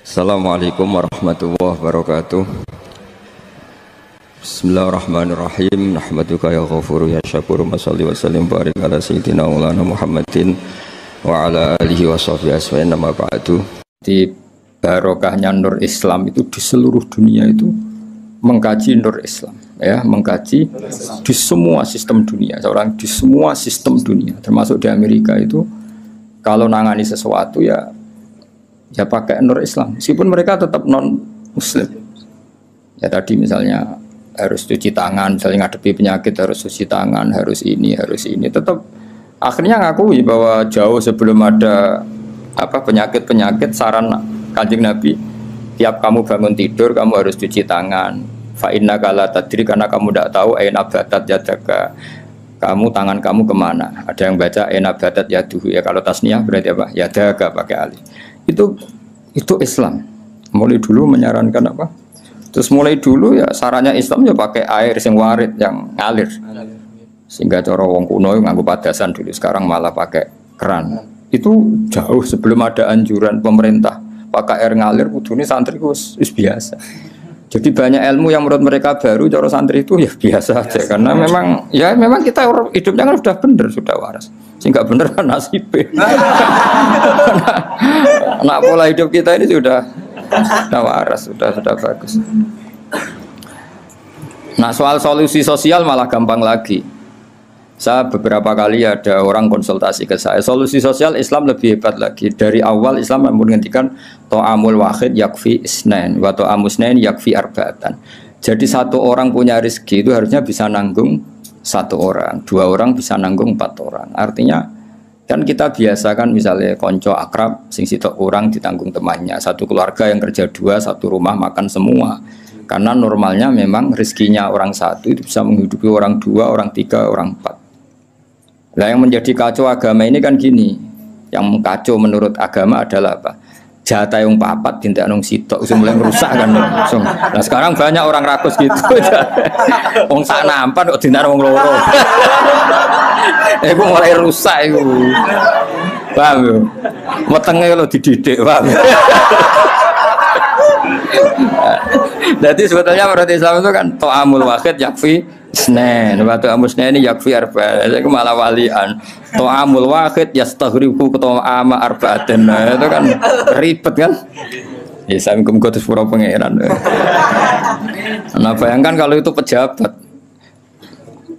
Assalamualaikum warahmatullahi wabarakatuh. Bismillahirrahmanirrahim. Nahmaduka ya ghafuru ya syakuru. Mashalli wa sallim barik ala sayyidina maulana Muhammadin wa ala alihi wa sahbihi asma'in nama ba'du. Di barokahnya Nur Islam itu di seluruh dunia itu mengkaji Nur Islam, ya, mengkaji di semua sistem dunia. Seorang di semua sistem dunia, termasuk di Amerika itu kalau nangani sesuatu ya pakai Nur Islam, meskipun mereka tetap non Muslim. Ya tadi misalnya harus cuci tangan, misalnya ngadepi penyakit harus cuci tangan, harus ini, tetap akhirnya ngakui bahwa jauh sebelum ada penyakit saran Kanjeng Nabi, tiap kamu bangun tidur kamu harus cuci tangan. Fa innaka la tadri, karena kamu tidak tahu aina batat yadaka, kamu tangan kamu kemana. Ada yang baca aina batat yaduhu, ya kalau tasniyah berarti apa? Yadaka pakai alif. Itu Islam. Mulai dulu menyarankan apa? Terus mulai dulu ya sarannya Islam ya pakai air sing warid yang ngalir. Sehingga cara wong kuno nganggo padasan dulu, sekarang malah pakai keran. Itu jauh sebelum ada anjuran pemerintah pakai air ngalir. Kudune santri wis biasa. Jadi banyak ilmu yang menurut mereka baru, cara santri itu ya biasa aja. Karena memang kita hidupnya kan sudah benar, sudah waras. Sehingga benar kan nasibnya. Nah, pola hidup kita ini sudah waras, sudah bagus. Nah, soal solusi sosial malah gampang lagi. Saya beberapa kali ada orang konsultasi ke saya, solusi sosial Islam lebih hebat lagi. Dari awal Islam menghentikan to'amul wahid yakfi isnain wa to'amusnain yakfi arba'atan. Jadi satu orang punya rezeki itu harusnya bisa nanggung satu orang, dua orang bisa nanggung 4 orang. Artinya kan kita biasa kan misalnya konco akrab sing sitok orang ditanggung temannya, satu keluarga yang kerja 2, satu rumah makan semua. Karena normalnya memang rezekinya orang satu itu bisa menghidupi orang 2, orang 3, orang 4. Nah, yang menjadi kacau agama ini kan gini. Yang kacau menurut agama adalah apa? Jatah yang papat dintek nang sitok wis mulai merusak kan langsung. Nah, sekarang banyak orang rakus gitu. Wong sak nampan kok dintek wong loro. Iku mulai rusak iku. Paham yo? Wetenge lho dididik, paham. Jadi sebetulnya menurut Islam itu kan to'amul wahid yakfi isnain, wa to'amusnain yakfi arba'atan. Itu malah walian. To'amul wahid yastaghriqu to'ama arba'atan. Itu kan ribet kan? Ya saya kutus pura pangeran. Nah, bayangkan kalau itu pejabat,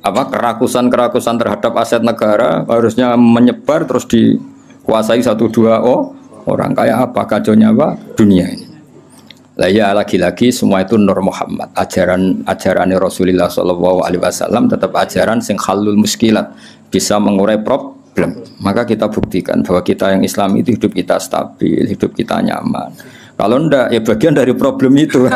kerakusan terhadap aset negara harusnya menyebar terus dikuasai 1-2 orang, kayak apa kacaunya dunia ini. Lah ya lagi-lagi semua itu Nur Muhammad, ajaran Rasulullah SAW tetap ajaran sing halul muskilat, bisa mengurai problem. Maka kita buktikan bahwa kita yang Islam itu hidup kita stabil, hidup kita nyaman. Kalau enggak ya bagian dari problem itu.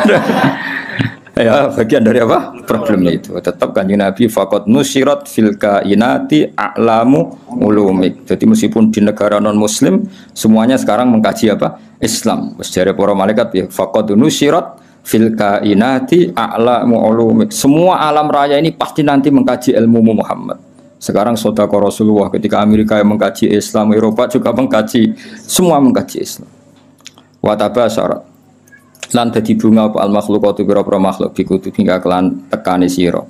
Ya bagian dari apa? Problem itu. Tetap Kanjeng Nabi faqad nusirat fil kainati a'lamu ulumik. Jadi meskipun di negara non muslim semuanya sekarang mengkaji apa? Islam. Sejarah para malaikat ya faqad nusirat fil kainati a'lamu ulumik. Semua alam raya ini pasti nanti mengkaji ilmu Muhammad. Sekarang sedekah Rasulullah ketika Amerika yang mengkaji Islam, Eropa juga mengkaji, semua mengkaji Islam. Wa tabasyarat lan dadi bunga apa al makhluqatu pira-pira makhluk dikutu hingga kelan tekane sira.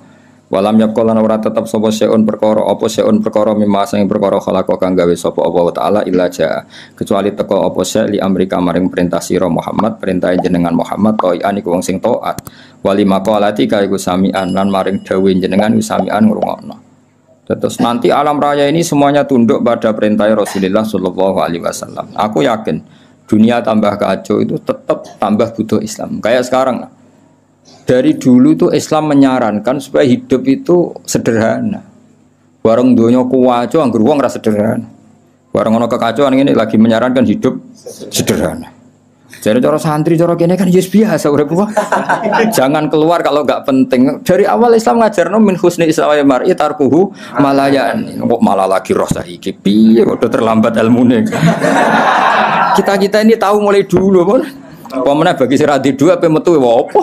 Walam yaqolan ora tetep sapa seun perkara apa seun perkara mimma sing perkara khalaqa kang gawe sapa Allah taala illa jaa, kecuali teko apa se li amrika maring perintah sira Muhammad, perintah jenengan Muhammad toian iku wong sing taat. Wali maqalati ka iku samian lan maring dawuh jenengan iku samian ngrungokno. Terus nanti alam raya ini semuanya tunduk pada perintah Rasulullah sallallahu alaihi wasallam. Aku yakin dunia tambah kacau itu tetap tambah butuh Islam. Kayak sekarang dari dulu tuh Islam menyarankan supaya hidup itu sederhana. Warung dunia kuwaco anggur wong ora sederhana. Warung ono kekacauan ini lagi menyarankan hidup sederhana. Jadi cara santri cara kene kan yes biasa urip wae. Jangan keluar kalau enggak penting. Dari awal Islam ngajarno min husni islamil mar'i tarkuhu malayan. Kok malah lagi roh saiki piye kok udah terlambat ilmune. Kita ini tahu mulai dulu pun. Pemene bagi seradi 2 ape metu opo.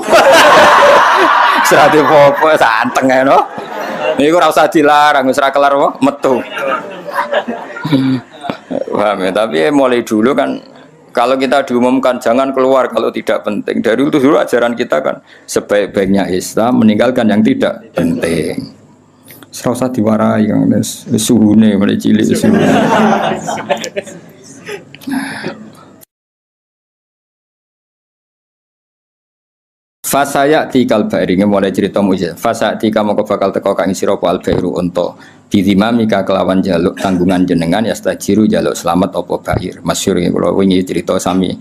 Seradi opo santeng ae no. Niku ora usah dilarang wis ra kelar metu. Paham ya? Tapi mulai dulu kan Kalau kita diumumkan jangan keluar kalau tidak penting. Dari itu dulu ajaran kita kan sebaik-baiknya Islam meninggalkan yang tidak penting. Serasa diwarai kan suhune mulai cilik suhune. Fasaya tikal bairinge mulai cerita mujizat. Fasa tika moko bakal teko kang sira al bairu unta. Bidimamika kelawan jaluk tanggungan jenengan ya stajiru jaluk selamat apa bair. Masyhur iki kula wingi cerita sami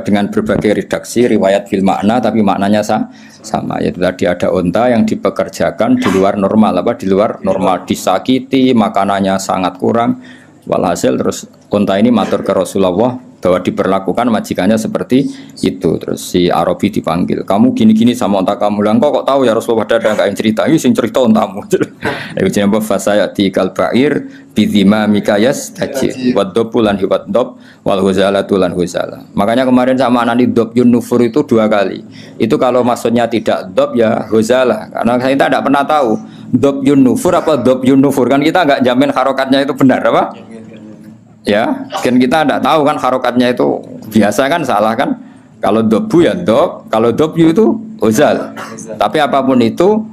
dengan berbagai redaksi riwayat bil makna tapi maknanya sama. Yaitu tadi ada unta yang dipekerjakan di luar normal di luar normal disakiti, makanannya sangat kurang. Walhasil terus unta ini matur ke Rasulullah bahwa diperlakukan majikannya seperti itu. Terus si Arabi dipanggil, kamu gini-gini sama unta kamu. Lah kok tahu ya Rasulullah, ada enggak yang cerita? Ini sing cerita untamu. Iku jenenge fasaya tikal ba'ir bidima mikayas tajir waddob lan hiwaddob wal huzalatu lan huzala. Makanya kemarin sama anani dob yun nufur itu 2 kali. Itu kalau maksudnya tidak dob ya huzala. Karena kita tidak pernah tahu dob yun nufur apa dob yun nufur, kan kita enggak jamin harokatnya itu benar apa? Ya, kan kita tidak tahu kan harokatnya itu biasa kan salah kan? Kalau dobu ya dob, kalau dobyu itu hozal. Tapi apapun itu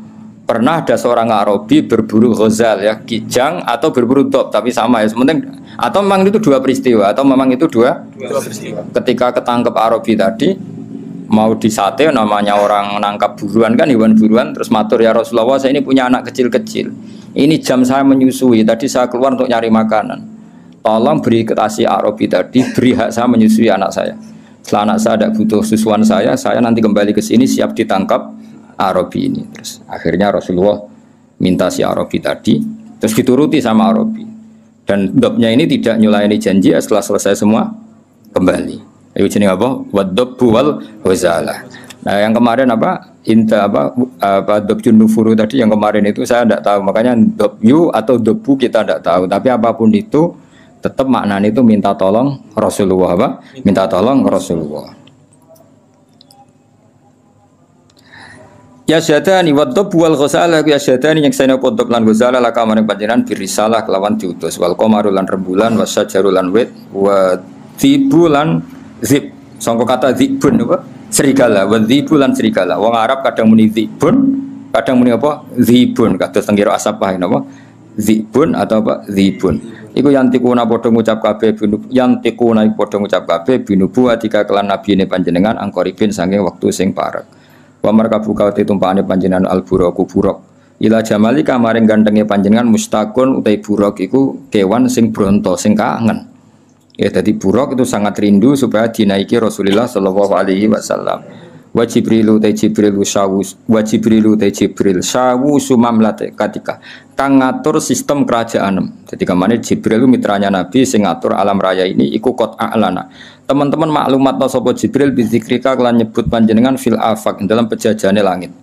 pernah ada seorang Arabi berburu hozal ya, kijang atau berburu dob, tapi sama ya. Sementing atau memang itu 2 peristiwa atau memang itu dua peristiwa. Ketika ketangkep Arabi tadi mau disate, namanya orang menangkap buruan kan, hewan buruan, terus matur ya Rasulullah, saya ini punya anak kecil-kecil. Ini jam saya menyusui, tadi saya keluar untuk nyari makanan. Tolong beri ketasi Arabi tadi, beri hak saya menyusui anak saya. Setelah anak saya tidak butuh susuan saya nanti kembali ke sini siap ditangkap Arabi ini. Terus akhirnya Rasulullah minta si Arabi tadi, terus dituruti sama Arabi. Dan dobnya ini tidak nyulaini janji, setelah selesai semua kembali. Itu jenis apa? Waddobu wal huzalah. Nah yang kemarin apa? Inta apa dobjun nufuru tadi yang kemarin itu saya tidak tahu. Makanya dobyu atau dobu kita tidak tahu. Tapi apapun itu tetap maknanya itu minta tolong Rasulullah apa? Minta tolong Rasulullah. Ya syadani waddob wal ghazala ya syadani yang saya podok lan ghazala la kamaring panjenengan birisalah kelawan diutus wal qamaru lan rembulan wasyajaru lan wit wa tibulan zib. Sangka kata zibun apa? Serigala, wa zibulan serigala. Wong Arab kadang muni zibun, kadang muni apa? Zibun. Kados tenggiro asapah napa? Zibun atau apa? Zibun. Iku yantikuna padha ngucap kabeh yantikuna padha ngucap kabeh binubu atika kelan nabiyine panjenengan angkoripin saking wektu sing parek. Wa markabu kauti tumpakane panjenengan al-buraq buraq. Ila jamali kamaring gantenge panjenengan mustaqun utai buraq iku kewan sing bronto sing kangen. Ya dadi buraq itu sangat rindu supaya dinaiki Rasulullah sallallahu alaihi wasallam. Wa Jibrilu ta Jibril syawus wa Jibrilu ta Jibril syawusu mamlate katika kang ngatur sistem kerajaan. Jadi kemana Jibril itu mitranya Nabi sing ngatur alam raya ini iku qot a'lana. Teman-teman maklumat sapa Jibril bizikrika kelan nyebut panjenengan fil afaq dalam pejajane langit.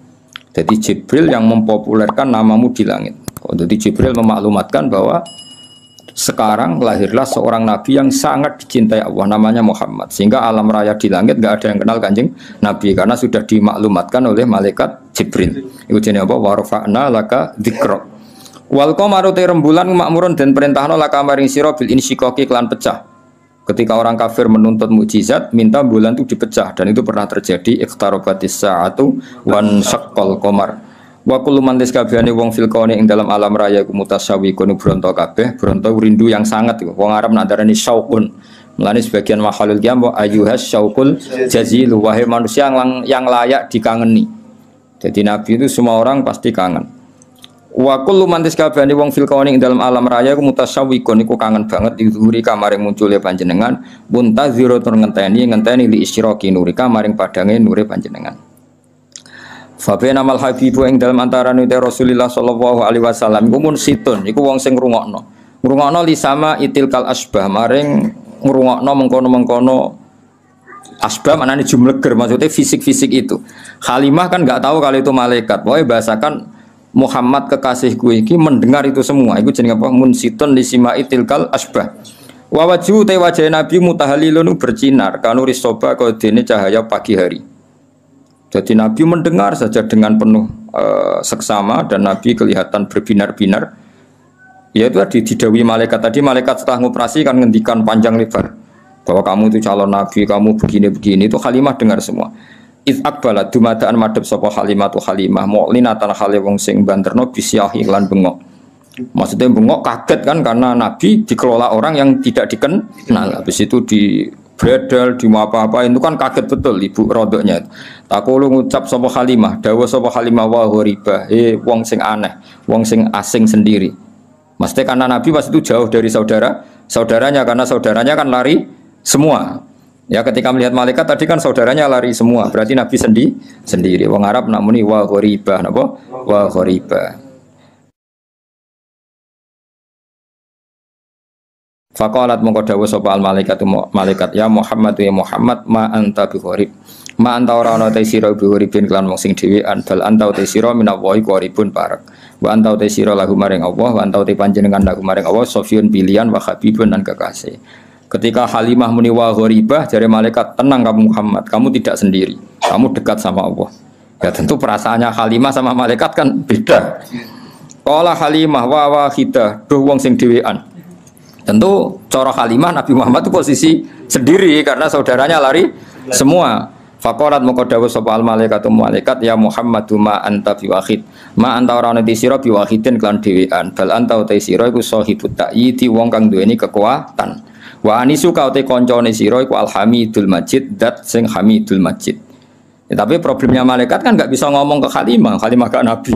Jadi Jibril yang mempopulerkan namamu di langit. Jadi Jibril memaklumatkan bahwa sekarang lahirlah seorang nabi yang sangat dicintai Allah, namanya Muhammad. Sehingga alam raya di langit nggak ada yang kenal kanjeng Nabi karena sudah dimaklumatkan oleh malaikat Jibril. Itu jenis apa? Warfa'na laka dzikra. Wal qamaru rembulan makmurun dan perintahna laka maring sira bil insyiqaqi kelan pecah. Ketika orang kafir menuntut mukjizat, minta bulan itu dipecah dan itu pernah terjadi. Iqtarabatis sa'atu wan syaqqal qamar. Wa kullu man liskabehane wong fil kauni ing dalam alam raya ku mutasyawiqun bronto kabeh, bronto rindu yang sangat iku. Wong Arab nak darani syauqun. Mulane sebagian makhluk qiyam wa ayyuhas syauqul jazil wahai manusia yang layak dikangeni. Jadi Nabi itu semua orang pasti kangen. Wa kullu man liskabehane wong fil kauni ing dalam alam raya ku mutasyawiqun iku kangen banget dihuri kamaring muncule panjenengan muntaziro tur ngenteni li isyraqi nurika maring padange nure panjenengan. Fabena mal habibu ing dalam antara nute Rasulullah sallallahu alaihi wasallam iku mun situn iku wong sing ngrungokno. Ngrungokno li sama itilkal asbah maring ngrungokno mengkono-mengkono asbah manane jumleger maksudnya fisik-fisik itu. Halimah kan enggak tahu kalau itu malaikat. Pokoke bahasakan Muhammad kekasihku iki mendengar itu semua. Iku jenenge apa? Mun situn li sama itilkal asbah. Wa wajhu te wajah Nabi mutahalilun bersinar kanuri soba kodene cahaya pagi hari. Jadi Nabi mendengar saja dengan penuh seksama dan Nabi kelihatan berbinar-binar. Ya itu tadi didawi malaikat tadi, malaikat setelah ngoperasi kan ngendikan panjang lebar. bahwa kamu itu calon nabi, kamu begini-begini, itu Halimah dengar semua. Iz akbalat dumadaan madhep sapa Halimah tu Halimah mu'linatan hale wong sing banterno bisyah iklan bengok. Maksudnya bengok kaget kan karena nabi dikelola orang yang tidak dikenal. Habis itu di bredel, di apa-apa itu kan kaget betul ibu rodoknya. Takulu ngucap sapa Halimah, dawuh sapa Halimah wa ghoriba, wong sing aneh, wong sing asing sendiri. Maksudnya karena nabi pas itu jauh dari saudaranya karena saudaranya kan lari semua. Ya ketika melihat malaikat tadi kan saudaranya lari semua. Berarti Nabi sendiri. Wong Arab namuni wa ghoriba, napa? Wa ghoriba. Faqalat mongko dawuh sapa al malaikat ya Muhammad ya Muhammad ma anta bi ghorib. Ma anta ora ana te sira bi ghoribin kelan wong sing dhewean bal anta te sira minallahi ghoribun parek. Wa anta te sira lahu maring Allah wa anta te panjenengan lahu maring Allah sofiyun pilihan wa habibun dan kekasih. Ketika Halimah muni wa ghoribah jare malaikat tenang kamu Muhammad, kamu tidak sendiri. Kamu dekat sama Allah. Ya tentu perasaannya Halimah sama malaikat kan beda. Qala Halimah wa wahidah duh wong sing dhewean. Tentu cara Halimah Nabi Muhammad itu posisi sendiri karena saudaranya lari semua. Faqalat moko dawuh sapa al malaikat ya Muhammadu ma anta biwahid. Ma anta ora ana sira biwahidin kelan dhewean. Bal anta uta sira iku sahibut ta'yiti wong kang duweni kekuatan. Wa anisu ka uta kancane sira iku alhamidul majid dat sing hamidul majid. Ya, tapi problemnya malaikat kan enggak bisa ngomong ke Halimah gak nabi.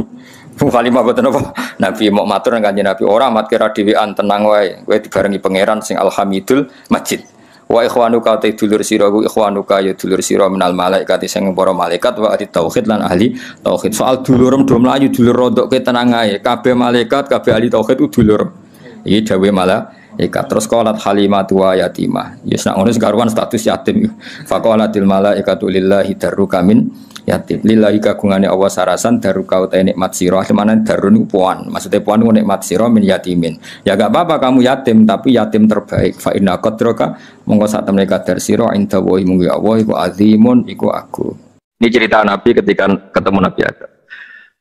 Halimah boten apa? Nabi mau matur nang Kanjeng Nabi ora mat kira dhewean tenang wae. Kowe dibarengi pangeran sing alhamidul majid. Wa ikhwanuka ta dulur sira ku ikhwanuka ya dulur sira minal malaikat sing para malaikat wa ahli tauhid lan ahli tauhid. Soal dulurem do mlayu dulur rodok tenang ae. Kabeh malaikat kabeh ahli tauhid ku dulur. Iki dawuhe malaikat. Terus qalat Halimatu wa yatimah. Ya sak ngono sekaruan status yatim. Faqalatil malaikatu lillahi darruka min yatim. Lillahi kagungane Allah sarasan darruka uta nikmat sira. Semana darun puan. Maksudnya puan ku nikmat sira min yatimin. Ya gak apa-apa kamu yatim tapi yatim terbaik. Fa inna qadraka monggo sak temene kadar sira inda wa munggu Allah iku azimun iku agung. Ini cerita Nabi ketika ketemu Nabi Adam.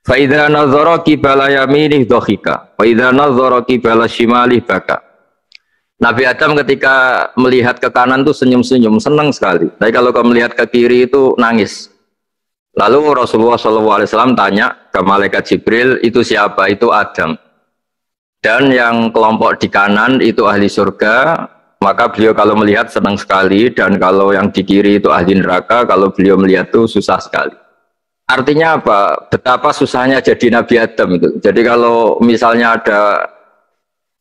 Fa idza nazara qibala yaminih dhahika. Fa idza nazara qibala shimalih baka. Nabi Adam ketika melihat ke kanan itu senyum-senyum, senang sekali. Tapi kalau kau melihat ke kiri itu nangis. Lalu Rasulullah SAW tanya ke malaikat Jibril, itu siapa? Itu Adam. Dan yang kelompok di kanan itu ahli surga. Maka beliau kalau melihat senang sekali. Dan kalau yang di kiri itu ahli neraka. Kalau beliau melihat itu susah sekali. Artinya apa? Betapa susahnya jadi Nabi Adam itu. Jadi kalau misalnya ada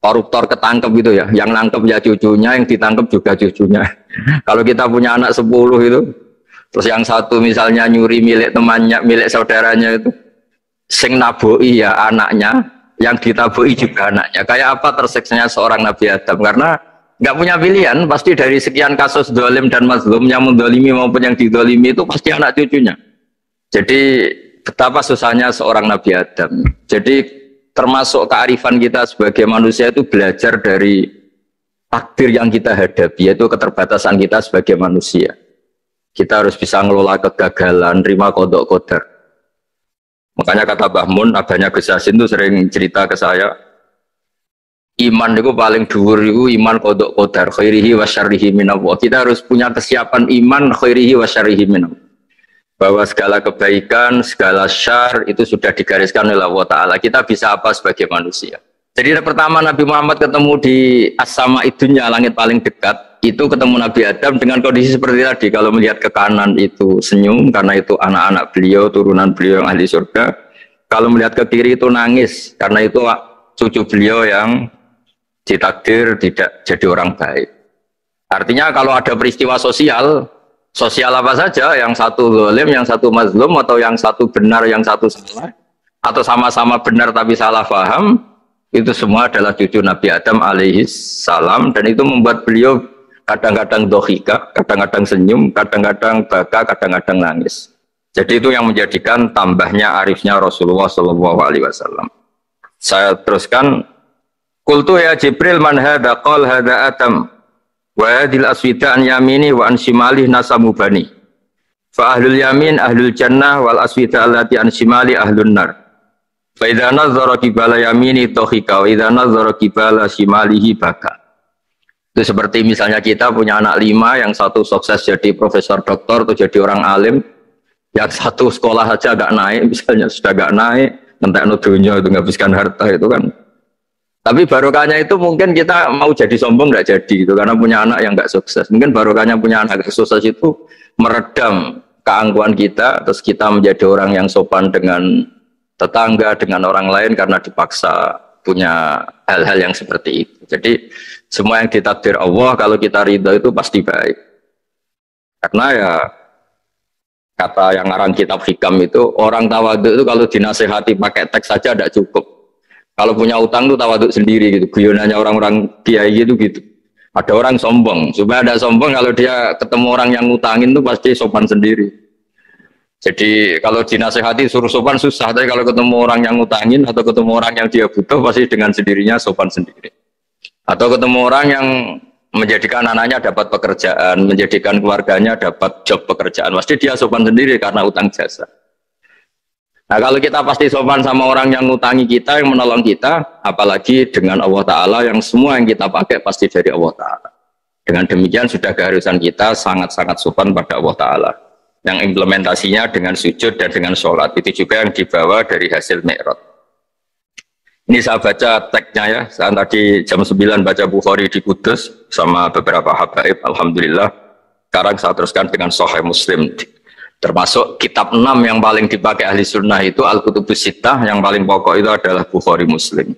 koruptor ketangkep gitu ya, yang nangkep ya cucunya, yang ditangkep juga cucunya. Kalau kita punya anak 10 itu, terus yang satu misalnya nyuri milik temannya, milik saudaranya itu, sing naboi ya anaknya, yang ditaboi juga anaknya. Kayak apa tersiksanya seorang Nabi Adam? Karena nggak punya pilihan, pasti dari sekian kasus dolim dan mazlum, yang mendolimi maupun yang didolimi itu pasti anak cucunya. Jadi betapa susahnya seorang Nabi Adam. Jadi termasuk kearifan kita sebagai manusia itu belajar dari takdir yang kita hadapi, yaitu keterbatasan kita sebagai manusia. Kita harus bisa ngelola kegagalan, terima kodok kodar. Makanya kata Mbah Mun, abahnya Gus Yasin itu sering cerita ke saya, iman itu paling dhuwur itu iman kodok kodar, khairihi wa syarrihi minallah. Kita harus punya kesiapan iman khairihi wa syarrihi minallah. Bahwa segala kebaikan, segala syar itu sudah digariskan oleh Allah Ta'ala. Kita bisa apa sebagai manusia. Jadi pertama Nabi Muhammad ketemu di as-sama idunya, langit paling dekat, itu ketemu Nabi Adam dengan kondisi seperti tadi. Kalau melihat ke kanan itu senyum, karena itu anak-anak beliau, turunan beliau yang ahli surga. Kalau melihat ke kiri itu nangis, karena itu cucu beliau yang ditakdir tidak jadi orang baik. Artinya kalau ada peristiwa sosial apa saja, yang satu zalim, yang satu mazlum, atau yang satu benar, yang satu salah, atau sama-sama benar tapi salah paham, itu semua adalah cucu Nabi Adam alaihi salam, dan itu membuat beliau kadang-kadang dohika, kadang-kadang senyum, kadang-kadang baka, kadang-kadang nangis. Jadi itu yang menjadikan tambahnya arifnya Rasulullah SAW. Saya teruskan, Qultu ya Jibril man hadha qal hadha Adam wa hadhil aswida an yamini wa an shimalih nasamu bani fa ahlul yamin ahlul jannah wal aswida allati an shimali ahlun nar fa idza nazara qibala yamini dhahika wa idza nazara qibala shimalihi baka. Itu seperti misalnya kita punya anak 5, yang satu sukses jadi profesor doktor atau jadi orang alim, yang satu sekolah saja agak naik, misalnya sudah agak naik, entek dunia itu menghabiskan harta itu kan. Tapi barokahnya itu mungkin kita mau jadi sombong nggak jadi itu karena punya anak yang nggak sukses. Mungkin barokahnya punya anak yang sukses itu meredam keangkuhan kita, terus kita menjadi orang yang sopan dengan tetangga, dengan orang lain karena dipaksa punya hal-hal yang seperti itu. Jadi semua yang ditakdir Allah kalau kita ridha itu pasti baik. Karena ya kata yang ngarang kitab hikam itu orang tawaduk itu kalau dinasehati pakai teks saja tidak cukup. Kalau punya utang itu tawaduk sendiri gitu. Guyonannya orang-orang kiai gitu. Ada orang sombong. Supaya ada sombong kalau dia ketemu orang yang ngutangin itu pasti sopan sendiri. Jadi kalau dinasehati suruh sopan susah. Tapi kalau ketemu orang yang ngutangin atau ketemu orang yang dia butuh pasti dengan sendirinya sopan sendiri. Atau ketemu orang yang menjadikan anaknya dapat pekerjaan, menjadikan keluarganya dapat job pekerjaan, pasti dia sopan sendiri karena utang jasa. Nah kalau kita pasti sopan sama orang yang ngutangi kita, yang menolong kita, apalagi dengan Allah Ta'ala yang semua yang kita pakai pasti dari Allah Ta'ala. Dengan demikian sudah keharusan kita sangat-sangat sopan pada Allah Ta'ala. Yang implementasinya dengan sujud dan dengan sholat, itu juga yang dibawa dari hasil Mi'raj. Ini saya baca teksnya ya, saya tadi jam 9 baca Bukhari di Kudus sama beberapa habaib, alhamdulillah. Sekarang saya teruskan dengan Sahih Muslim. Termasuk kitab 6 yang paling dipakai ahli sunnah itu Al-Kutubus Sittah, yang paling pokok itu adalah Bukhari Muslim.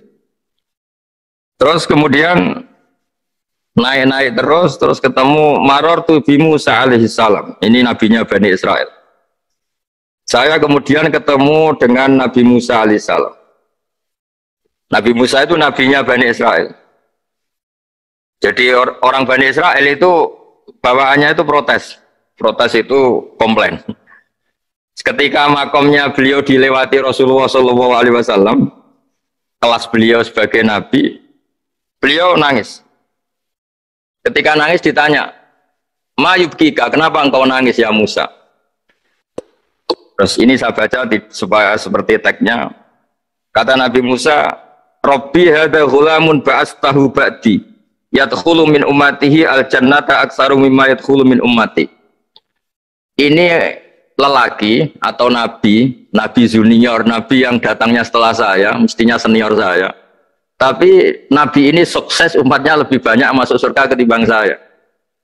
Terus kemudian naik-naik terus ketemu Marartu bi Musa alaihi salam. Ini nabinya Bani Israel. Saya kemudian ketemu dengan Nabi Musa alaihi salam. Nabi Musa itu nabinya Bani Israel. Jadi orang Bani Israel itu bawaannya itu protes. Protes itu komplain. Ketika makomnya beliau dilewati Rasulullah SAW, kelas beliau sebagai nabi, beliau nangis. Ketika nangis ditanya, "Ma yubkika, kenapa engkau nangis ya Musa?" Terus ini saya baca supaya seperti teksnya. Kata Nabi Musa, Rabbi hadza ghulamun ba'astahu ba'di yadkhulu min ummatihi al-jannata aktsaru mimma yadkhulu min ummati. Ini lelaki atau nabi junior, nabi yang datangnya setelah saya, mestinya senior saya. Tapi nabi ini sukses, umatnya lebih banyak masuk surga ketimbang saya.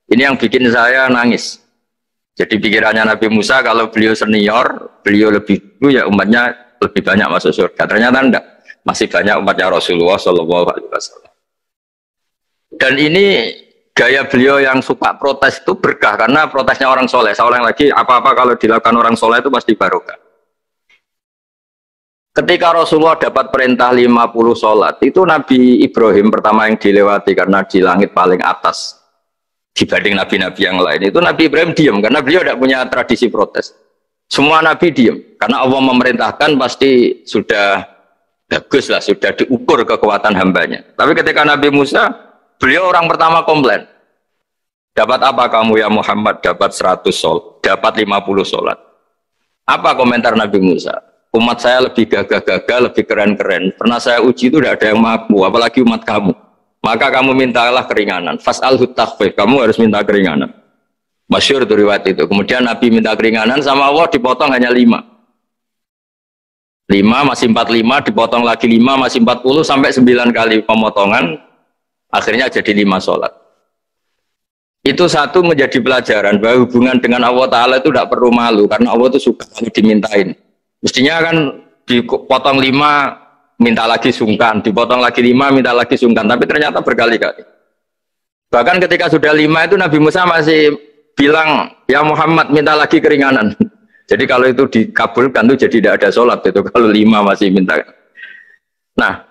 Ini yang bikin saya nangis. Jadi pikirannya Nabi Musa kalau beliau senior, beliau lebih dulu ya umatnya lebih banyak masuk surga. Ternyata enggak. Masih banyak umatnya Rasulullah SAW. Dan ini gaya beliau yang suka protes itu berkah karena protesnya orang soleh. Saya ulang lagi, apa-apa kalau dilakukan orang soleh itu pasti barokah. Ketika Rasulullah dapat perintah 50 sholat, itu Nabi Ibrahim pertama yang dilewati karena di langit paling atas dibanding nabi-nabi yang lain. Itu Nabi Ibrahim diam karena beliau tidak punya tradisi protes. Semua nabi diam karena Allah memerintahkan pasti sudah bagus lah, sudah diukur kekuatan hambanya. Tapi ketika Nabi Musa, beliau orang pertama komplain. Dapat apa kamu ya Muhammad? Dapat 100 sholat, dapat 50 sholat. Apa komentar Nabi Musa? Umat saya lebih gagah-gagah, lebih keren-keren. Pernah saya uji itu tidak ada yang mampu, apalagi umat kamu. Maka kamu mintalah keringanan. Fas'alhu takhfif, kamu harus minta keringanan. Masyhur itu riwayat itu. Kemudian Nabi minta keringanan sama Allah dipotong hanya 5. 5 masih 45, dipotong lagi 5 masih 40 sampai 9 kali pemotongan, akhirnya jadi 5 sholat. Itu satu menjadi pelajaran bahwa hubungan dengan Allah Ta'ala itu tidak perlu malu, karena Allah itu suka dimintain. Mestinya kan dipotong 5 minta lagi sungkan, dipotong lagi 5 minta lagi sungkan, tapi ternyata berkali-kali. Bahkan ketika sudah 5 itu Nabi Musa masih bilang, ya Muhammad minta lagi keringanan. Jadi kalau itu dikabulkan itu jadi tidak ada sholat itu kalau 5 masih minta. Nah,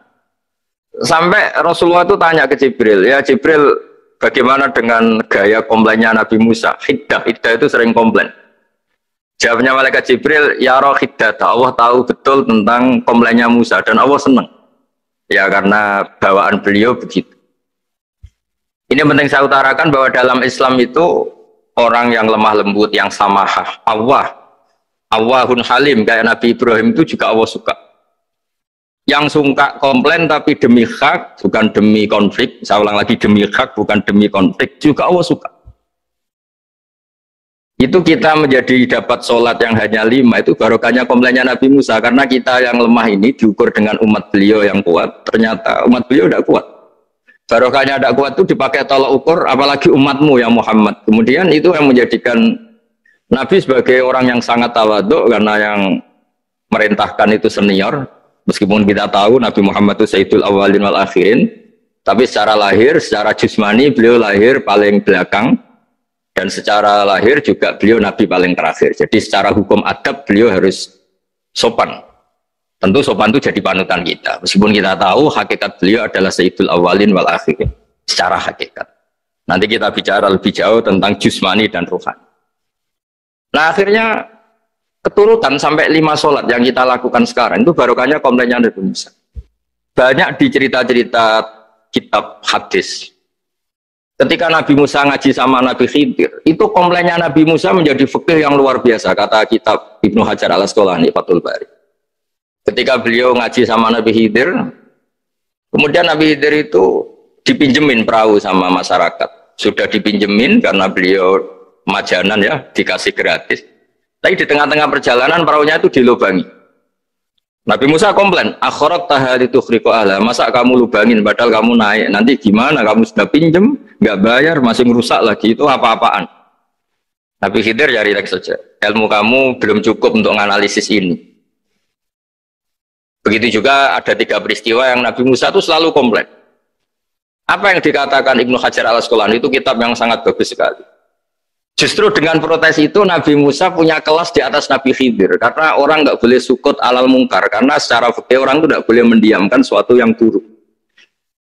sampai Rasulullah itu tanya ke Jibril, ya Jibril bagaimana dengan gaya komplainnya Nabi Musa? Hiddah itu sering komplain. Jawabnya malaikat Jibril, ya roh hiddata, Allah tahu betul tentang komplainnya Musa dan Allah senang. Ya karena bawaan beliau begitu. Ini penting saya utarakan bahwa dalam Islam itu orang yang lemah lembut, yang samahah, Allahun Halim kayak Nabi Ibrahim itu juga Allah suka. Yang suka komplain tapi demi hak, bukan demi konflik. Saya ulang lagi, demi hak, bukan demi konflik. Juga Allah suka. Itu kita menjadi dapat sholat yang hanya 5, itu barokahnya komplainnya Nabi Musa. Karena kita yang lemah ini diukur dengan umat beliau yang kuat. Ternyata umat beliau tidak kuat. Barokahnya tidak kuat itu dipakai tolak ukur, apalagi umatmu yang Muhammad. Kemudian itu yang menjadikan Nabi sebagai orang yang sangat tawaduk, karena yang merintahkan itu senior. Meskipun kita tahu Nabi Muhammad itu Sayyidul Awwalin wal Akhirin, tapi secara lahir, secara jusmani beliau lahir paling belakang, dan secara lahir juga beliau Nabi paling terakhir. Jadi secara hukum adab beliau harus sopan. Tentu sopan itu jadi panutan kita. Meskipun kita tahu hakikat beliau adalah Sayyidul Awwalin wal Akhirin secara hakikat. Nanti kita bicara lebih jauh tentang jusmani dan rohani. Nah akhirnya keturutan sampai 5 sholat yang kita lakukan sekarang itu barokahnya komplainnya Nabi Musa. Banyak di cerita-cerita kitab hadis. Ketika Nabi Musa ngaji sama Nabi Khidir, itu komplainnya Nabi Musa menjadi fikih yang luar biasa, kata kitab Ibnu Hajar al-Asqalani Fathul Bari. Ketika beliau ngaji sama Nabi Khidir, kemudian Nabi Khidir itu dipinjemin perahu sama masyarakat. Sudah dipinjemin karena beliau majanan ya, dikasih gratis. Tapi di tengah-tengah perjalanan perahunya itu dilubangi. Nabi Musa komplain, akhirat tahali tukhriqu ahla, masa kamu lubangin padahal kamu naik, nanti gimana, kamu sudah pinjem nggak bayar masih merusak lagi, itu apa-apaan. Nabi Khidir ya relax saja, ilmu kamu belum cukup untuk menganalisis ini. Begitu juga ada 3 peristiwa yang Nabi Musa itu selalu komplain. Apa yang dikatakan Ibnu Hajar al-Asqalani itu kitab yang sangat bagus sekali. Justru dengan protes itu Nabi Musa punya kelas di atas Nabi Khidir, karena orang nggak boleh sukut alal mungkar, karena secara fikih orang itu nggak boleh mendiamkan sesuatu yang buruk.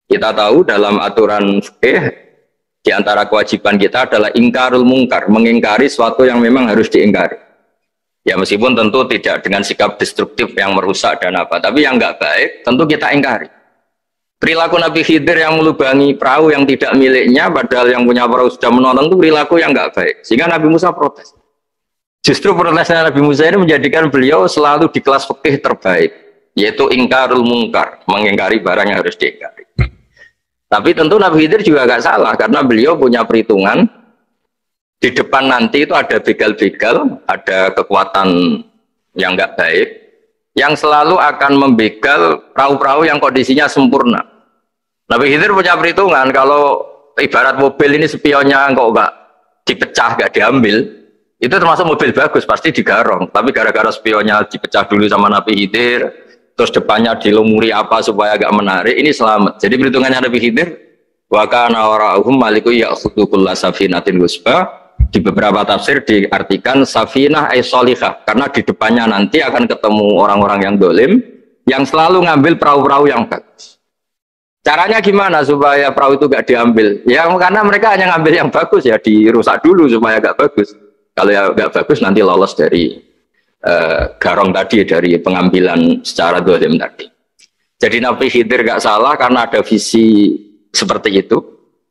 Kita tahu dalam aturan fikih di antara kewajiban kita adalah ingkarul mungkar, mengingkari sesuatu yang memang harus diingkari. Ya meskipun tentu tidak dengan sikap destruktif yang merusak dan apa, tapi yang nggak baik tentu kita ingkari. Perilaku Nabi Khidir yang melubangi perahu yang tidak miliknya, padahal yang punya perahu sudah menonton, itu perilaku yang nggak baik. Sehingga Nabi Musa protes. Justru protesnya Nabi Musa ini menjadikan beliau selalu di kelas fikih terbaik, yaitu ingkarul mungkar, mengingkari barang yang harus diingkari. Tapi tentu Nabi Khidir juga nggak salah, karena beliau punya perhitungan di depan nanti itu ada begal-begal, ada kekuatan yang nggak baik, yang selalu akan membegal perahu-perahu yang kondisinya sempurna. Nabi Khidir punya perhitungan, kalau ibarat mobil ini spionnya kok nggak dipecah, nggak diambil, itu termasuk mobil bagus, pasti digarong. Tapi gara-gara spionnya dipecah dulu sama Nabi Khidir, terus depannya dilumuri apa supaya agak menarik, ini selamat. Jadi perhitungannya Nabi Khidir, wa kana wara'uhum maliku ya'khudhu kulla safinatin ghusba. Di beberapa tafsir diartikan safinah ay sholihah, karena di depannya nanti akan ketemu orang-orang yang dolim yang selalu ngambil perahu-perahu yang bagus. Caranya gimana supaya perahu itu gak diambil? Ya karena mereka hanya ngambil yang bagus, ya dirusak dulu supaya gak bagus. Kalau ya gak bagus nanti lolos dari garong tadi, dari pengambilan secara dolim tadi. Jadi Nabi Khidir gak salah karena ada visi seperti itu.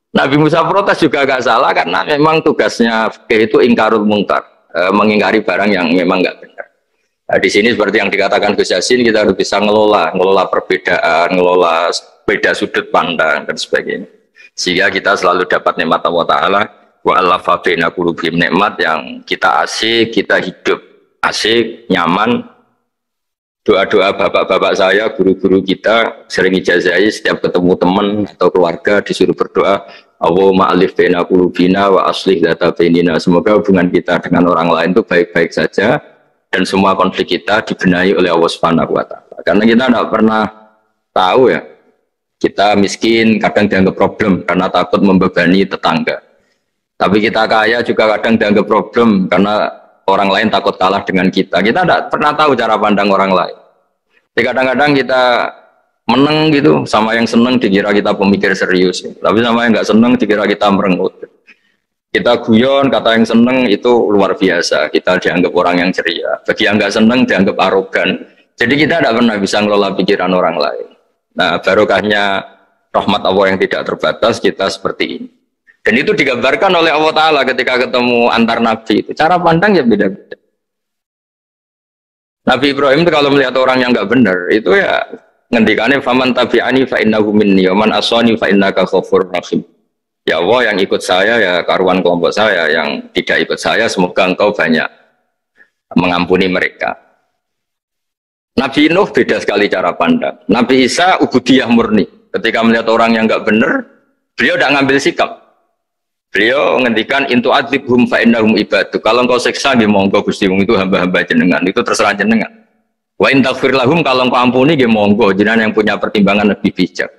Nabi Musa protes juga gak salah karena memang tugasnya itu ingkarul mungkar, mengingkari barang yang memang gak benar. Nah, di sini seperti yang dikatakan Gus Yassin, kita harus bisa ngelola perbedaan, ngelola beda sudut pandang dan sebagainya. Sehingga kita selalu dapat nikmat Allah Ta'ala, wa allafa baina qulubihim, nikmat yang kita asik, kita hidup asik, nyaman. Doa-doa bapak-bapak saya, guru-guru kita sering ijazahi setiap ketemu teman atau keluarga disuruh berdoa, Allahumma alif baina qulubina wa aslih dzata bainina. Semoga hubungan kita dengan orang lain itu baik-baik saja dan semua konflik kita dibenahi oleh Allah Subhanahu wa taala. Karena kita tidak pernah tahu ya, kita miskin kadang dianggap problem karena takut membebani tetangga. Tapi kita kaya juga kadang dianggap problem karena orang lain takut kalah dengan kita. Kita tidak pernah tahu cara pandang orang lain. Jadi kadang-kadang kita menang gitu, sama yang senang dikira kita pemikir serius. Tapi sama yang nggak senang dikira kita merengut. Kita guyon, kata yang senang itu luar biasa. Kita dianggap orang yang ceria. Bagi yang nggak senang dianggap arogan. Jadi kita tidak pernah bisa ngelola pikiran orang lain. Nah, barokahnya rahmat Allah yang tidak terbatas, kita seperti ini. Dan itu digambarkan oleh Allah Ta'ala ketika ketemu antar Nabi itu. Cara pandang ya beda-beda. Nabi Ibrahim itu kalau melihat orang yang nggak benar, itu ya ngendikane faman tabi'ani fa innahu minni wa man asani fa innaka ghafurur rahim. Ya Allah, yang ikut saya ya karuan kelompok saya, yang tidak ikut saya semoga engkau banyak mengampuni mereka. Nabi Nuh beda sekali cara pandang. Nabi Isa ubudiyah murni. Ketika melihat orang yang enggak benar, beliau tidak ngambil sikap. Beliau ngendikan intu adzibhum fa innahum ibadu. Kalau engkau siksa nggih monggo Gusti, itu hamba-hamba jenengan, itu terserah jenengan. Wa in taghfir lahum, kalau engkau ampuni nggih monggo, jenengan yang punya pertimbangan lebih bijak.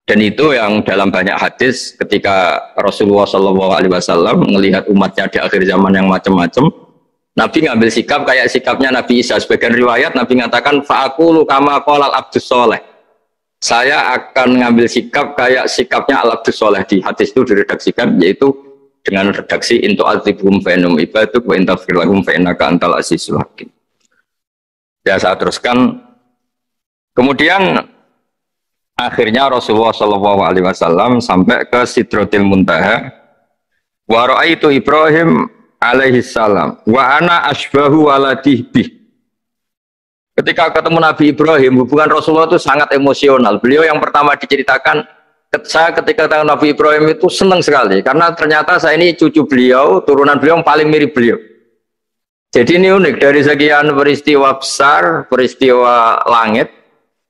Dan itu yang dalam banyak hadis ketika Rasulullah SAW melihat umatnya di akhir zaman yang macam-macam, Nabi ngambil sikap kayak sikapnya Nabi Isa. Sebagian riwayat Nabi mengatakan fa'aqulu kama qala al-abdus soleh. Saya akan ngambil sikap kayak sikapnya al-abdus soleh. Di hadis itu diredaksikan yaitu dengan redaksi intu azibhum fa innahum ibaduk wa in taghfir lahum fa innaka antal azizul hakim. Ya, saya teruskan. Kemudian akhirnya Rasulullah SAW sampai ke Sidratil Muntaha. Wa ra'aitu Ibrahim alaihi salam wa ana asbahu waladih bih. Ketika ketemu Nabi Ibrahim, hubungan Rasulullah itu sangat emosional. Beliau yang pertama diceritakan, saya ketika ketemu Nabi Ibrahim itu senang sekali karena ternyata saya ini cucu beliau, turunan beliau yang paling mirip beliau. Jadi ini unik, dari sekian peristiwa besar, peristiwa langit,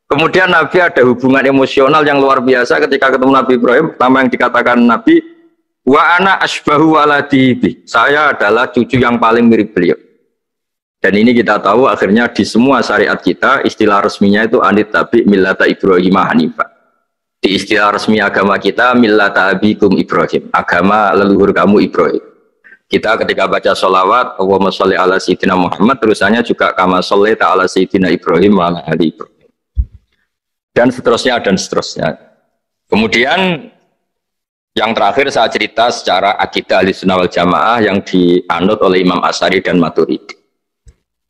kemudian Nabi ada hubungan emosional yang luar biasa ketika ketemu Nabi Ibrahim. Pertama yang dikatakan Nabi, wa ana asbahu waladihi. Saya adalah cucu yang paling mirip beliau. Dan ini kita tahu akhirnya di semua syariat kita istilah resminya itu anit tabi millata Ibrahim hanifah. Di istilah resmi agama kita millata abikum Ibrahim, agama leluhur kamu Ibrahim. Kita ketika baca sholawat Allahumma sholli ala sayyidina Muhammad, terusannya juga kama sholli ta'ala sayyidina Ibrahim wa ala ali Ibrahim. Dan seterusnya dan seterusnya. Kemudian yang terakhir saya cerita secara akidah Ahlussunnah wal Jamaah yang dianut oleh Imam Asy'ari dan Maturidi.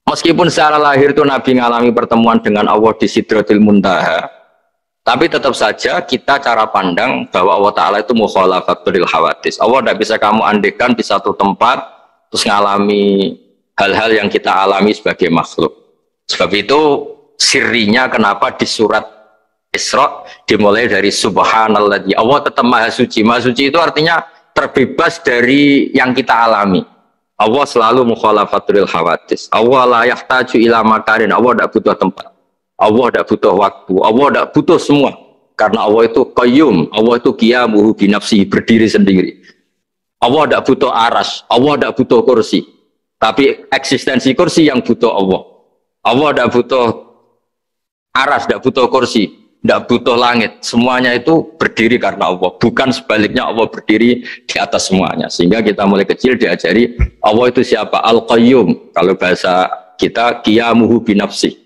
Meskipun secara lahir itu Nabi mengalami pertemuan dengan Allah di Sidratil Muntaha, tapi tetap saja kita cara pandang bahwa Allah Ta'ala itu mukhalafatul hawadis. Allah tidak bisa kamu andekan di satu tempat terus mengalami hal-hal yang kita alami sebagai makhluk. Sebab itu sirinya kenapa di surat Isra dimulai dari subhanalladzi. Allah tetap maha suci. Maha suci itu artinya terbebas dari yang kita alami. Allah selalu mukhalafatul hawadis. Allah la yahtaju ila makarin. Allah tidak butuh tempat. Allah tidak butuh waktu. Allah tidak butuh semua. Karena Allah itu qayyum. Allah itu qiyamuhu binafsihi, berdiri sendiri. Allah tidak butuh aras. Allah tidak butuh kursi. Tapi eksistensi kursi yang butuh Allah. Allah tidak butuh aras, tidak butuh kursi, tidak butuh langit, semuanya itu berdiri karena Allah, bukan sebaliknya Allah berdiri di atas semuanya. Sehingga kita mulai kecil diajari Allah itu siapa? Al-Qayyum, kalau bahasa kita qiyamuhu binafsi,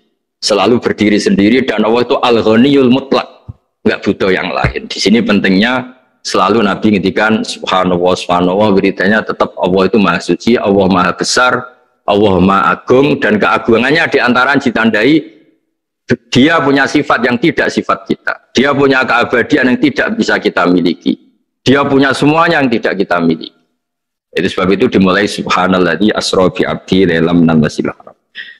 selalu berdiri sendiri, dan Allah itu Al-Ghaniyul Mutlaq, nggak butuh yang lain. Di sini pentingnya selalu Nabi ngintikan subhanallah, subhanallah, wiridanya tetap Allah itu maha suci, Allah maha besar, Allah maha agung, dan keagungannya diantara ditandai dia punya sifat yang tidak sifat kita. Dia punya keabadian yang tidak bisa kita miliki. Dia punya semuanya yang tidak kita miliki. Itu sebab itu dimulai subhanalladzi asra bi abdi lailam minal masjidil haram.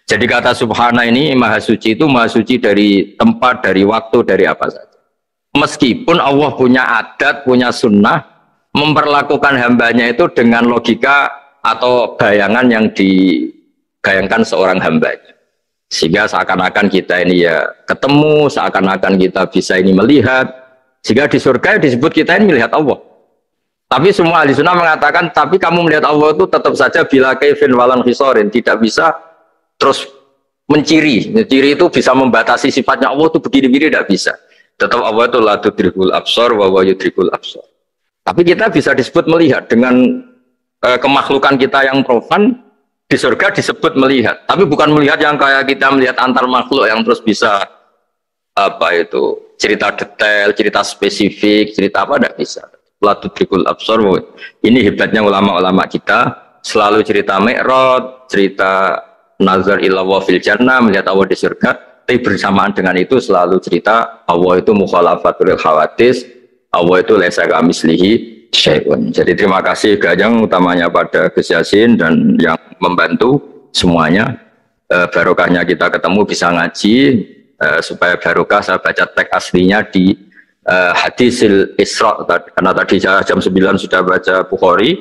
Jadi kata subhana ini maha suci itu maha suci dari tempat, dari waktu, dari apa saja. Meskipun Allah punya adat, punya sunnah memperlakukan hambanya itu dengan logika atau bayangan yang dibayangkan seorang hambanya. Sehingga seakan-akan kita ini ya ketemu, seakan-akan kita bisa ini melihat. Sehingga di surga disebut kita ini melihat Allah. Tapi semua ahli sunnah mengatakan, tapi kamu melihat Allah itu tetap saja bila kaifin walan khisorin, tidak bisa terus menciri. Menciri itu bisa membatasi sifatnya Allah itu begini-begini, tidak bisa. Tetap Allah itu la tudrikul absar wa huwa yudrikul absar. Tapi kita bisa disebut melihat dengan kemakhlukan kita yang profan. Di surga disebut melihat, tapi bukan melihat yang kayak kita melihat antar makhluk yang terus bisa apa itu cerita detail, cerita spesifik, cerita apa, tidak bisa. La tudrikul absar. Ini hebatnya ulama-ulama kita, selalu cerita Mi'raj, cerita nazar ila wa fil jannah, melihat Allah di surga, tapi bersamaan dengan itu selalu cerita Allah itu mukhalafatul hawadis, Allah itu laisa kamislihi syai'un. Jadi terima kasih Gajang utamanya pada Gus Yasin dan yang membantu semuanya. Barokahnya kita ketemu bisa ngaji, supaya barokah saya baca teks aslinya di Hadisil Isra, karena tadi saya jam 9 sudah baca Bukhari,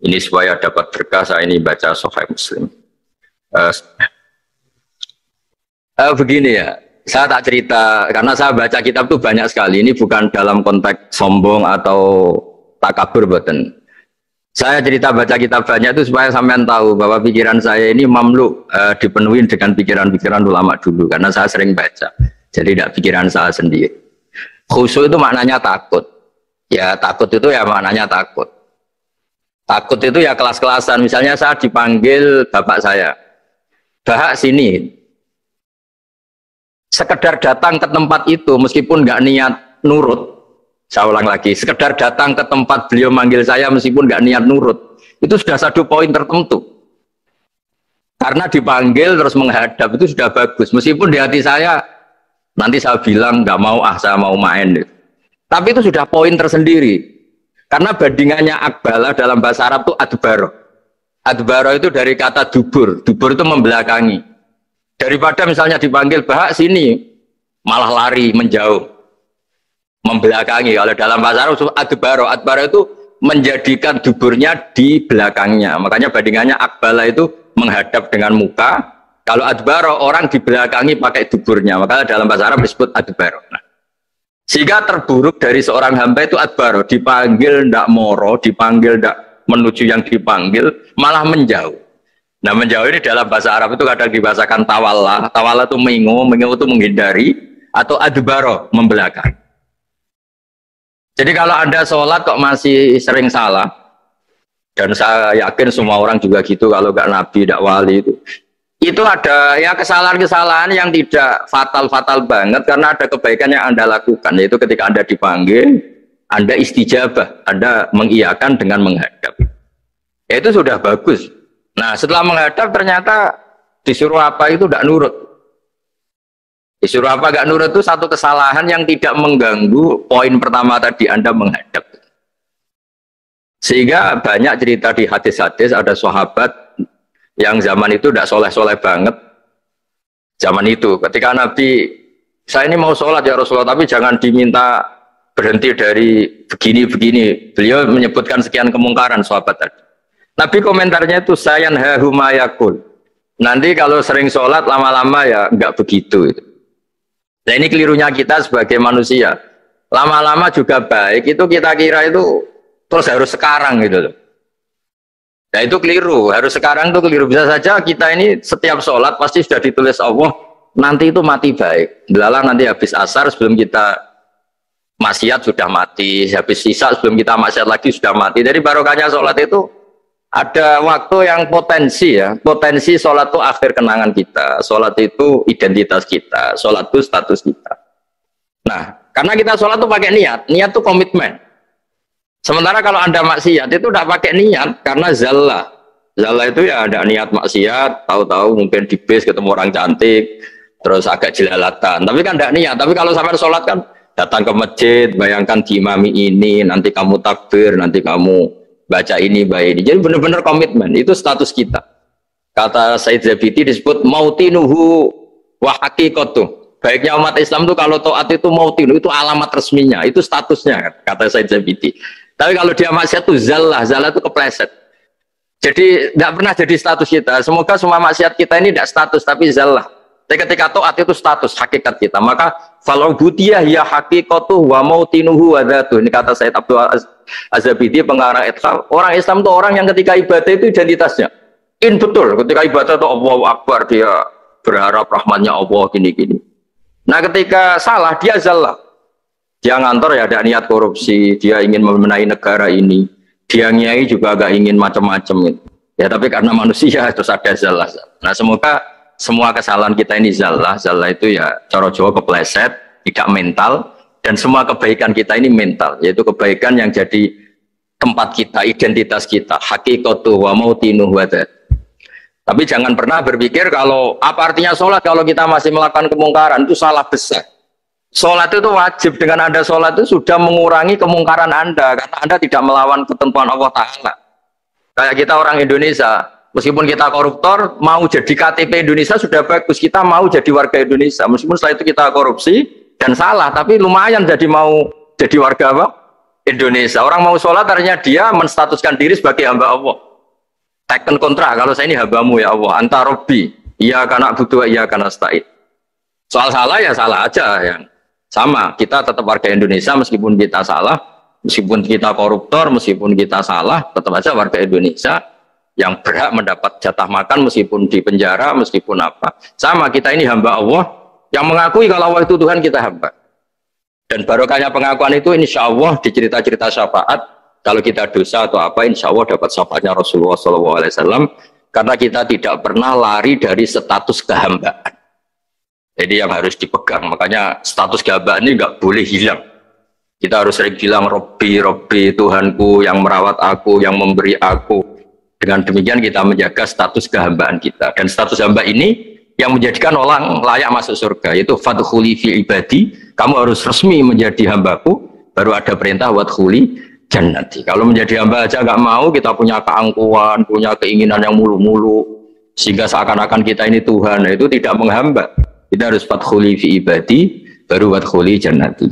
ini supaya dapat berkah saya ini baca Sahih Muslim. Begini ya, saya tak cerita karena saya baca kitab itu banyak sekali. Ini bukan dalam konteks sombong atau takabur, boten. Saya cerita baca kitab banyak itu supaya sampean tahu bahwa pikiran saya ini mamluk, dipenuhi dengan pikiran-pikiran ulama dulu karena saya sering baca. Jadi tidak pikiran saya sendiri. Khusyuk itu maknanya takut. Ya takut itu ya maknanya takut. Takut itu ya kelas-kelasan. Misalnya saya dipanggil bapak saya, "Bahak sini." Sekedar datang ke tempat itu meskipun nggak niat nurut. Saya ulang lagi, sekedar datang ke tempat beliau manggil saya meskipun nggak niat nurut, itu sudah satu poin tertentu. Karena dipanggil terus menghadap itu sudah bagus. Meskipun di hati saya nanti saya bilang nggak mau, saya mau main. Tapi itu sudah poin tersendiri. Karena bandingannya akbala dalam bahasa Arab itu adbaro. Adbaro itu dari kata dubur. Dubur itu membelakangi. Daripada misalnya dipanggil bahak sini, malah lari menjauh. Membelakangi. Kalau dalam bahasa Arab adbaro, adbaro itu menjadikan duburnya di belakangnya. Makanya bandingannya akbala itu menghadap dengan muka. Kalau adbaro orang di belakangi pakai duburnya. Makanya dalam bahasa Arab disebut adbaro. Nah, sehingga terburuk dari seorang hamba itu adbaro, dipanggil ndak moro, dipanggil ndak menuju yang dipanggil, malah menjauh. Nah menjauh ini dalam bahasa Arab itu kadang dibahasakan tawalla. Tawalla itu mengo itu menghindari, atau adbaro membelakang. Jadi kalau Anda sholat kok masih sering salah, dan saya yakin semua orang juga gitu, kalau nggak nabi, nggak wali itu ada ya kesalahan-kesalahan yang tidak fatal-fatal banget, karena ada kebaikan yang Anda lakukan, yaitu ketika Anda dipanggil, Anda istijabah, Anda mengiyakan dengan menghadap. Ya, itu sudah bagus. Nah setelah menghadap ternyata disuruh apa itu tidak nurut. Disuruh apa gak nurut itu satu kesalahan yang tidak mengganggu poin pertama tadi, Anda menghadap. Sehingga banyak cerita di hadis-hadis, ada sahabat yang zaman itu tidak soleh-soleh banget. Zaman itu ketika Nabi, saya ini mau sholat ya Rasulullah, tapi jangan diminta berhenti dari begini-begini. Beliau menyebutkan sekian kemungkaran sahabat tadi. Nabi komentarnya itu sayan hahumayakul. Nanti kalau sering sholat lama-lama ya nggak begitu. Nah ini kelirunya kita sebagai manusia. Lama-lama juga baik itu kita kira itu terus harus sekarang gitu loh. Nah itu keliru, harus sekarang itu keliru. Bisa saja kita ini setiap sholat pasti sudah ditulis Allah nanti itu mati baik. Delalah nanti habis asar sebelum kita maksiat sudah mati, habis sisa sebelum kita maksiat lagi sudah mati. Jadi barokahnya sholat itu ada waktu yang potensi ya, potensi sholat itu akhir kenangan kita, sholat itu identitas kita, sholat itu status kita. Nah, karena kita sholat itu pakai niat, niat itu komitmen. Sementara kalau Anda maksiat itu tidak pakai niat, karena zallah. Zallah itu ya ada niat maksiat, tahu-tahu mungkin di bis ketemu orang cantik, terus agak jelalatan, tapi kan tidak niat. Tapi kalau sampai sholat kan datang ke masjid, bayangkan diimami ini, nanti kamu takbir, nanti kamu baca ini, baca ini. Jadi benar-benar komitmen, itu status kita. Kata Said Zabidi disebut mautinuhu wa haqiqatuh. Baiknya umat Islam itu kalau taat itu mautinu, itu alamat resminya, itu statusnya, kata Said Zabidi. Tapi kalau dia maksiat itu zallah, zallah itu kepleset. Jadi tidak pernah jadi status kita. Semoga semua maksiat kita ini tidak status, tapi zallah. Tapi ketika taat itu status, hakikat kita. Maka fal'ubudiyah ya haqiqatuh wa mautinuhu wa dhatuh. Ini kata Said Abdul Az-Zabidi, pengarang Ithaf. Orang Islam itu orang yang ketika ibadah itu identitasnya. Betul, ketika ibadah itu Allahu Akbar, dia berharap rahmatnya Allah, gini-gini. Nah ketika salah, dia zallah. Dia ngantor ya ada niat korupsi, dia ingin memenai negara ini. Dia nyai juga agak ingin macam-macam gitu. Ya tapi karena manusia terus ada zallah. Nah semoga semua kesalahan kita ini zallah. Zallah itu ya cara Jawa kepleset, tidak mental. Dan semua kebaikan kita ini mental, yaitu kebaikan yang jadi tempat kita, identitas kita, haqiqatuh wa mautinuh wa dzat. Tapi jangan pernah berpikir kalau apa artinya sholat kalau kita masih melakukan kemungkaran, itu salah besar. Sholat itu wajib, dengan Anda sholat itu sudah mengurangi kemungkaran Anda, karena Anda tidak melawan ketentuan Allah Ta'ala. Kayak kita orang Indonesia, Meskipun kita koruptor, mau jadi KTP Indonesia sudah bagus. Kita mau jadi warga Indonesia. Meskipun setelah itu kita korupsi dan salah, tapi lumayan jadi mau jadi warga apa? Indonesia. Orang mau sholat, ternyata dia menstatuskan diri sebagai hamba Allah. Taken kontra, kalau saya ini hambamu ya Allah. Anta Robbi, iya karena butuh, iya karena stain. Soal salah ya salah aja ya. Sama, kita tetap warga Indonesia meskipun kita salah, meskipun kita koruptor, meskipun kita salah, tetap aja warga Indonesia yang berhak mendapat jatah makan meskipun di penjara, meskipun apa. Sama, kita ini hamba Allah yang mengakui kalau Allah itu Tuhan, kita hamba. Dan barokahnya pengakuan itu insya Allah di cerita-cerita syafaat, kalau kita dosa atau apa, insya Allah dapat syafaatnya Rasulullah SAW, karena kita tidak pernah lari dari status kehambaan. Jadi yang harus dipegang, makanya status kehambaan ini nggak boleh hilang. Kita harus sering bilang Robbi, Robbi, Tuhanku yang merawat aku, yang memberi aku. Dengan demikian kita menjaga status kehambaan kita. Dan status hamba ini yang menjadikan orang layak masuk surga, yaitu fadkhuli fi ibadi, kamu harus resmi menjadi hambaku, baru ada perintah wadkhuli jannati. Kalau menjadi hamba aja nggak mau, kita punya keangkuhan, punya keinginan yang mulu-mulu, sehingga seakan-akan kita ini Tuhan, itu tidak menghamba. Kita harus fadkhuli fi ibadi, baru wadkhuli jannati.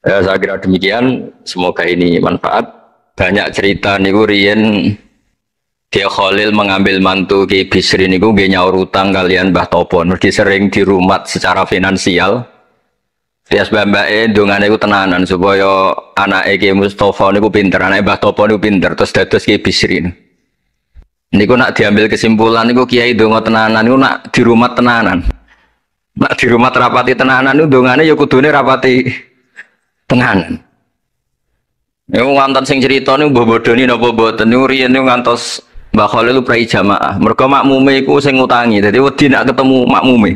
Saya kira demikian, semoga ini manfaat. Banyak cerita niku riyen Kiai Khalil mengambil mantu Kiai Bisri niku nggih nyaur utang kalian Mbah Topo, mergi sering dirumat secara finansial. Rias mbake ndongane iku tenanan supaya anake Kiai Mustofa niku pinter, anake Mbah Topo niku pinter, terus dados Kiai Bisri. Niku nak diambil kesimpulan niku Kiai ndonga tenanan niku nak dirumat tenanan. Nak dirumat rapati tenanan niku ndongane ya kudune rapati tenanan. Niku ngantos sing crita niku mbah bodoni napa mboten niku riyen niku ngantos Mbah Khalil prai jamaah. Mergo makmume iku sing ngutangi. Dadi wedi nak ketemu makmume.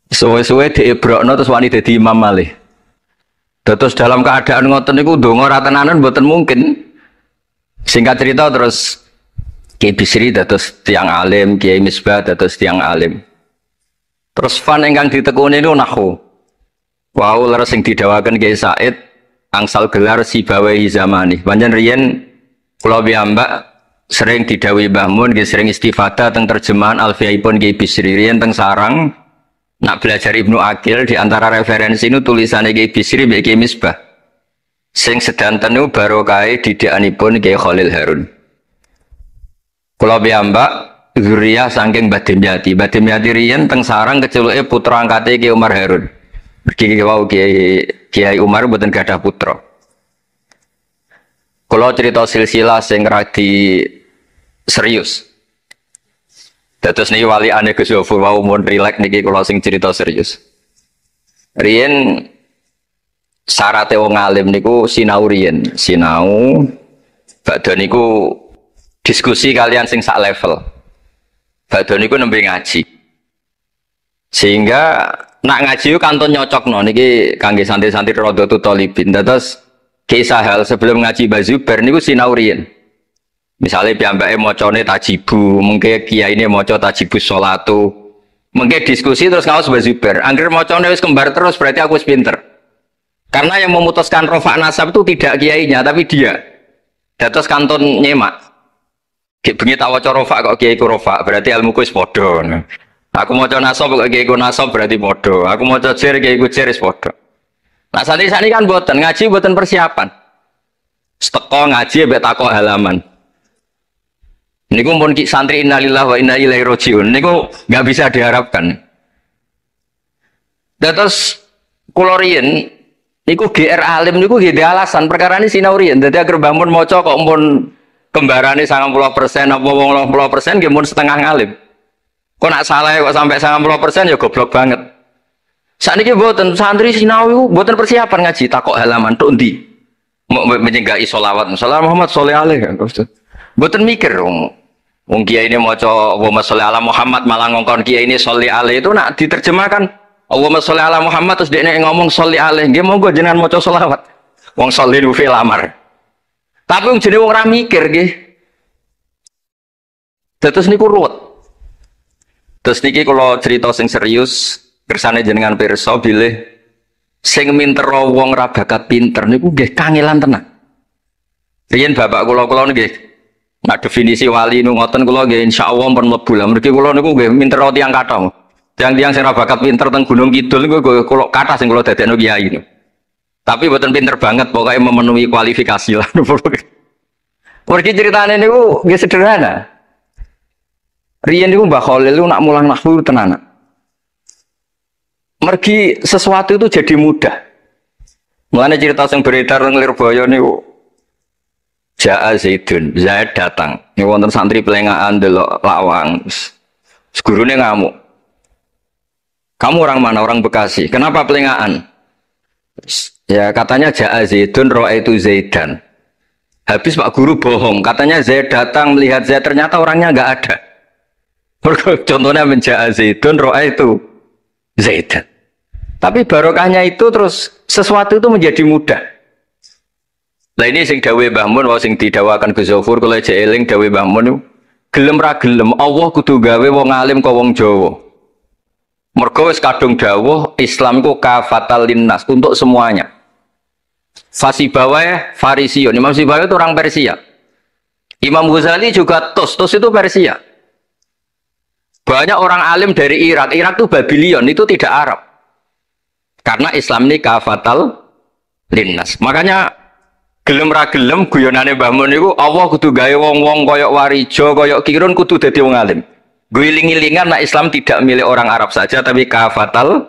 Suwe-suwe diebrokno terus wani dadi imam malih. Terus dalam keadaan ngoten niku ndonga ra tenanan mboten mungkin. Singkat cerita terus Kiai Bisri dados tiyang alim, Kiai Misbah dados tiyang alim. Terus fan ingkang ditekuni niku nahwu. Wau leres sing didawaken Kiai Said angsal gelar sibawahi zamani. Panjen riyen kula piyambak sering didhawuhi Mbah Mun, sering istifadah teng terjemahan Alfiyaipun Kiai Bisri. Riyen teng sarang nak belajar Ibnu Aqil, di antara referensi itu tulisannya Kiai Bisri mbek Kiai Misbah. Sing sedanten niku barokahe didikanipun Kiai Khalil Harun. Kula piyambak zuriyah saking Mbah Dimyati. Mbah Dimyati riyen teng sarang keceluke putra angkate Kiai Umar Harun. Mergi wau Kiai Umar mboten gadah putra. Kalau cerita silsilah sing radi serius. Dados niki wali ane Gus Yofur wau mun rileks niki kula sing cerita serius. Riyen syaraté wong alim niku sinau riyen, sinau badhe niku diskusi kalian sing sak level. Badhe niku nembe ngaji. Sehingga nak ngaji kantun nyocokno niki kangge santri-santri Rodotul Thalibin. Dados kisah hal sebelum ngaji Mbah Zubair niku sinau riyen. Misale piyambake macane tajibu, mengke kiyaine maca tajibus sholatu. Mengke diskusi terus ngaos Mbah Zubair. Angger macane wis kembar terus berarti aku wis pinter. Karena yang memutuskan rofa nasab itu tidak kiainya tapi dia. Dados kantun nyemak. Ki bengi tak waca rofa kok kiaiku rofa, berarti ilmuku wis padha. Aku maca nasab kok kiaiku nasab berarti padha. Aku maca jer kiaiku jer wis padha. Nah santri sani kan boten ngaji boten persiapan. Teko ngaji mbek takok halaman. Niku pun santri innalillahi wa inna ilaihi rajiun. Niku nggak bisa diharapkan. Terus kula riyen niku GR alim niku nggih alasan perkara ini sinau riyen. Dadi agar bangun maca kok mun kembarane 90% apa 80% nggih mun setengah ngalim. Kok nak salah kok sampai 90% ya goblok banget. Sakniki mboten santri sinau mboten persiapan ngaji takok halaman tok ndi. Menyenggai sholawat Salam Muhammad sholli alaihi. Mboten mikir wong kiai ini maca Allahumma sholli ala Muhammad malah ngongkon kiai ini sholli alaihi itu nak diterjemahkan Allahumma sholli ala Muhammad terus dekne ngomong sholli alaihi. Nggih monggo jenengan maca sholawat. Wong sholli ku fi'il amar. Tapi wong jenenge wong ora mikir nggih. Terus niku ruwet. Terus niki kula cerita sing serius kersane jenengan pirsa bilih sing mintero wong ra bakat pinter niku nggih kangelan tenan. Riyen bapak kula nggih Nah definisi wali nu ngoten kula nggih insyaallah pun mlebu lah. Mergi kula niku nggih minter tiyang kathah. Tiang-tiang sing ora bakat pinter teng Gunung Kidul niku kula kathah sing kula dadekno kiai niku. Tapi mboten pinter banget pokoknya memenuhi kualifikasi lah. Mergi ceritane niku nggih sederhana. Riyen niku Mbah Khalil niku nak mulang nahwu tenanan. Mergi sesuatu itu jadi mudah. Mulane cerita sing beredar nang Lirboyo niku Ja'a Zaidun, Zaid datang. Ini wonten santri pelengahan delok lawang. Gurune ngamuk. Kamu orang mana? Orang Bekasi. Kenapa pelengahan? Ya katanya Ja'a Zaidun, Ra'aitu Zaidan. Habis Pak Guru bohong. Katanya Zaid datang melihat Zaid, ternyata orangnya nggak ada. Contohnya Ja'a Zaidun, Ra'aitu Zaidan. Tapi barokahnya itu terus sesuatu itu menjadi mudah. Lah ini sing dawe Mbah Mun wae sing didawakan Gus Zafur kula jek eling dawe Mbah Mun gelem ra gelem Allah kudu gawe wong alim kok wong Jawa. Mergo wis kadung dawuh Islam iku kafatal linnas untuk semuanya. Fasibawae Farisiun, Imam Sibawae itu orang Persia. Imam Ghazali juga Tos itu Persia. Banyak orang alim dari Irak itu Babylon, itu tidak Arab. Karena Islam ini kafatal linnas. Makanya gelem ra gelem guyonane Mbah Mun niku Allah kudu gawe wong-wong koyok Warijo, koyok Kirun kudu dadi wong alim. Guling-gilingan nek Islam tidak milik orang Arab saja tapi kafatal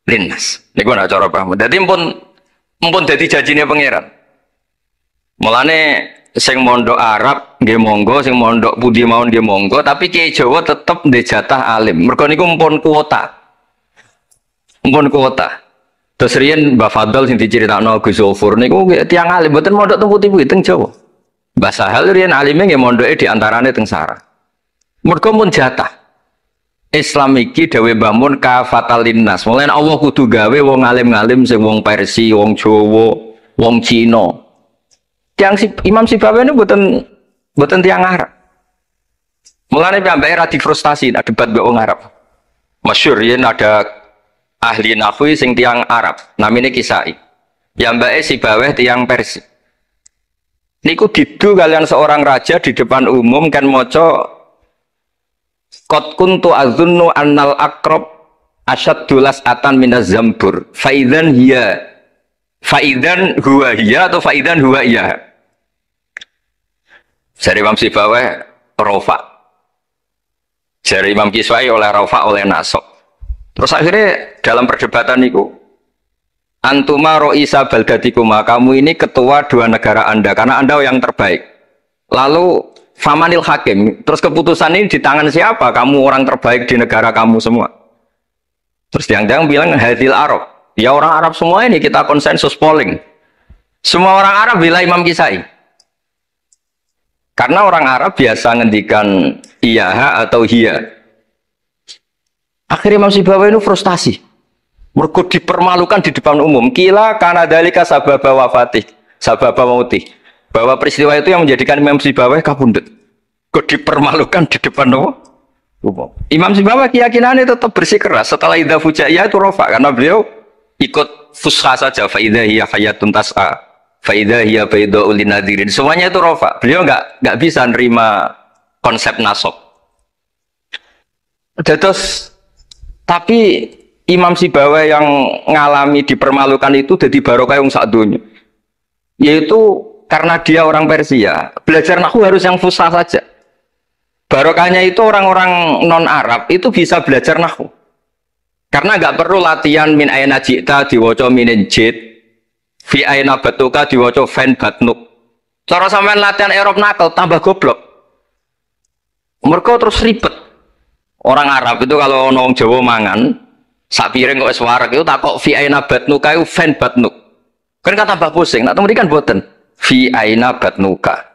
linnas. Niku ana cara Mbah Mun. Dadi mumpun dadi janjine pangeran. Mulane sing mondok Arab nggih monggo, sing mondok pundi mawon nggih monggo, tapi Kiai Jawa tetep ndek jatah alim. Mergo niku mumpun kuota. Mumpun kuota. Terus riyen Mbah Fadl sing diceritakno Gus Zafur niku tiyang alim mboten mondok teng putih-putih teng Jawa. Mbah Sahal riyen alime nggih mondoke di antarane teng Sarah. Mergo mun jatah. Islam iki dawuh Mbah Mun kafatal linnas. Mulane Allah kudu gawe wong alim-alim sing wong Persia, wong Jawa, wong Cina. Tiyang Imam Sibawae niku mboten tiyang Arab. Mulane piyambake ra difrustasi nek debat mbek wong Arab. Masyhur riyen ada ahli nahwi sing tiang Arab namanya Kisai Mbake Sibawae tiang Persia niku didu kalian seorang raja di depan umum kan maca qad kuntu azunnu annal aqrab asyaddulas atan minaz zambur faidan huwa hiya atau faidan huwa iya dari Imam Sibawae rofa dari Imam Kisai oleh rofa oleh nasab. Terus akhirnya dalam perdebatan itu antuma ro'isa baldatikuma, kamu ini ketua dua negara Anda karena Anda yang terbaik. Lalu famanil hakim, terus keputusan ini di tangan siapa? Kamu orang terbaik di negara kamu semua. Terus yang bilang hadil Arab, ya orang Arab semua ini kita konsensus polling. Semua orang Arab bilang Imam Kisai. Karena orang Arab biasa ngendikan iya atau hiya. Akhirnya Imam Sibawae itu frustasi. Mergo dipermalukan di depan umum. Kila karena dalika sababa wafatih, sababa mautih. Bahwa peristiwa itu yang menjadikan Imam Sibawae kabundut. Kok dipermalukan di depan umum. Imam Sibawae keyakinannya tetap bersikeras. Setelah idza fujaiyah itu rofa karena beliau ikut fusha saja. Fa idza hiya hayatun tas'a. Fa idza hiya bayda'ul linadirin. Semuanya itu rofa. Beliau enggak bisa nerima konsep nasab. Terus tapi Imam Sibawae yang ngalami dipermalukan itu jadi barokah yang sak dunya. Yaitu karena dia orang Persia, belajar nahwu harus yang fusha saja. Barokahnya itu orang-orang non-Arab itu bisa belajar nahwu. Karena nggak perlu latihan min ayna ji'ta diwaca minin jid, fi ayna batuka diwaca fan batnuk. Cara sampean latihan Arab nakal tambah goblok. Mereka terus ribet. Orang Arab itu kalau orang Jawa mangan sak piring kok wis wareg itu takok fi aina batnuka itu fan batnuk. Kan kata tambah pusing, nak temui kan boten. Fi aina batnuka.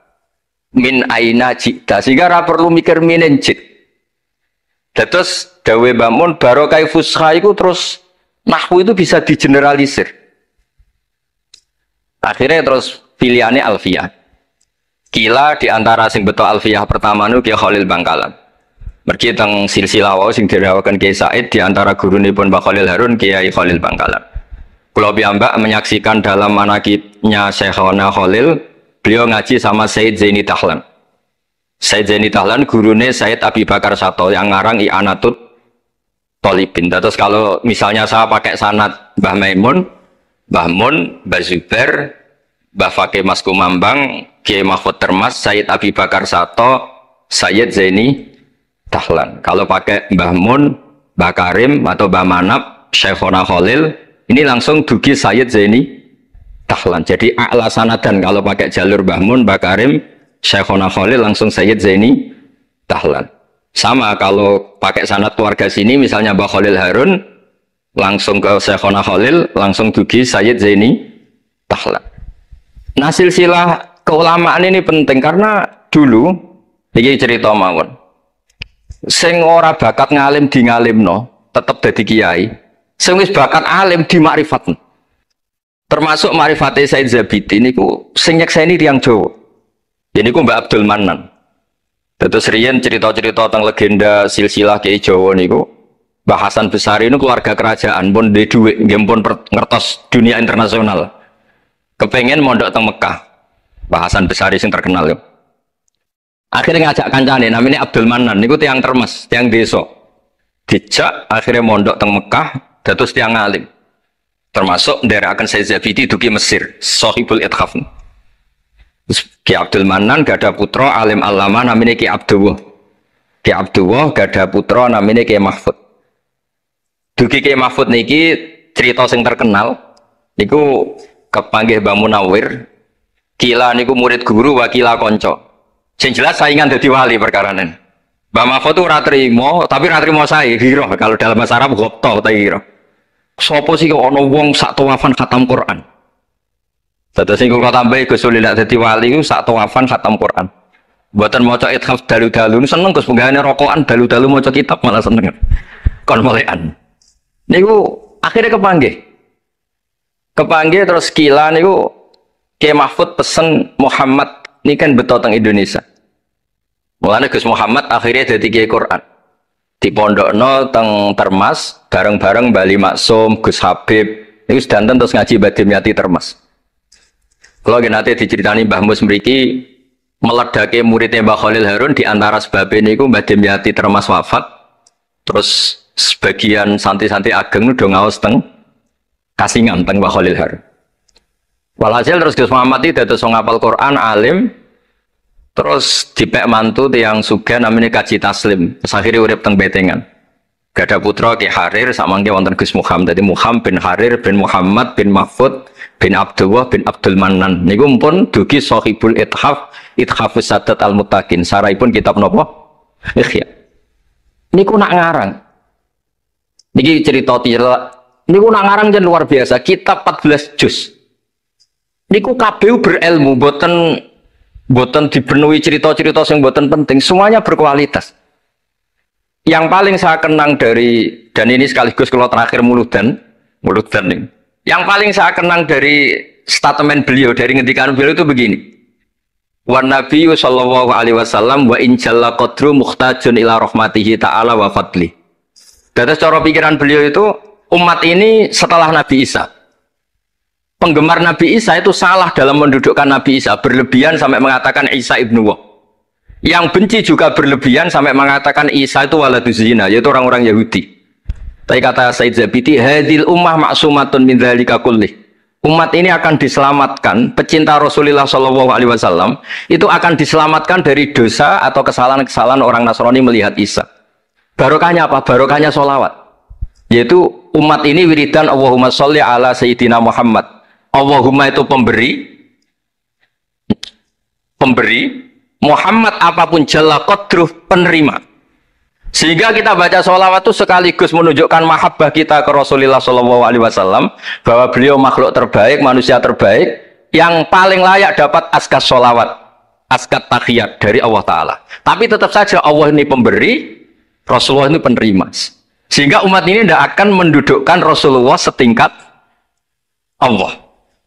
Min aina jita sehingga ra perlu mikir minen jit. Terus dawe Mbah Mun barokah fusha itu terus nahwu itu bisa digeneralisir. Akhirnya terus pilihannya alfiyah. Kila diantara sing betul alfiyah pertama nu Kiai Khalil Bangkalan. Mergi teng silsilah wau sing dirawakan Kiai Said di antara gurunipun Mbah Khalil Harun Kiai Khalil Bangkalan. Kula piyambak menyaksikan dalam manaqibnya Syekhona Khalil, beliau ngaji sama Said Zaini Tahlan. Said Zaini Dahlan gurune Said Abi Bakar Sato yang ngarang I'anatut Thalibin. Terus kalau misalnya saya pakai sanad Mbah Maimun, Mbah Mun, Mbah Zubair, Mbah Fakih Mas Kumambang, Kiai Mahfud Termas, Said Abi Bakar Sato, Said Zaini Dahlan. Kalau pakai Mbah Mun, Mbah Karim atau Mbah Manap, Syekhona Khalil, ini langsung dugi Said Zaini Dahlan. Jadi a'la sanadan kalau pakai jalur Mbah Mun, Mbah Karim, Syekhona Khalil langsung Sayyid Zaini Dahlan. Sama kalau pakai sanad keluarga sini misalnya Mbah Khalil Harun langsung ke Syekhona Khalil langsung dugi Sayyid Zaini Dahlan. Nah silsilah keulamaan ini penting karena dulu iki cerita mawon. Sing ora bakat ngalim di ngalimno tetep dadi kiai. Sing wis bakat alim di makrifatno. Termasuk makrifate Said Zabidi niku sing nyekseni tiyang Jawa. Ini ku Mbak Abdul Manan. Terus riyen cerita-cerita tentang legenda silsilah Kiai Jawa niku. Mbah Hasan Besari ini keluarga kerajaan pun di duit, pun ngertos dunia internasional. Kepengen mondok teng Mekah. Mbah Hasan Besari sing terkenal yo. Akhirnya ngajak kancane namanya Abdul Manan niku tiang Termes, tiang desa. Dijak akhirnya mondok teng Mekah dados tiang alim. Termasuk nderekaken Said Zabidi dugi Mesir, Shahibul Ithaf. Ki Abdul Manan gak ada putra alim alama namanya Ki Abdullah. Ki Abdullah gak ada putra namanya Ki Mahfud. Dugi Ki Mahfud niki cerita sing terkenal niku kepanggih Mbah Munawir. Kila niku murid guru wakila konco. Sing jelas saingan dadi wali perkaranen. Mbah Mahfud tuh ora trimo, tapi ora trimo sae hiro kalau dalam bahasa Arab gopto ta hiro. Sopo sih kok ana wong sak tawafan khatam Quran. Terus sing kula tambahi Gus Sulila dadi wali ku sak tawafan khatam Quran. Mboten maca ithaf dalu-dalu seneng Gus penggane rokokan dalu-dalu maca kitab malah seneng. Kon molekan. Niku akhirnya kepanggih. Kepanggih terus kila niku Kiai Mahfud pesen Muhammad ini kan beto teng Indonesia. Mulane Gus Muhammad akhirnya dadi Kiai Quran. Di pondokno teng Termas bareng-bareng Bali Maksum, Gus Habib. Niku sedanten terus ngaji Badim Yati Termas. Kalau nanti diceritani Mbah Mus mriki meledake muridnya Mbah Khalil Harun di antara sebabnya niku Mbah Dimyati Termas wafat. Terus sebagian santri-santri ageng udah ngaos teng Kasingan teng Mbah Khalil Harun. Walhasil terus Gus Muhammad itu dados ngapal Quran alim. Terus dipek mantu tiyang sugih namanya Kaji Taslim. Terus akhirnya urip teng Betengan. Gak ada putra Ki Harir samangke wonten Gus Muhammad. Jadi Muhammad bin Harir bin Muhammad bin Mahfud bin Abdullah bin Abdul Manan. Niku pun dugi Shahibul Ithaf, Ithafus Sadat Al-Muttaqin. Saraipun kitab napa? Ikhya. Niku nak ngarang. Niki cerita tira. Niku nak ngarang jan luar biasa. Kitab 14 juz. Niku kabeh berilmu, boten dipenuhi cerita-cerita sing boten penting. Semuanya berkualitas. Yang paling saya kenang dari, dan ini sekaligus kalau terakhir muludan ini. Yang paling saya kenang dari statement beliau, dari ngendikan beliau itu begini. Wa Nabi sallallahu alaihi wasallam wa in jalla qadru muhtajun ila rahmatihi ta'ala wa fadli. Dari cara pikiran beliau itu, umat ini setelah Nabi Isa. Penggemar Nabi Isa itu salah dalam mendudukkan Nabi Isa, berlebihan sampai mengatakan Isa ibnu Wah. Yang benci juga berlebihan sampai mengatakan Isa itu waladuz zina, yaitu orang-orang Yahudi. Tapi kata Said Zabidi, hadil ummah ma'sumatun min dzalika kullih. Umat ini akan diselamatkan, pecinta Rasulullah SAW itu akan diselamatkan dari dosa atau kesalahan-kesalahan orang Nasrani melihat Isa. Barokahnya apa? Barokahnya sholawat. Yaitu umat ini wiridan Allahumma sholli ala Sayyidina Muhammad. Allahumma itu pemberi. Muhammad apapun jalla qadruh penerima. Sehingga kita baca sholawat itu sekaligus menunjukkan mahabbah kita ke Rasulullah SAW bahwa beliau makhluk terbaik, manusia terbaik yang paling layak dapat askas sholawat, askat takhiyat dari Allah Ta'ala. Tapi tetap saja Allah ini pemberi, Rasulullah ini penerima. Sehingga umat ini tidak akan mendudukkan Rasulullah setingkat Allah.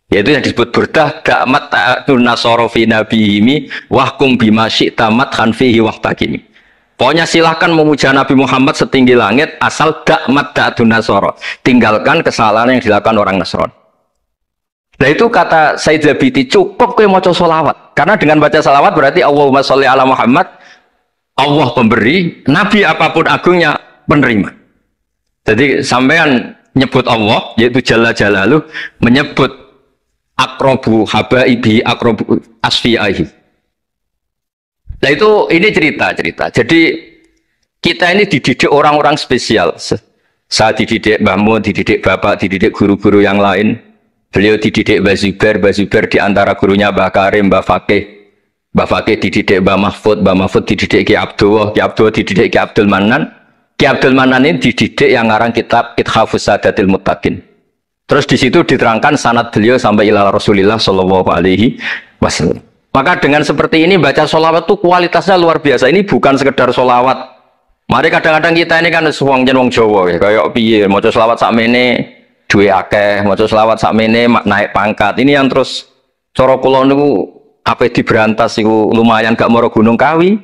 Yaitu yang disebut burdah da'mat ta'atun nasara fi nabihimi wahkum bima syi'ta madhan fihi wahtakimi. Pokoknya silahkan memuja Nabi Muhammad setinggi langit asal da'mat ta'atun nasara. Tinggalkan kesalahan yang dilakukan orang Nasrani. Nah itu kata Said Zabidi, cukup kowe maca sholawat. Karena dengan baca sholawat berarti Allahumma sholli ala Muhammad Allah pemberi, Nabi apapun agungnya penerima. Jadi sampean nyebut Allah, yaitu Jalla Jalaluh, menyebut akrobu habaibi, akrobu asfi'ahi. Nah itu, ini cerita. Jadi kita ini dididik orang-orang spesial. Saya dididik Mbah Mun, dididik Bapak, dididik guru-guru yang lain. Beliau dididik Mbah Zubair di antara gurunya Mbah Karim, Mbah Fakih. Mbah Fakih dididik Mbah Mahfud dididik Ki Abdullah dididik Ki Abdul Manan. Ki Abdul Manan ini dididik yang ngarang kitab Ithafus Sadatil Muttaqin. Terus di situ diterangkan sanad beliau sampai ila Rasulillah Shallallahu Alaihi Wasallam. Maka dengan seperti ini baca sholawat itu kualitasnya luar biasa. Ini bukan sekedar sholawat. Mari kadang-kadang kita ini kan wong Jawa ya, kayak piye maca sholawat sakmene duwe akeh, maca sholawat sakmene naik pangkat. Ini yang terus cara kula niku apa diberantas itu lumayan gak moro Gunung Kawi.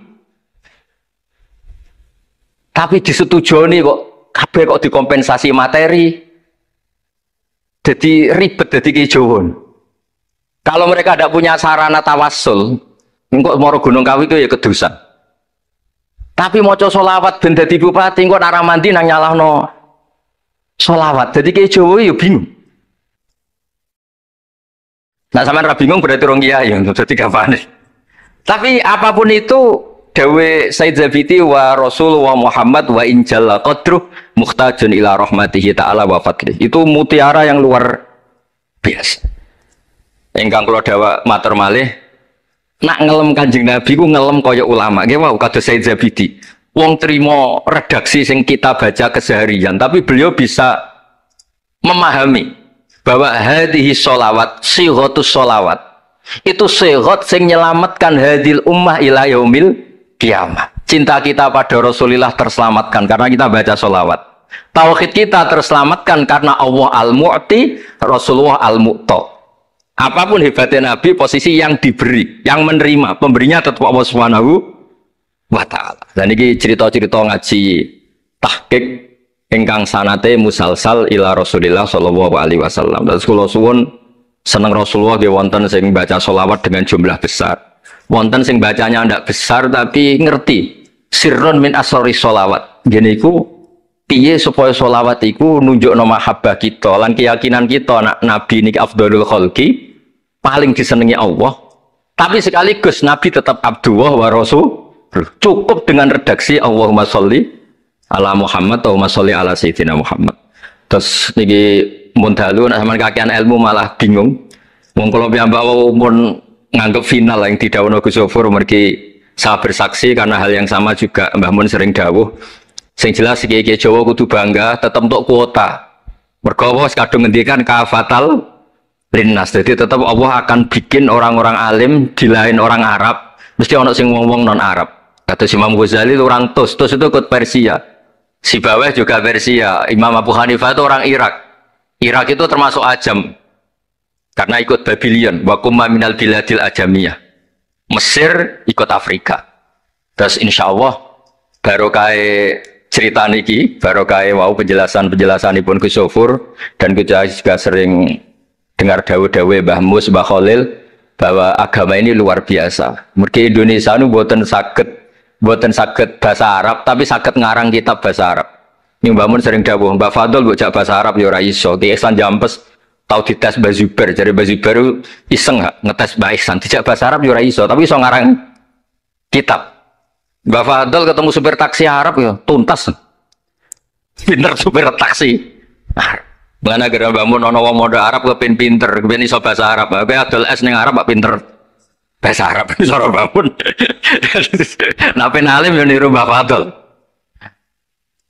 Tapi disetujoni kok kabeh kok dikompensasi materi. Jadi ribet jadi kijawon. Kalau mereka tidak punya sarana tawassul, engkau moro Gunung Kawi itu ya kedusan. Tapi maca sholawat ben dadi bupati engko ora mandi nang nyalahno sholawat. Jadi kijawo ya bingung. Nah sampean ra bingung berarti rong kiai ya dadi gapane. Tapi apapun itu dawe Said Zabiti wa Rasul wa Muhammad wa injalla qadruh muhtajun ila rahmatihi ta'ala wa fadlih. Itu mutiara yang luar biasa. Engkang kula dawa matur malih nak ngelem Kanjeng Nabi ku ngelem kaya ulama. Nggih wau kados Said Zabiti. Wong trimo redaksi sing kita baca keseharian tapi beliau bisa memahami bahwa hadhihi sholawat sighatus sholawat itu sighat sing nyelamatkan hadil ummah ila yaumil kiamah. Cinta kita pada Rasulullah terselamatkan karena kita baca sholawat. Tauhid kita terselamatkan karena Allah al-mu'ti, Rasulullah al-mu'ta. Apapun hebatnya Nabi, posisi yang diberi, yang menerima, pemberinya tetap Allah Subhanahu wa ta'ala. Dan ini cerita-cerita ngaji tahqiq ingkang sanate musalsal ila Rasulillah sallallahu alaihi wasallam. Terus kula suwun seneng Rasulullah nggih wonten sing baca sholawat dengan jumlah besar. Wonten sing bacanya ndak besar tapi ngerti sirrun min asrori sholawat. Ngene iku piye supaya sholawat iku nunjukno mahabbah kita lan keyakinan kita nak nabi niki afdhalul khalqi paling disenengi Allah. Tapi sekaligus nabi tetap Abdullah wa Rasul. Cukup dengan redaksi Allahumma sholli ala Muhammad atau masolli ala Sayyidina Muhammad. Terus niki mun dalu nek sampean kakean ilmu malah bingung. Wong kula piyambak pun nganggep final yang didhawuhna Gus Zofur mergi saya bersaksi karena hal yang sama juga Mbah Mun sering dawuh. Sing jelas iki Jawa kudu bangga tetep untuk kuota. Mergo wis kadung ngendikan kafatal linnas. Jadi tetap Allah akan bikin orang-orang alim di lain orang Arab mesti ana sing wong-wong non Arab. Kata Imam Ghazali itu orang Tus itu ikut Persia. Si Baweh juga Persia. Imam Abu Hanifah itu orang Irak. Irak itu termasuk Ajam. Karena ikut Babylon. Wa kumma minal biladil ajamiyah. Mesir ikut Afrika. Terus insya Allah barokah cerita niki, barokah wau penjelasan Ibn Gus Zofur dan kita juga sering dengar dawe-dawe Mbah Mus, Mbah Khalil bahwa agama ini luar biasa. Mergi Indonesia itu buatan sakit bahasa Arab, tapi sakit ngarang kitab bahasa Arab. Ini Mbak Mun sering dawuh, Mbak Fadol bocah bahasa Arab ya ora iso. Ki Ihsan Jampes tau dites Mbak Zubair, jadi Mbak Zubair iseng ngetes Mbak Ihsan, tidak bahasa Arab ya ora iso, tapi iso ngarang kitab. Mbak Fadol ketemu supir taksi Arab ya tuntas. Pinter supir taksi. Mana gara Mbak Mun ana wong modal Arab kepin pinter, kepin iso bahasa Arab. Kowe adol es ning Arab Pak pinter. Bahasa Arab iso ora bangun. Nah penalim yo niru Mbah Fadol.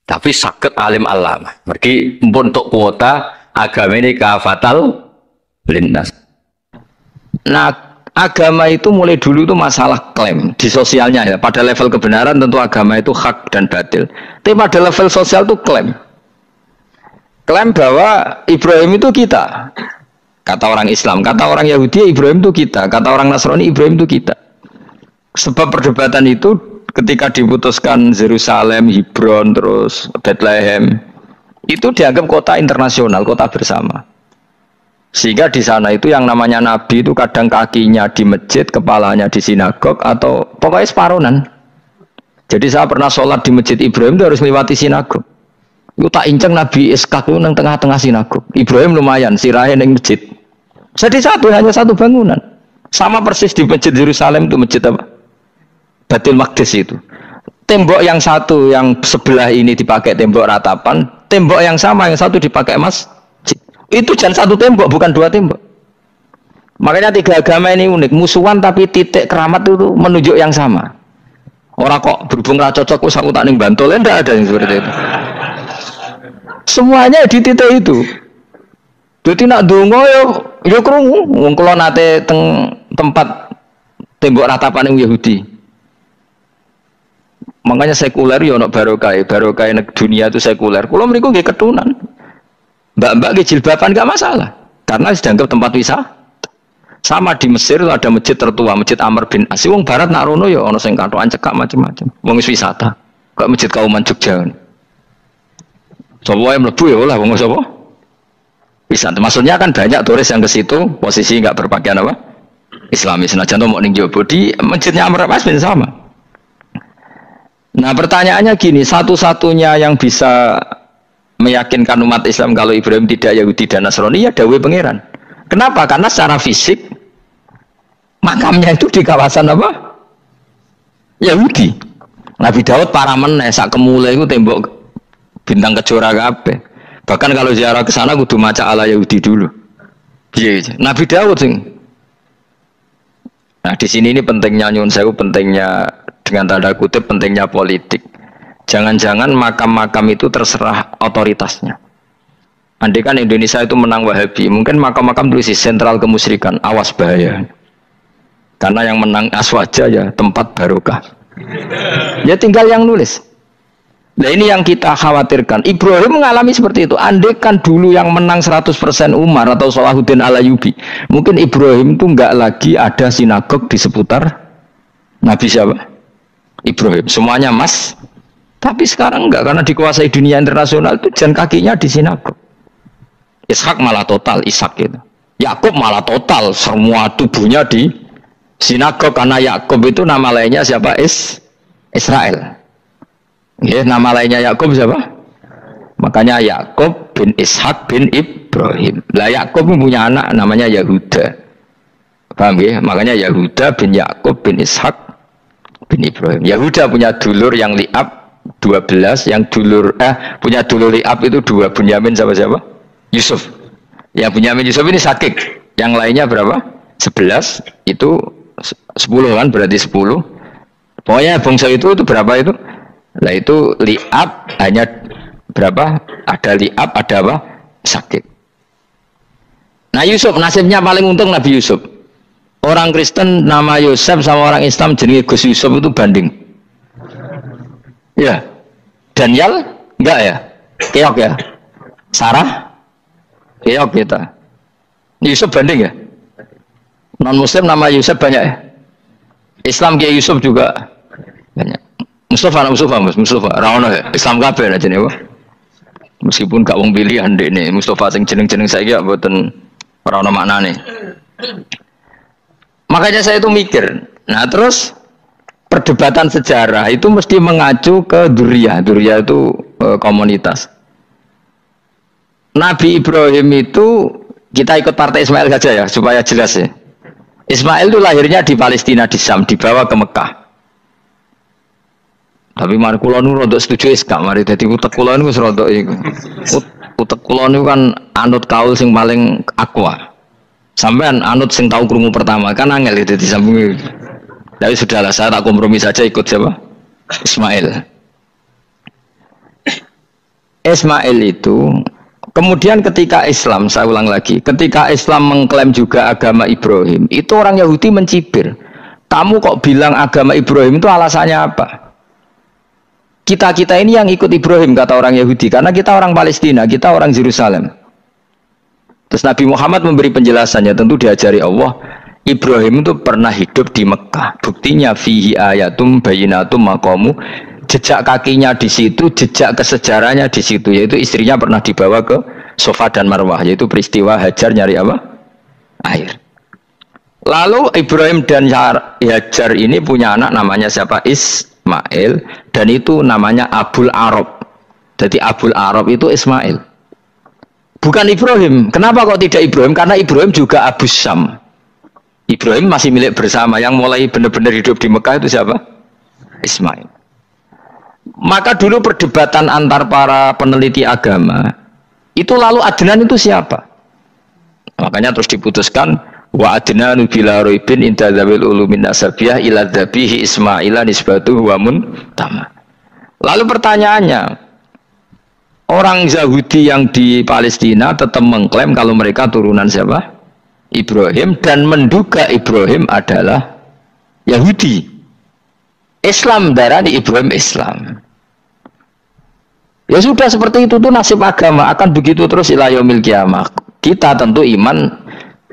Tapi sakit alim alama. Mergi untuk kuota agama ini kafatal linnas. Nah, agama itu mulai dulu itu masalah klaim di sosialnya ya. Pada level kebenaran tentu agama itu hak dan batil. Tapi pada level sosial itu klaim. Klaim bahwa Ibrahim itu kita. Kata orang Islam, kata orang Yahudi Ibrahim itu kita, kata orang Nasrani Ibrahim itu kita. Sebab perdebatan itu ketika diputuskan Yerusalem, Hebron, terus Bethlehem, itu dianggap kota internasional, kota bersama. Sehingga di sana itu yang namanya Nabi itu kadang kakinya di masjid, kepalanya di sinagog, atau pokoknya separuhan. Jadi saya pernah sholat di Masjid Ibrahim itu harus melewati sinagog. Itu tak inceng Nabi Ishak itu nang tengah-tengah sinagog. Ibrahim lumayan, sirahe ning masjid. Jadi hanya satu bangunan. Sama persis di Masjid Yerusalem itu masjid apa? Baitul Maqdis itu. Tembok yang satu yang sebelah ini dipakai tembok ratapan, tembok yang sama yang satu dipakai masjid. Itu jangan satu tembok, bukan dua tembok. Makanya tiga agama ini unik, musuhan tapi titik keramat itu menunjuk yang sama. Orang kok berhubung ra cocok aku tak ning Bantul, enggak ada yang seperti itu. Semuanya di titik itu. Jadi nak donga yo krungu wong kula nate teng tempat tembok ratapan yang Yahudi. Makanya sekuler yo ono barokah dunia itu sekuler. Kula mriku nggih ketunan. Mbak-mbak nggih jilbaban enggak masalah karena dianggap tempat wisata. Sama di Mesir ada masjid tertua, Masjid Amr bin As. Wong barat nak rono ya ana sing katokan cekak macam-macam. Wong wisata. Kok Masjid Kauman Jogja. Coba yang mlebu ya oleh wong sapa? Wisata. Maksudnya kan banyak turis yang ke situ posisi enggak berpakaian apa? Islamis. Senajan to mau ning jowo di Masjidnya Amr bin As sama. Nah, pertanyaannya gini, satu-satunya yang bisa meyakinkan umat Islam kalau Ibrahim tidak Yahudi dan Nasrani ya dawuh pangeran. Kenapa? Karena secara fisik makamnya itu di kawasan apa? Yahudi. Nabi Daud para meneh sak kemule itu tembok bintang kejora kabeh. Bahkan kalau ziarah ke sana kudu maca ala Yahudi dulu. Piye? Nabi Daud sing. Nah, di sini ini pentingnya nyuwun sewu, pentingnya dengan tanda kutip pentingnya politik. Jangan-jangan makam-makam itu terserah otoritasnya. Andai kan Indonesia itu menang Wahabi, mungkin makam-makam tulis sentral kemusyrikan, awas bahaya. Karena yang menang Aswaja ya tempat barokah. Ya tinggal yang nulis. Nah ini yang kita khawatirkan. Ibrahim mengalami seperti itu. Andai kan dulu yang menang 100% Umar atau Salahuddin Al-Ayyubi, mungkin Ibrahim itu enggak lagi ada sinagog di seputar Nabi siapa? Ibrahim. Semuanya mas. Tapi sekarang enggak, karena dikuasai dunia internasional itu jalan kakinya di sinagog. Ishak malah total, Ishak gitu. Yakub malah total, semua tubuhnya di sinagog karena Yakub itu nama lainnya siapa? Israel. Ya, nama lainnya Yakub siapa? Makanya Yakub bin Ishak bin Ibrahim. Lah Yakub punya anak namanya Yahuda. Paham ya? Makanya Yahuda bin Yakub bin Ishak bin Ibrahim. Yahuda punya dulur yang li'ab 12, yang dulur punya dulur li'ab itu 2, Bunyamin sama siapa? Yusuf. Ya Bunyamin Yusuf ini sakit. Yang lainnya berapa? 11. Itu 10 kan, berarti 10. Pokoknya bangsa itu berapa itu? Nah itu li'ab hanya berapa? Ada li'ab, ada apa? Sakit. Nah Yusuf nasibnya paling untung Nabi Yusuf. Orang Kristen nama Yusuf sama orang Islam jenenge Gus Yusuf itu banding. Ya. Daniel enggak ya? Keok ya? Sarah? Keok kita. Yusuf banding ya? Non muslim nama Yusuf banyak ya? Islam Kiai Yusuf juga banyak. Mustafa Rawono ya? Islam kabeh aja nih, meskipun gak wong pilihan dek nih. Mustafa sing jeneng-jeneng saya gak buatan Rawono maknane. Makanya saya itu mikir. Nah terus perdebatan sejarah itu mesti mengacu ke Duriyah. Duriyah itu komunitas. Nabi Ibrahim itu kita ikut partai Ismail saja ya supaya jelas ya. Ismail itu lahirnya di Palestina di Syam, dibawa ke Mekah. Tapi mari kula nu rodok setuju gak mari dadi utek kula niku wis rodok iku. Utek kula niku kan anut kaul sing paling aqua. Sampean anut sing tahu krungu pertama kan angel itu disambung. Tapi sudahlah saya tak kompromi saja ikut siapa? Ismail. Ismail itu kemudian ketika Islam, saya ulang lagi, ketika Islam mengklaim juga agama Ibrahim, itu orang Yahudi mencibir. Kamu kok bilang agama Ibrahim itu alasannya apa? Kita ini yang ikut Ibrahim, kata orang Yahudi, karena kita orang Palestina, kita orang Yerusalem. Terus Nabi Muhammad memberi penjelasannya, tentu diajari Allah, Ibrahim itu pernah hidup di Mekah. Buktinya fihi ayatum bayinatum maqamu, jejak kakinya di situ, jejak kesejarahnya di situ, yaitu istrinya pernah dibawa ke Safa dan Marwah, yaitu peristiwa Hajar nyari apa? Air. Lalu Ibrahim dan Hajar ini punya anak namanya siapa? Ismail, dan itu namanya Abul Arab. Jadi Abul Arab itu Ismail, bukan Ibrahim. Kenapa kok tidak Ibrahim? Karena Ibrahim juga Abu Syam. Ibrahim masih milik bersama. Yang mulai benar-benar hidup di Mekah itu siapa? Ismail. Maka dulu perdebatan antar para peneliti agama itu, lalu Adnan itu siapa? Makanya terus diputuskan wa adnanu bila roibin inda dzawil ulumin nasabiyah ila dzabihi Ismaila nisbatuhu wa muntama. Lalu pertanyaannya, orang Yahudi yang di Palestina tetap mengklaim kalau mereka turunan siapa? Ibrahim, dan menduga Ibrahim adalah Yahudi. Islam darani Ibrahim Islam. Ya sudah, seperti itu tuh nasib agama, akan begitu terus ila yaumil qiyamah. Kita tentu iman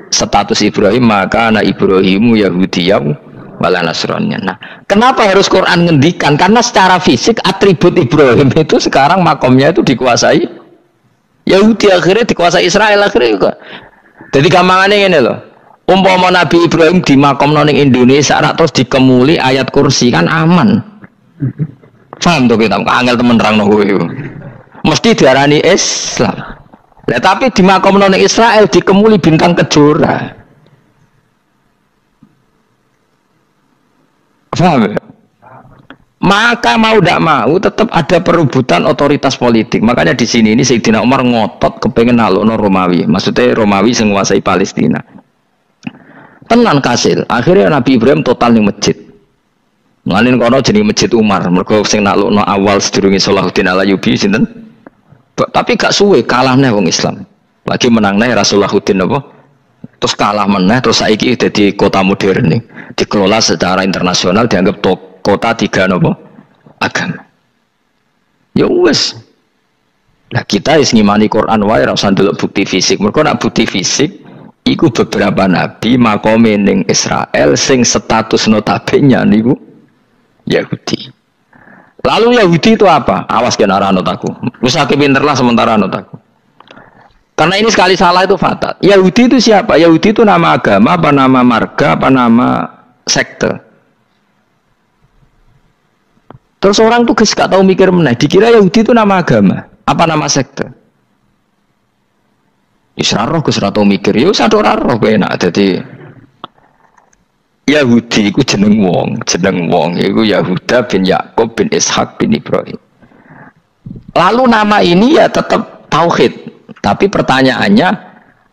status Ibrahim, maka anak Ibrahimu Yahudiyah wala Nasraniyah. Nah, kenapa harus Quran ngendikan? Karena secara fisik atribut Ibrahim itu sekarang makomnya itu dikuasai Yahudi, akhirnya dikuasai Israel akhirnya juga. Jadi gampangannya ini loh. Umpama Nabi Ibrahim di makom ning Indonesia terus dikemuli ayat kursi, kan aman. Paham tuh kita, angel temen terang kowe. Mesti diarani Islam. Nah, tapi di makom ning Israel dikemuli bintang kejora. Paham ya? Maka mau tidak mau tetap ada perebutan otoritas politik. Makanya di sini ini Sayyidina Umar ngotot kepengen nalukno Romawi. Maksudnya Romawi yang menguasai Palestina. Tenan kasil. Akhirnya Nabi Ibrahim total ning masjid. Mulane kono jenenge Masjid Umar. Mergo sing naklukno awal sedurunge Salahuddin Alayubi sinten? Tapi gak suwe kalahne wong Islam. Lagi menang neh Rasulullahuddin apa? Terus kalah meneh, terus saiki dadi kota modern nih. Dikelola secara internasional, dianggap kota tiga nopo agama. Ya wes. Nah kita is ngimani Quran wae ora usah ndelok bukti fisik. Mergo nek bukti fisik iku beberapa nabi makome ning Israel sing status notabene niku Yahudi. Lalu Yahudi itu apa? Awas kena anut aku. Wis akeh pinterlah sementara anut aku. Karena ini sekali salah itu fatal. Yahudi itu siapa? Yahudi itu nama agama, apa nama marga, apa nama sekte. Terus orang tuh gak tahu mikir meneh, dikira Yahudi itu nama agama, apa nama sekte. Israroh gus tahu mikir, yo satu roh enak. Jadi Yahudi itu jeneng wong, itu Yahuda bin Yakub bin Ishak bin Ibrahim. Lalu nama ini ya tetap tauhid. Tapi pertanyaannya,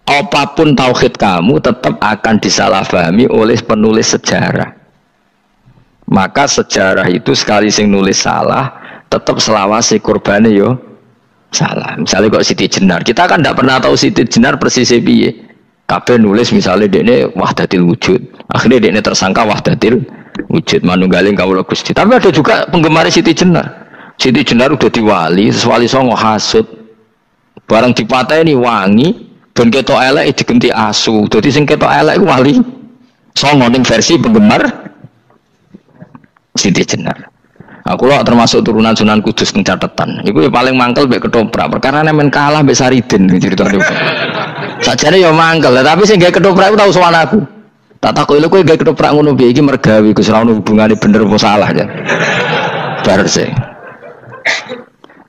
apapun tauhid kamu tetap akan disalahpahami oleh penulis sejarah. Maka sejarah itu sekali sing nulis salah, tetap selawasi korbannya yo salah. Misalnya kok Siti Jenar, kita kan tidak pernah tahu Siti Jenar persis piye. Kabeh nulis misalnya dekne wahdatil wujud, akhirnya dekne tersangka wahdatil wujud manunggaling kawula Gusti. Tapi ada juga penggemar Siti Jenar. Siti Jenar udah diwali, wali songo hasud. Barang dipateni wangi, ben ketok elek digenti asu. Dadi sing ketok elek wali songo ning versi penggemar Siti Jenar. Aku lah termasuk turunan Sunan Kudus ning catatan. Iku paling mangkel mbek ketoprak. Perkara men kalah mbek Saridin ceritane. Sajane ya mangkel, tapi sing gawe ketoprak iku tau sowan aku. Tak takoki lho kowe gawe ketoprak ngono piye iki mergawi Gus ora ono hubungane bener apa salah ya. Bar sih.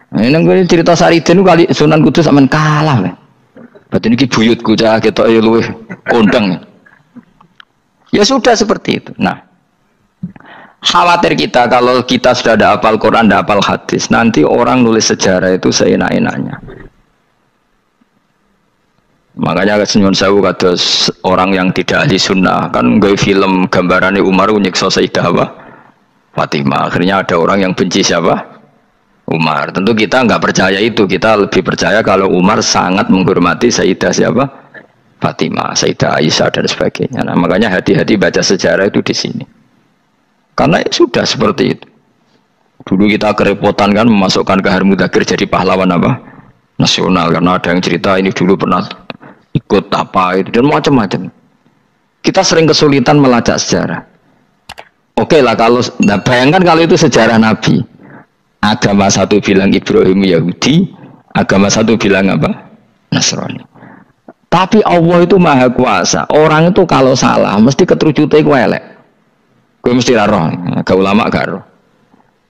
Ini gue cerita Saridin kali Sunan Kudus aman kalah. Berarti ini buyutku cah ketok luwih kondang. Ya sudah seperti itu. Nah, khawatir kita kalau kita sudah ada hafal Quran, ada hafal hadis, nanti orang nulis sejarah itu seenak-enaknya. Makanya senyum sewu kados orang yang tidak ahli sunnah kan gue film gambarannya Umar nyiksa Sayyidah Fatimah. Akhirnya ada orang yang benci siapa? Umar. Tentu kita nggak percaya itu, kita lebih percaya kalau Umar sangat menghormati Sayyidah siapa? Fatimah, Sayyidah Aisyah dan sebagainya. Nah, makanya hati-hati baca sejarah itu di sini. Karena ya sudah seperti itu. Dulu kita kerepotan kan memasukkan Kahar Mudzakkir jadi pahlawan apa? Nasional, karena ada yang cerita ini dulu pernah ikut apa itu dan macam-macam. Kita sering kesulitan melacak sejarah. Oke lah kalau, nah bayangkan kalau itu sejarah Nabi. Agama satu bilang Ibrahim Yahudi, agama satu bilang apa? Nasrani. Tapi Allah itu maha kuasa. Orang itu kalau salah mesti keterucute iku elek. Kowe mesti ra roh, gak ulama gak roh.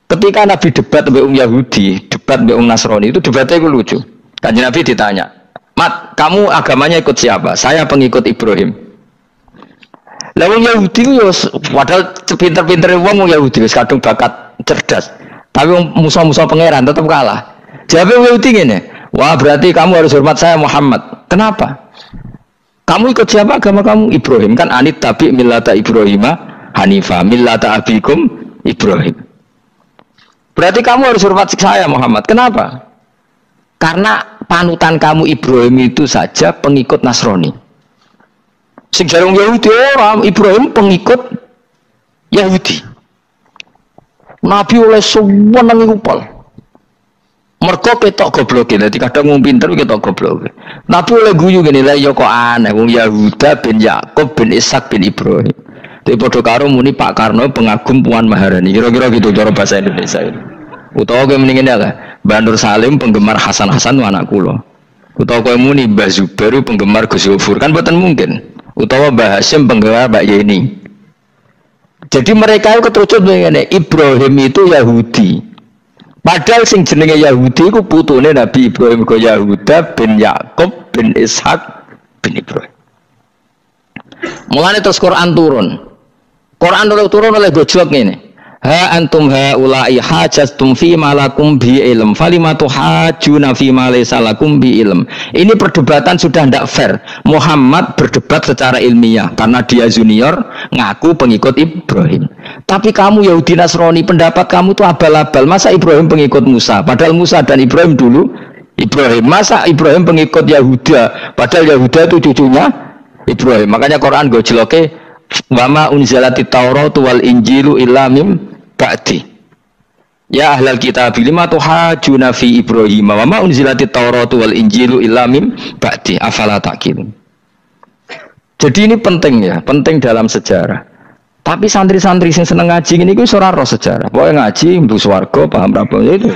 Ketika Nabi debat dengan Yahudi, debat dengan Nasrani, itu debatnya itu lucu. Kanjeng Nabi ditanya, "Mat, kamu agamanya ikut siapa?" "Saya pengikut Ibrahim." Lah wong Yahudi ku yo padahal pinter-pintere wong Yahudi wis kadung bakat cerdas. Tapi musuh-musuh pangeran tetap kalah. Jawabnya Yahudi ngene, "Wah, berarti kamu harus hormat saya Muhammad." "Kenapa?" "Kamu ikut siapa agama kamu?" "Ibrahim." "Kan anit tabi millata Ibrahimah Hanifa millata abikum Ibrahim." "Berarti kamu harus hormat saya Muhammad." "Kenapa?" "Karena panutan kamu Ibrahim itu saja pengikut Nasrani." Sing jarang Yahudi orang Ibrahim pengikut Yahudi. Nabi oleh semua nang upal. Mergo ketok goblok dadi kadang wong pinter ketok goblok. Nabi oleh guyu ngene lha ya kok aneh wong Yahuda bin Yakub bin Ishak bin Ibrahim. Dadi padha karo muni Pak Karno pengagum Puan Maharani. Kira-kira gitu cara bahasa Indonesia itu. Utawa kowe muni ngene lah, Mbah Nur Salim penggemar Hasan Hasan anak kula. Utawa kowe muni Mbah Zubair penggemar Gus Yufur kan boten mungkin. Utawa Mbah Hasyim penggemar Mbak Yeni. Jadi mereka itu keterucut begini, Ibrahim itu Yahudi. Padahal sing jenenge Yahudi itu putune Nabi Ibrahim ke Yahuda bin Yakub bin Ishak bin Ibrahim. Mulane terus Quran turun. Quran turun oleh gojlok ini. Ha antum haula'i hajastum fi malakum bi ilm falimatu hajuna fi ma laysa lakum bi ilm. Ini perdebatan sudah tidak fair. Muhammad berdebat secara ilmiah karena dia junior ngaku pengikut Ibrahim. Tapi kamu Yahudi Nasrani pendapat kamu itu abal-abal. Masa Ibrahim pengikut Musa? Padahal Musa dan Ibrahim dulu Ibrahim. Masa Ibrahim pengikut Yahuda? Padahal Yahuda itu cucunya Ibrahim. Makanya Quran gojloke wama unzalati tauratu wal injilu illa mim ba'di ya ahlal kitab lima tuhajuna fi Ibrahim wama unzalati tauratu wal injilu illa mim ba'di afala taqilun. Jadi ini penting ya, penting dalam sejarah. Tapi santri-santri yang seneng ngaji ini ku ora roh sejarah. Pokoke ngaji mlebu swarga paham ra itu.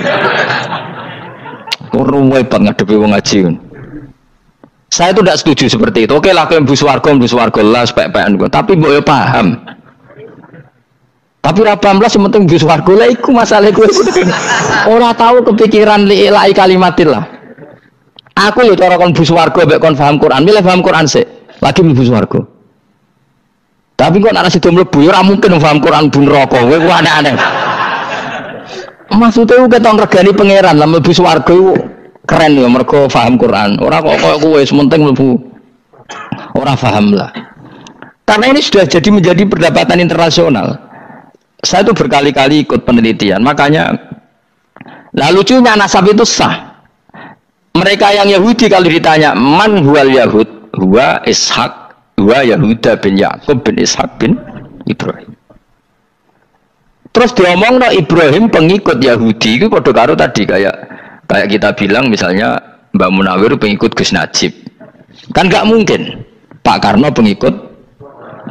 Kurang hebat ngadepi wong ngaji. Saya itu tidak setuju seperti itu. Oke lah, kalian bus warga lah, spek-pekan. Tapi gue paham. Tapi rapam lah, sementing bus warga lah, itu masalah gue. Orang tahu kepikiran li'ilai kalimatil lah. Aku ya cara kon bus warga, kon paham Quran. Milih paham Quran sih, lagi bus warga. Tapi kok anak situ melebu, ya mungkin paham Quran bun rokok. Gue aneh-aneh. Maksudnya gue ketong regani pangeran lah, bus warga keren ya mereka paham Quran. Orang kok kowe sementing mlebu ora paham lah. Karena ini sudah jadi menjadi perdebatan internasional. Saya itu berkali-kali ikut penelitian. Makanya lah lucunya nasab itu sah. Mereka yang Yahudi kalau ditanya man huwal Yahud, huwa Ishak, huwa Yahuda bin Yakub bin Ishak bin Ibrahim. Terus diomong no Ibrahim pengikut Yahudi itu padha karo tadi kayak kita bilang misalnya Mbak Munawir pengikut Gus Najib. Kan nggak mungkin Pak Karno pengikut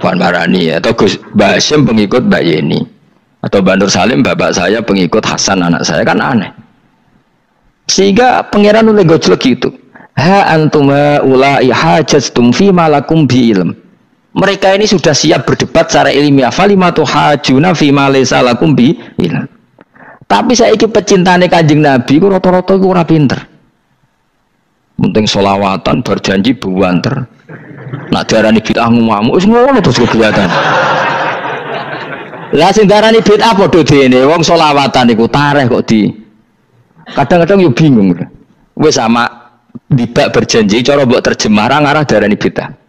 Puan Maharani atau Gus Mbak Hasyim pengikut Mbak Yeni atau Mbak Nur Salim bapak saya pengikut Hasan anak saya, kan aneh. Sehingga pangeran oleh gojlok gitu. Ha antum haula'i hajastum fi malakum bi ilm. Mereka ini sudah siap berdebat secara ilmiah. Falimatu hajuna fi ma laysa lakum bi ilm. Tapi saya iki pecintane Kanjeng Nabi ku rata-rata ku ora pinter. Penting selawatan berjanji buanter. Nak darani bid'ah ngamuk wis ngono terus kegiatan. Lah sing darani bid'ah padha dene wong selawatan iku tareh kok di. Kadang-kadang yo bingung. Wis sama dibak berjanji cara mbok terjemah ngarah darani bid'ah.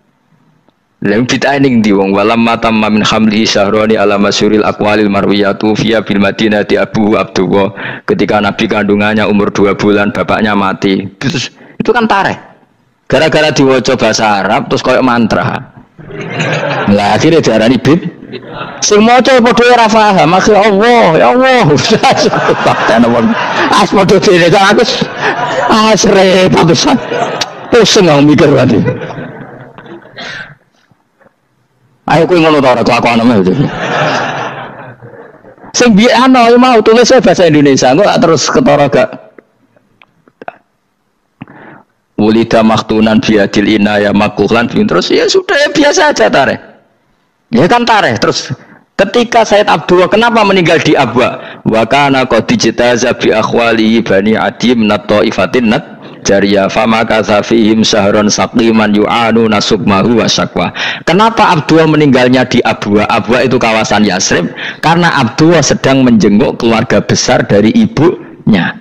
Lalu kita ini di wong walam matam min hamli syahroni ala masyuril aqwalil marwiyatu via bil madinati Abu Abdullah. Ketika Nabi kandungannya umur 2 bulan bapaknya mati. Terus itu kan tareh. Gara-gara diwaca bahasa Arab terus koyo mantra. Lah akhirnya diarani bid. Sing maca padha ora paham, maksud Allah, ya Allah. Bakten wong. As padha dene aku. Repot pisan. Pusing aku mikir tadi. Ayo kowe ngono ta ora kelakuanmu itu. Sing biano mau tulis bahasa Indonesia, kok terus ketara gak. Wulida maktunan biadil inaya makuhlan terus ya sudah ya biasa aja tareh. Ya kan tareh terus ketika Said Abdullah kenapa meninggal di Abwa? wa kana qad ijtaza bi akhwalihi bani adi min at-taifatin jariyah fama kasafihim sahron saqiman yu'anu nasukmahu wa syakwa. Kenapa Abdullah meninggalnya di Abwa? Abwa itu kawasan Yasrib karena Abdullah sedang menjenguk keluarga besar dari ibunya.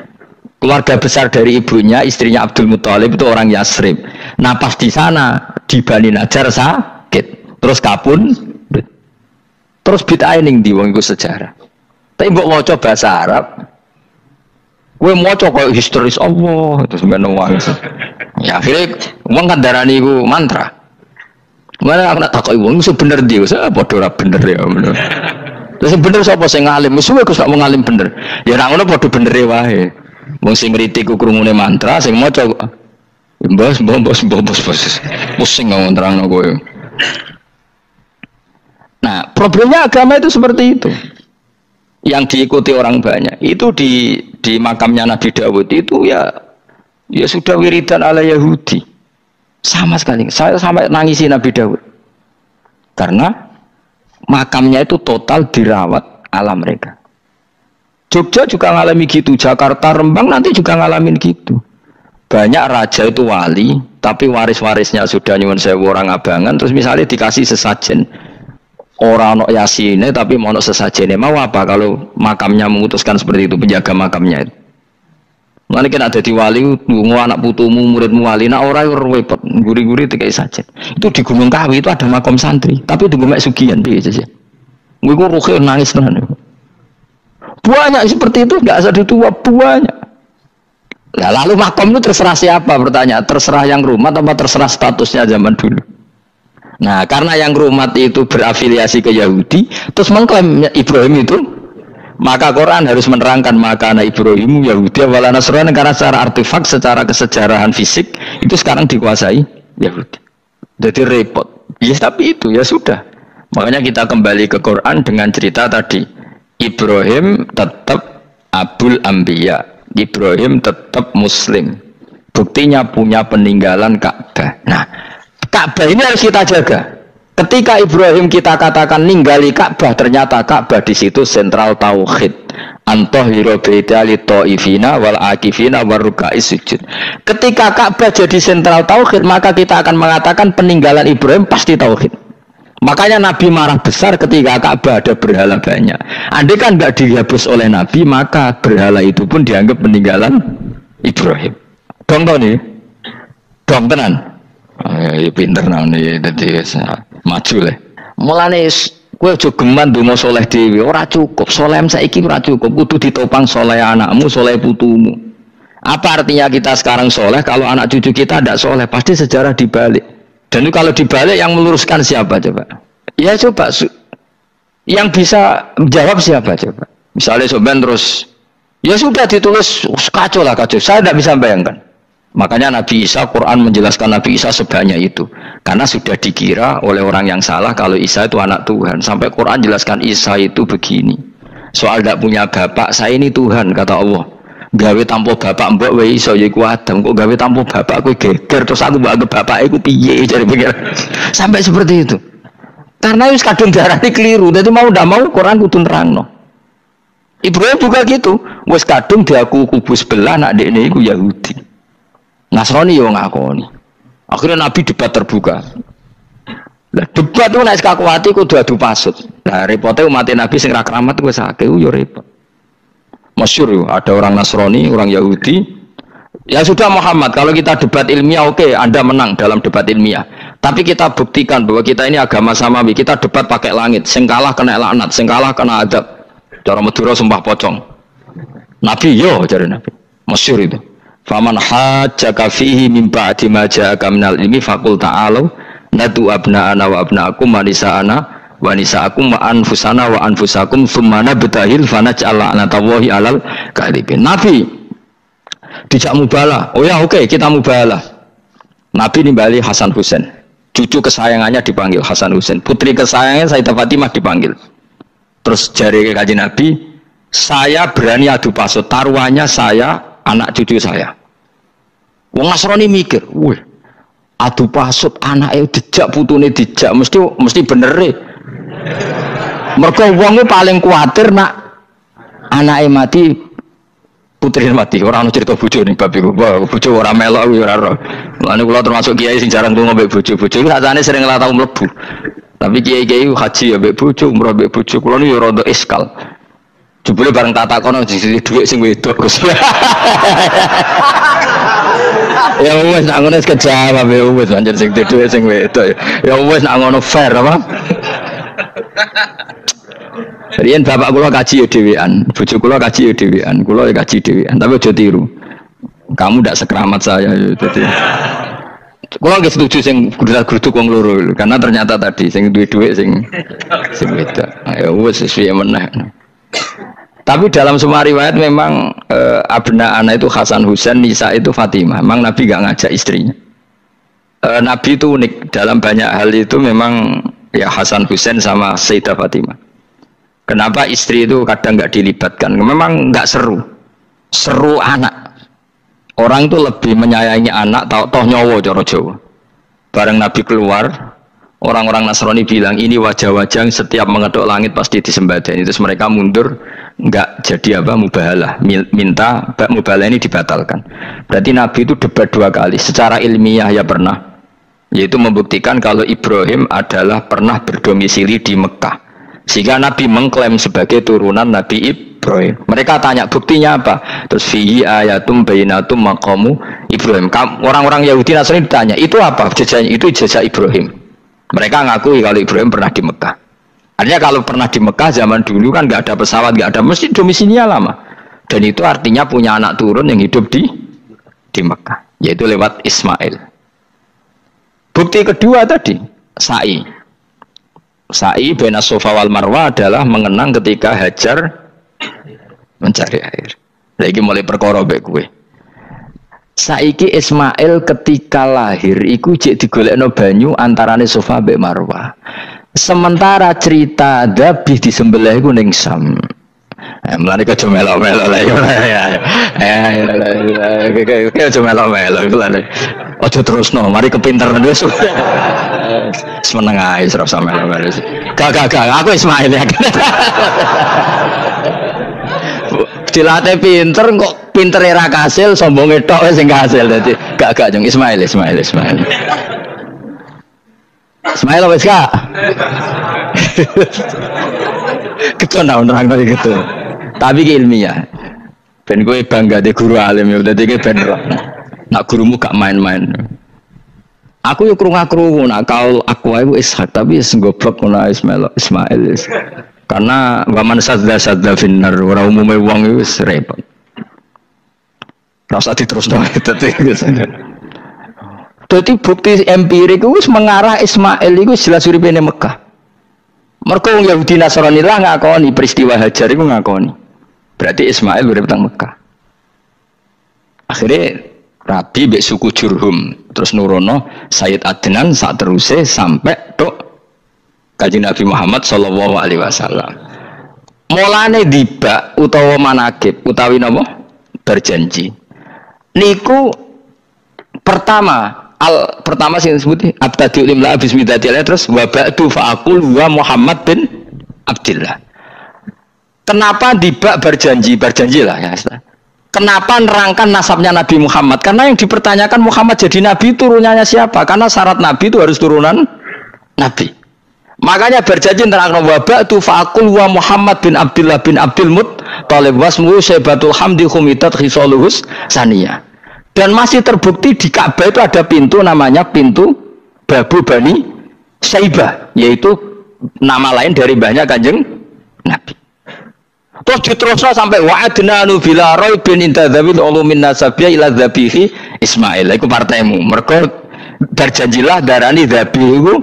Keluarga besar dari ibunya, istrinya Abdul Muthalib itu orang Yasrib. Nah pas di sana di Bani Najjar sakit, terus kapun, terus bid'ah ning ndi wong iku sejarah. Tapi mbok maca bahasa Arab, kowe maca koyo historis Allah terus ngono wae. Ya akhirnya wong kan darani iku mantra. Mana aku nak takoki wong sing bener ndi, wis padha ora bener ya. Terus bener sapa sing ngalim? Wis kowe gak mau ngalim bener. Ya nek ngono padha benere wae. Wong sing ngritik ku krungune mantra, sing maca mbos. Pusing ngomong terangno kowe. Nah, problemnya agama itu seperti itu. Yang diikuti orang banyak itu di makamnya Nabi Dawud itu ya sudah wiridan ala Yahudi sama sekali. Saya sampai nangisi Nabi Dawud karena makamnya itu total dirawat ala mereka. Jogja juga ngalami gitu, Jakarta, Rembang nanti juga ngalamin gitu. Banyak raja itu wali tapi waris-warisnya sudah nyuwun sewu orang abangan, terus misalnya dikasih sesajen orang ono yasine tapi mau sesajene mau apa kalau makamnya memutuskan seperti itu, penjaga makamnya itu. Mulane kena dadi wali nunggu anak putumu muridmu wali, nak ora repot guri-guri dikai sajen. Itu di Gunung Kawi itu ada makam santri, tapi tunggu mek sugihan piye saja. Iku ruhe nangis tenan. Banyak seperti itu enggak usah ditua banyak. Nah, lalu makam itu terserah siapa bertanya, terserah yang rumah atau terserah statusnya zaman dulu. Nah, karena yang rumat itu berafiliasi ke Yahudi, terus mengklaim Ibrahim itu, maka Quran harus menerangkan maka anak Ibrahim Yahudi wala Nasrani, karena secara artefak, secara kesejarahan fisik itu sekarang dikuasai Yahudi. Jadi repot. Ya tapi itu ya sudah. Makanya kita kembali ke Quran dengan cerita tadi. Ibrahim tetap Abul Anbiya. Ibrahim tetap Muslim. Buktinya punya peninggalan Ka'bah. Nah, Ka'bah ini harus kita jaga. Ketika Ibrahim kita katakan ninggali Ka'bah, ternyata Ka'bah di situ sentral tauhid. Antahhiru baitali taifina wal akifina waruka'is sujud. Ketika Ka'bah jadi sentral tauhid, maka kita akan mengatakan peninggalan Ibrahim pasti tauhid. Makanya Nabi marah besar ketika Ka'bah ada berhala banyak. Andai kan nggak dihapus oleh Nabi, maka berhala itu pun dianggap peninggalan Ibrahim. Dong tau nih, dong tenan. Ya pinter nih, jadi maju lah. Mulane kowe aja geman donga saleh dhewe, ora cukup. Saleh saiki ora cukup, kudu ditopang saleh anakmu, saleh putumu. Apa artinya kita sekarang saleh kalau anak cucu kita tidak saleh? Pasti sejarah dibalik. Dan itu kalau dibalik yang meluruskan siapa coba? Ya coba yang bisa menjawab siapa coba? Misalnya soben terus ya sudah ditulis kacau lah kacau. Saya tidak bisa bayangkan. Makanya Nabi Isa, Quran menjelaskan Nabi Isa sebanyak itu. Karena sudah dikira oleh orang yang salah kalau Isa itu anak Tuhan. Sampai Quran jelaskan Isa itu begini. Soal tidak punya bapak, saya ini Tuhan, kata Allah. Gawe tanpa bapak mbok wae iso yaiku Adam. Kok gawe tanpa bapak kowe geger terus aku mbok bapak iku piye jare pikir. Sampai seperti itu. Karena wis kadung darane keliru. Dadi mau ndak mau Quran kudu nerangno. Ibrahim juga gitu. Wis kadung diaku kubu sebelah nak dekne iku Yahudi. Nasrani yo ngakoni. Akhirnya Nabi debat terbuka. Lah debat itu nek kakuati kudu adu pasut. Lah repote umat Nabi sing ra keramat wis akeh yo repot. Masyhur ada orang Nasrani, orang Yahudi. Ya sudah Muhammad, kalau kita debat ilmiah oke, Anda menang dalam debat ilmiah. Tapi kita buktikan bahwa kita ini agama samawi. Kita debat pakai langit, sing kalah kena laknat, sing kalah kena adab. Cara Madura sumpah pocong. Nabi yo cari Nabi. Masyhur itu. Faman hajjaka fihi min ba'di ma ja'aka minal ilmi faqul ta'alu nadu abna'ana wa abna'akum wa nisa'ana wa nisa'akum wa anfusana wa anfusakum thumma nabtahil fanaj'al la'natallahi 'alal kadhibin. Nabi dijak mubalah. Oh ya oke, kita mubalah. Nabi nimbali Hasan Husain. Cucu kesayangannya dipanggil Hasan Husain. Putri kesayangannya Sayyidah Fatimah dipanggil. Terus jari Kanjeng Nabi, saya berani adu pasut, taruhannya saya anak cucu saya. Wong Nasrani mikir, wih, adu pasut anake dijak putune dijak mesti bener e. Mergo wong paling kuatir nak Anake mati, putri mati. Ora ono cerita bojo ning bab iku. Bojo ora melok ora ora. Mulane kula termasuk kiai sing jarang tunggu mbek bojo. Bojo iki sakjane sering ora tau mlebu. Tapi kiai-kiai haji ya mbek bojo, umrah mbek bojo. Kula niku ya rada iskal. Jebule bareng tak takono sing dhuwit sing wedok Gus. Ya wis nak ngono kejawab ya wis anjir sing dhuwit sing wedok. Ya wis nak ngono fair apa? Riyen bapak kula kaji ya dhewean, bojo kula kaji ya dhewean, kula ya kaji dhewean, tapi aja tiru. Kamu ndak sekeramat saya ya dadi. Kula nggih setuju sing grudak-gruduk wong loro karena ternyata tadi sing duwe dhuwit sing wedok. Ya wis suwe meneh. Tapi dalam semua riwayat memang abna ana itu Hasan Husain, Nisa itu Fatimah. Memang Nabi gak ngajak istrinya. Nabi itu unik dalam banyak hal itu memang ya Hasan Husain sama Sayyidah Fatimah. Kenapa istri itu kadang nggak dilibatkan? Memang nggak seru, seru anak. Orang itu lebih menyayangi anak, toh nyowo coro Jawa. Bareng Nabi keluar, orang-orang Nasrani bilang ini wajah-wajah yang setiap mengetuk langit pasti disembadani. Terus mereka mundur, nggak jadi apa mubahalah, minta mubahalah ini dibatalkan. Berarti Nabi itu debat 2 kali. Secara ilmiah ya pernah, yaitu membuktikan kalau Ibrahim adalah pernah berdomisili di Mekah. Sehingga Nabi mengklaim sebagai turunan Nabi Ibrahim. Mereka tanya buktinya apa? Terus fihi ayatum bainatum maqamu Ibrahim. Orang-orang Yahudi Nasrani ditanya, itu apa? Jejaknya itu jejak Ibrahim. Mereka ngakui kalau Ibrahim pernah di Mekah. Artinya kalau pernah di Mekah zaman dulu kan nggak ada pesawat, nggak ada, mesti domisilinya lama. Dan itu artinya punya anak turun yang hidup di Mekah, yaitu lewat Ismail. Bukti kedua tadi, sa'i. Sa'i baina Safa wal Marwah adalah mengenang ketika Hajar mencari air. Lagi mulai perkara mbek kowe. Saiki Ismail ketika lahir iku jek digolekno banyu antarane Safa mbek Marwah. Sementara cerita Dzabih disembelih iku ning Sam. Mulane kok melo-melo lah ya. Kok melo-melo iku lha. Aja terusno, mari kepinteran wis. Semeneng ae ora usah melo-melo. Gak, aku Ismail ya. Dilatih pinter kok pintere ra kasil, sombonge tok wis sing kasil dadi gak jeng Ismail. Ismail wis gak. Ketona nerangno gitu. Tapi ki ilmiah. Ben kowe bangga de guru alim ya dadi ki ben nak gurumu gak main-main. Aku yo krungu-krungu nak kaul aku iku Ishak tapi wis goblok ngono Ismail. Karena waman sadda finnar ora umume wong iku wis repot. Rasa diterusno dadi bukti empirik wis mengarah Ismail iku jelas uripe ning Mekah. Mergo wong Yahudi Nasrani lah ngakoni peristiwa Hajar iku ngakoni. Berarti Ismail urip teng Mekah. Akhirnya Rabi mbek suku Jurhum terus nurono Sayyid Adnan sak teruse sampai tok Kanjeng Nabi Muhammad sallallahu alaihi wasallam. Mulane dibak utawa manakib utawi napa berjanji. Niku pertama sing disebut abtadiul imla bismillah terus wa ba'du fa'aqul wa Muhammad bin Abdullah. Kenapa dibak berjanji lah ya. Kenapa nerangkan nasabnya Nabi Muhammad? Karena yang dipertanyakan Muhammad jadi Nabi turunannya siapa? Karena syarat Nabi itu harus turunan Nabi. Makanya berjanji nerangkan wabak tu fa'akul wa Muhammad bin Abdullah bin Abdul Muttalib wasmuhu Syaibatul Hamdi Khumitat Khisaluhus Saniyah. Dan masih terbukti di Ka'bah itu ada pintu namanya pintu Babu Bani Syaibah, yaitu nama lain dari banyak Kanjeng Nabi. Terus diterusnya sampai wa'adnanu bila raibin intadzawil ulumin nasabiyah ila dzabihi Ismail. Iku partaimu. Mereka berjanjilah darani dzabihu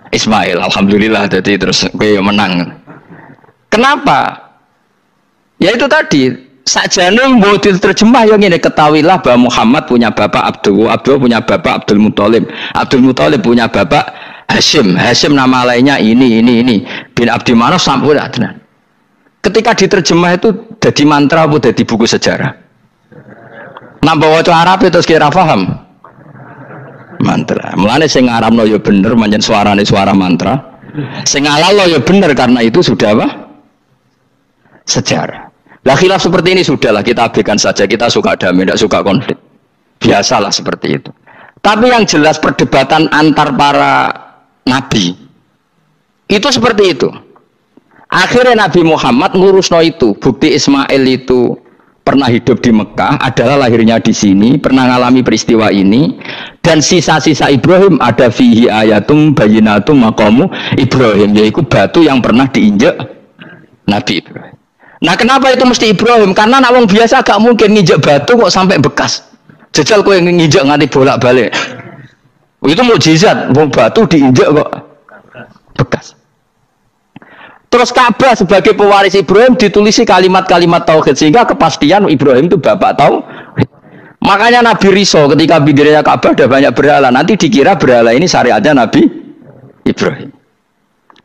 Ismail. Alhamdulillah jadi terus kowe menang. Kenapa? Ya itu tadi sajane mbok diterjemah yang ini ketahuilah bahwa Muhammad punya bapak Abdul punya bapak Abdul Muthalib punya bapak Hashim nama lainnya ini bin Abdi Manaf sampai Adnan. Ketika diterjemah itu jadi mantra apa jadi buku sejarah? Nambah waca Arab itu kira paham? Mantra. Mulane sing ngarapno ya bener pancen suarane suara mantra. Sing ngalalo ya bener karena itu sudah apa? Sejarah. Lah khilaf seperti ini sudahlah kita abaikan saja, kita suka damai, tidak suka konflik. Biasalah seperti itu. Tapi yang jelas perdebatan antar para nabi itu seperti itu. Akhirnya Nabi Muhammad ngurusno itu. Bukti Ismail itu pernah hidup di Mekah, adalah lahirnya di sini, pernah mengalami peristiwa ini, dan sisa-sisa Ibrahim ada fihi ayatum bayinatum maqamu Ibrahim, yaitu batu yang pernah diinjak Nabi Ibrahim. Nah kenapa itu mesti Ibrahim? Karena nak wong biasa gak mungkin nginjak batu kok sampai bekas. Jajal kowe nginjak nganti bolak-balik. Itu mukjizat, wong batu diinjak kok bekas. Terus Ka'bah sebagai pewaris Ibrahim ditulisi kalimat-kalimat tauhid sehingga kepastian Ibrahim itu bapak tauhid. Makanya Nabi Riso ketika bidirinya Ka'bah ada banyak berhala, nanti dikira berhala ini syariatnya Nabi Ibrahim.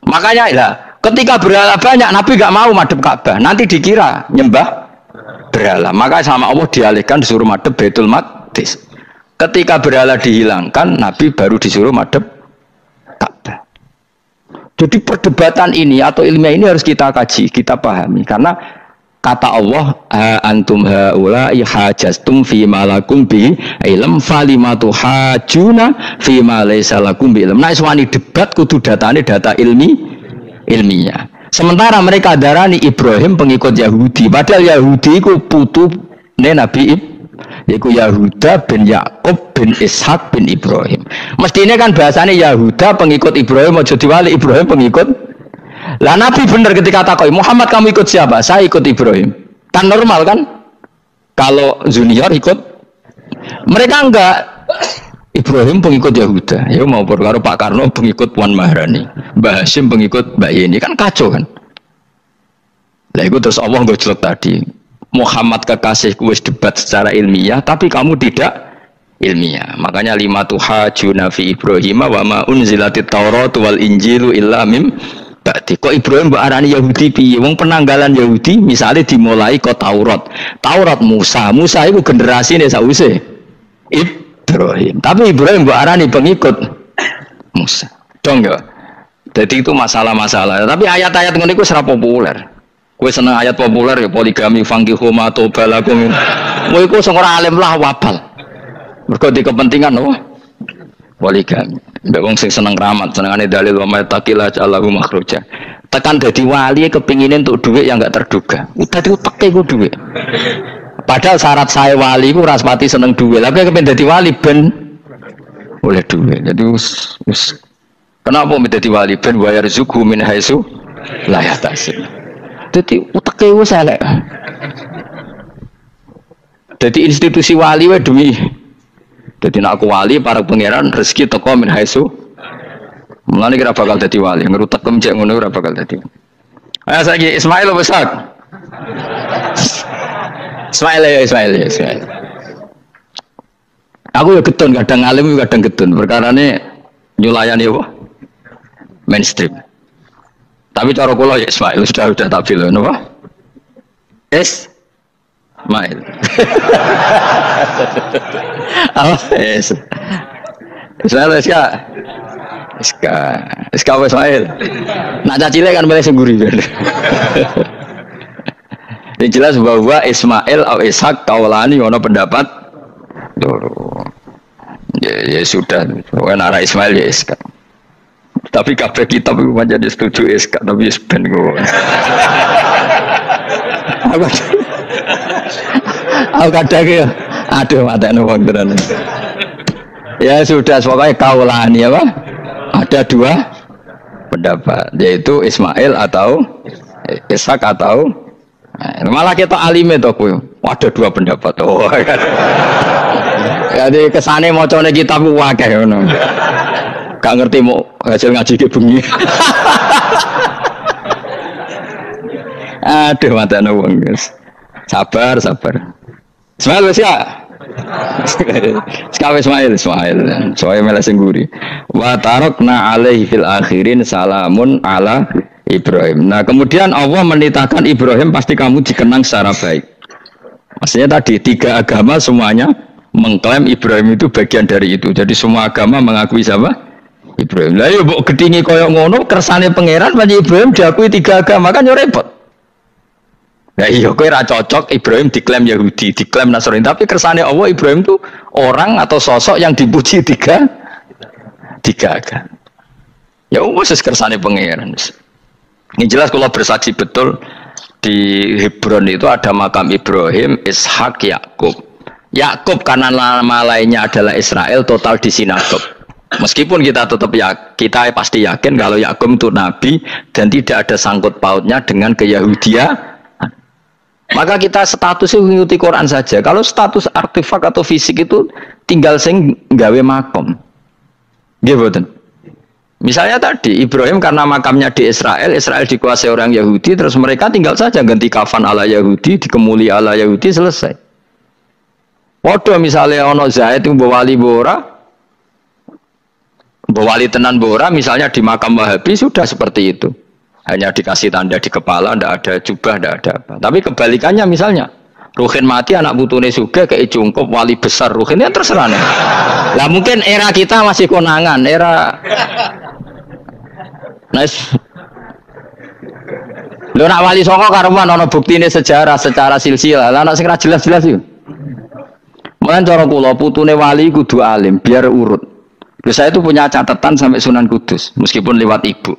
Makanya lah ketika berhala banyak Nabi gak mau madhep Ka'bah, nanti dikira nyembah berhala. Maka sama Allah dialihkan disuruh madhep Baitul Maqdis. Ketika berhala dihilangkan, Nabi baru disuruh madhep Ka'bah. Jadi perdebatan ini atau ilmiah ini harus kita kaji, kita pahami. Karena kata Allah, antum haula'i hajastum fi ma lakum bi ilm falimatu hajuna fi ma laysa lakum bi ilm. Nah, iswani debat kudu datane data ilmiah. Sementara mereka darani Ibrahim pengikut Yahudi, padahal Yahudi ku putune Nabi Ibrahim, yaitu Yahuda bin Yakub bin Ishak bin Ibrahim. Mestinya kan bahasanya Yahuda pengikut Ibrahim, aja diwali Ibrahim pengikut. Lah Nabi benar ketika takoi, Muhammad kamu ikut siapa? Saya ikut Ibrahim. Kan normal kan? Kalau junior ikut, mereka enggak. Ibrahim pengikut Yahuda. Ya mau perkara Pak Karno pengikut Puan Maharani, Mbah Hashim pengikut Mbak Yeni, kan kacau kan? Lah itu terus Allah ngejlok tadi. Muhammad kekasihku wis debat secara ilmiah, tapi kamu tidak ilmiah. Makanya lima tuhajuna fi Ibrahim wa ma unzilatit Taurat wal Injilu illa mim ba'di. Kok Ibrahim mbok arani Yahudi piye? Wong penanggalan Yahudi misalnya dimulai kok Taurat. Taurat Musa itu generasine sause Ibrahim. Tapi Ibrahim mbok arani pengikut Musa. Dong ya. Jadi itu masalah-masalah. Tapi ayat-ayat ngene iku ora populer. Kowe seneng ayat populer ya poligami fangkihu ma tobalakum. Kowe iku sing ora alim lah wabal. Mergo di kepentingan apa? Poligami. Mbek wong sing seneng keramat, senengane dalil wa may taqila ja'alahu makhraja. Tekan dadi wali kepingine untuk duit yang enggak terduga. Udah diuteke ku duit. Padahal syarat saya wali ku ora pati seneng duit. Lah kepen dadi wali ben oleh duit. Jadi wis kenapa dadi wali ben wa yarzuqhu min haitsu la yahtasib. Jadi uteke wis elek. Jadi institusi wali wae duwi. Jadi nak aku wali para pangeran rezeki teko min haitsu. Mulane kira bakal dadi wali, ngerutek kemjek ngono ora bakal dadi. Ayo saiki Ismail besar. Ismail. Aku ya getun kadang alim kadang getun. Perkarane nyulayani apa? Mainstream. Tapi cara kula ya Ismail sudah tak pilih napa? Ismail. Ismail Ismail. Nak cacile kan boleh sengguri. Yang jelas bahwa Ismail atau Ishak kaulani ono pendapat loro. Ya sudah, pokoknya arah Ismail ya Ishak. Tapi kabeh kitab itu menjadi setuju Ishak, tapi ben kok. Aku kadang ya, aduh matane wong tenan. Ya sudah, pokoknya kaulani apa? Ada dua pendapat, yaitu Ismail atau Ishak atau malah kita alime to kowe. Ada dua pendapat. Oh kan. Jadi kesane macane kitab ku akeh ngono. Gak ngerti mau hasil ngaji ke bengi. Aduh matane wong guys. Sabar. Ismail wis ya. Sekawe Ismail. Soale mele sing nguri. Wa tarakna alaihi fil akhirin salamun ala Ibrahim. Nah kemudian Allah menitahkan Ibrahim pasti kamu dikenang secara baik. Maksudnya tadi tiga agama semuanya mengklaim Ibrahim itu bagian dari itu. Jadi semua agama mengakui siapa? Ibrahim. Lah ya mbok gedhingi kaya ngono kersane pangeran panjenengan Ibrahim diakui tiga agama kan yo repot. Nah iya kowe ra cocok Ibrahim diklaim Yahudi, diklaim Nasrani, tapi kersane Allah Ibrahim itu orang atau sosok yang dipuji tiga kan. Ya wis kersane pangeran. Ini jelas kalau bersaksi betul di Hebron itu ada makam Ibrahim, Ishak, Yakub. Yakub karena nama lainnya adalah Israel, total di sinagog. Meskipun kita tetap kita pasti yakin kalau Yakub itu nabi dan tidak ada sangkut pautnya dengan keyahudian. Maka kita statusnya mengikuti Quran saja. Kalau status artefak atau fisik itu tinggal sing gawe makom. Gitu. Misalnya tadi Ibrahim karena makamnya di Israel, Israel dikuasai orang Yahudi, terus mereka tinggal saja ganti kafan ala Yahudi, dikemuli ala Yahudi, selesai. Waduh misalnya ono Zaid yang bawali bora, bawali tenan bora, misalnya di makam Wahabi sudah seperti itu. Hanya dikasih tanda di kepala, tidak ada jubah, tidak ada apa. Tapi kebalikannya misalnya, Ruhin mati, anak putune suga, kayak cungkup, wali besar Ruhin, ya terserah nih. Lah mungkin era kita masih konangan, era... Nice. Lho nak wali songo karuan ana buktine sejarah secara silsilah. Lah ana sing ra jelas-jelas iki. Mulane cara kula putune wali kudu alim biar urut. Lho saya itu punya catatan sampai Sunan Kudus meskipun lewat ibu,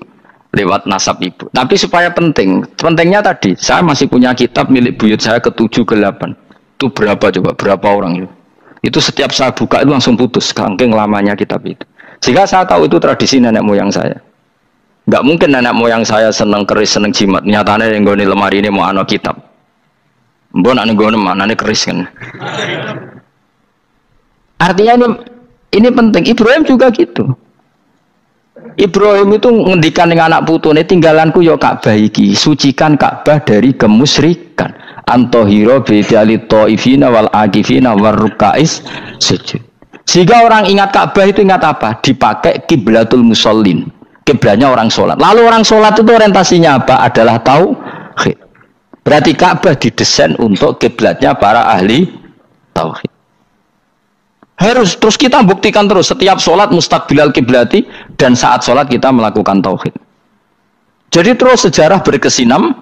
lewat nasab ibu. Tapi supaya penting, pentingnya tadi saya masih punya kitab milik buyut saya ke-7 ke-8. Itu berapa coba? Berapa orang itu? Itu setiap saya buka itu langsung putus saking lamanya kitab itu. Sehingga saya tahu itu tradisi nenek moyang saya. Enggak mungkin nenek moyang saya seneng keris, seneng jimat. Nyatanya yang goni lemari ini mau ana kitab. Mbok nak nggone manane keris kan. Artinya ini penting. Ibrahim juga gitu. Ibrahim itu ngendikan dengan anak putune tinggalanku yo Ka'bah iki, sucikan Ka'bah dari kemusyrikan. Antohiro bidali taifina wal akifina warrukais sujud. Sehingga orang ingat Ka'bah itu ingat apa? Dipakai kiblatul musallin. Kiblatnya orang sholat. Lalu orang sholat itu orientasinya apa? Adalah tauhid. Berarti Ka'bah didesain untuk kiblatnya para ahli tauhid. Harus terus kita buktikan terus setiap sholat mustaqbilal kiblati dan saat sholat kita melakukan tauhid. Jadi terus sejarah berkesinam.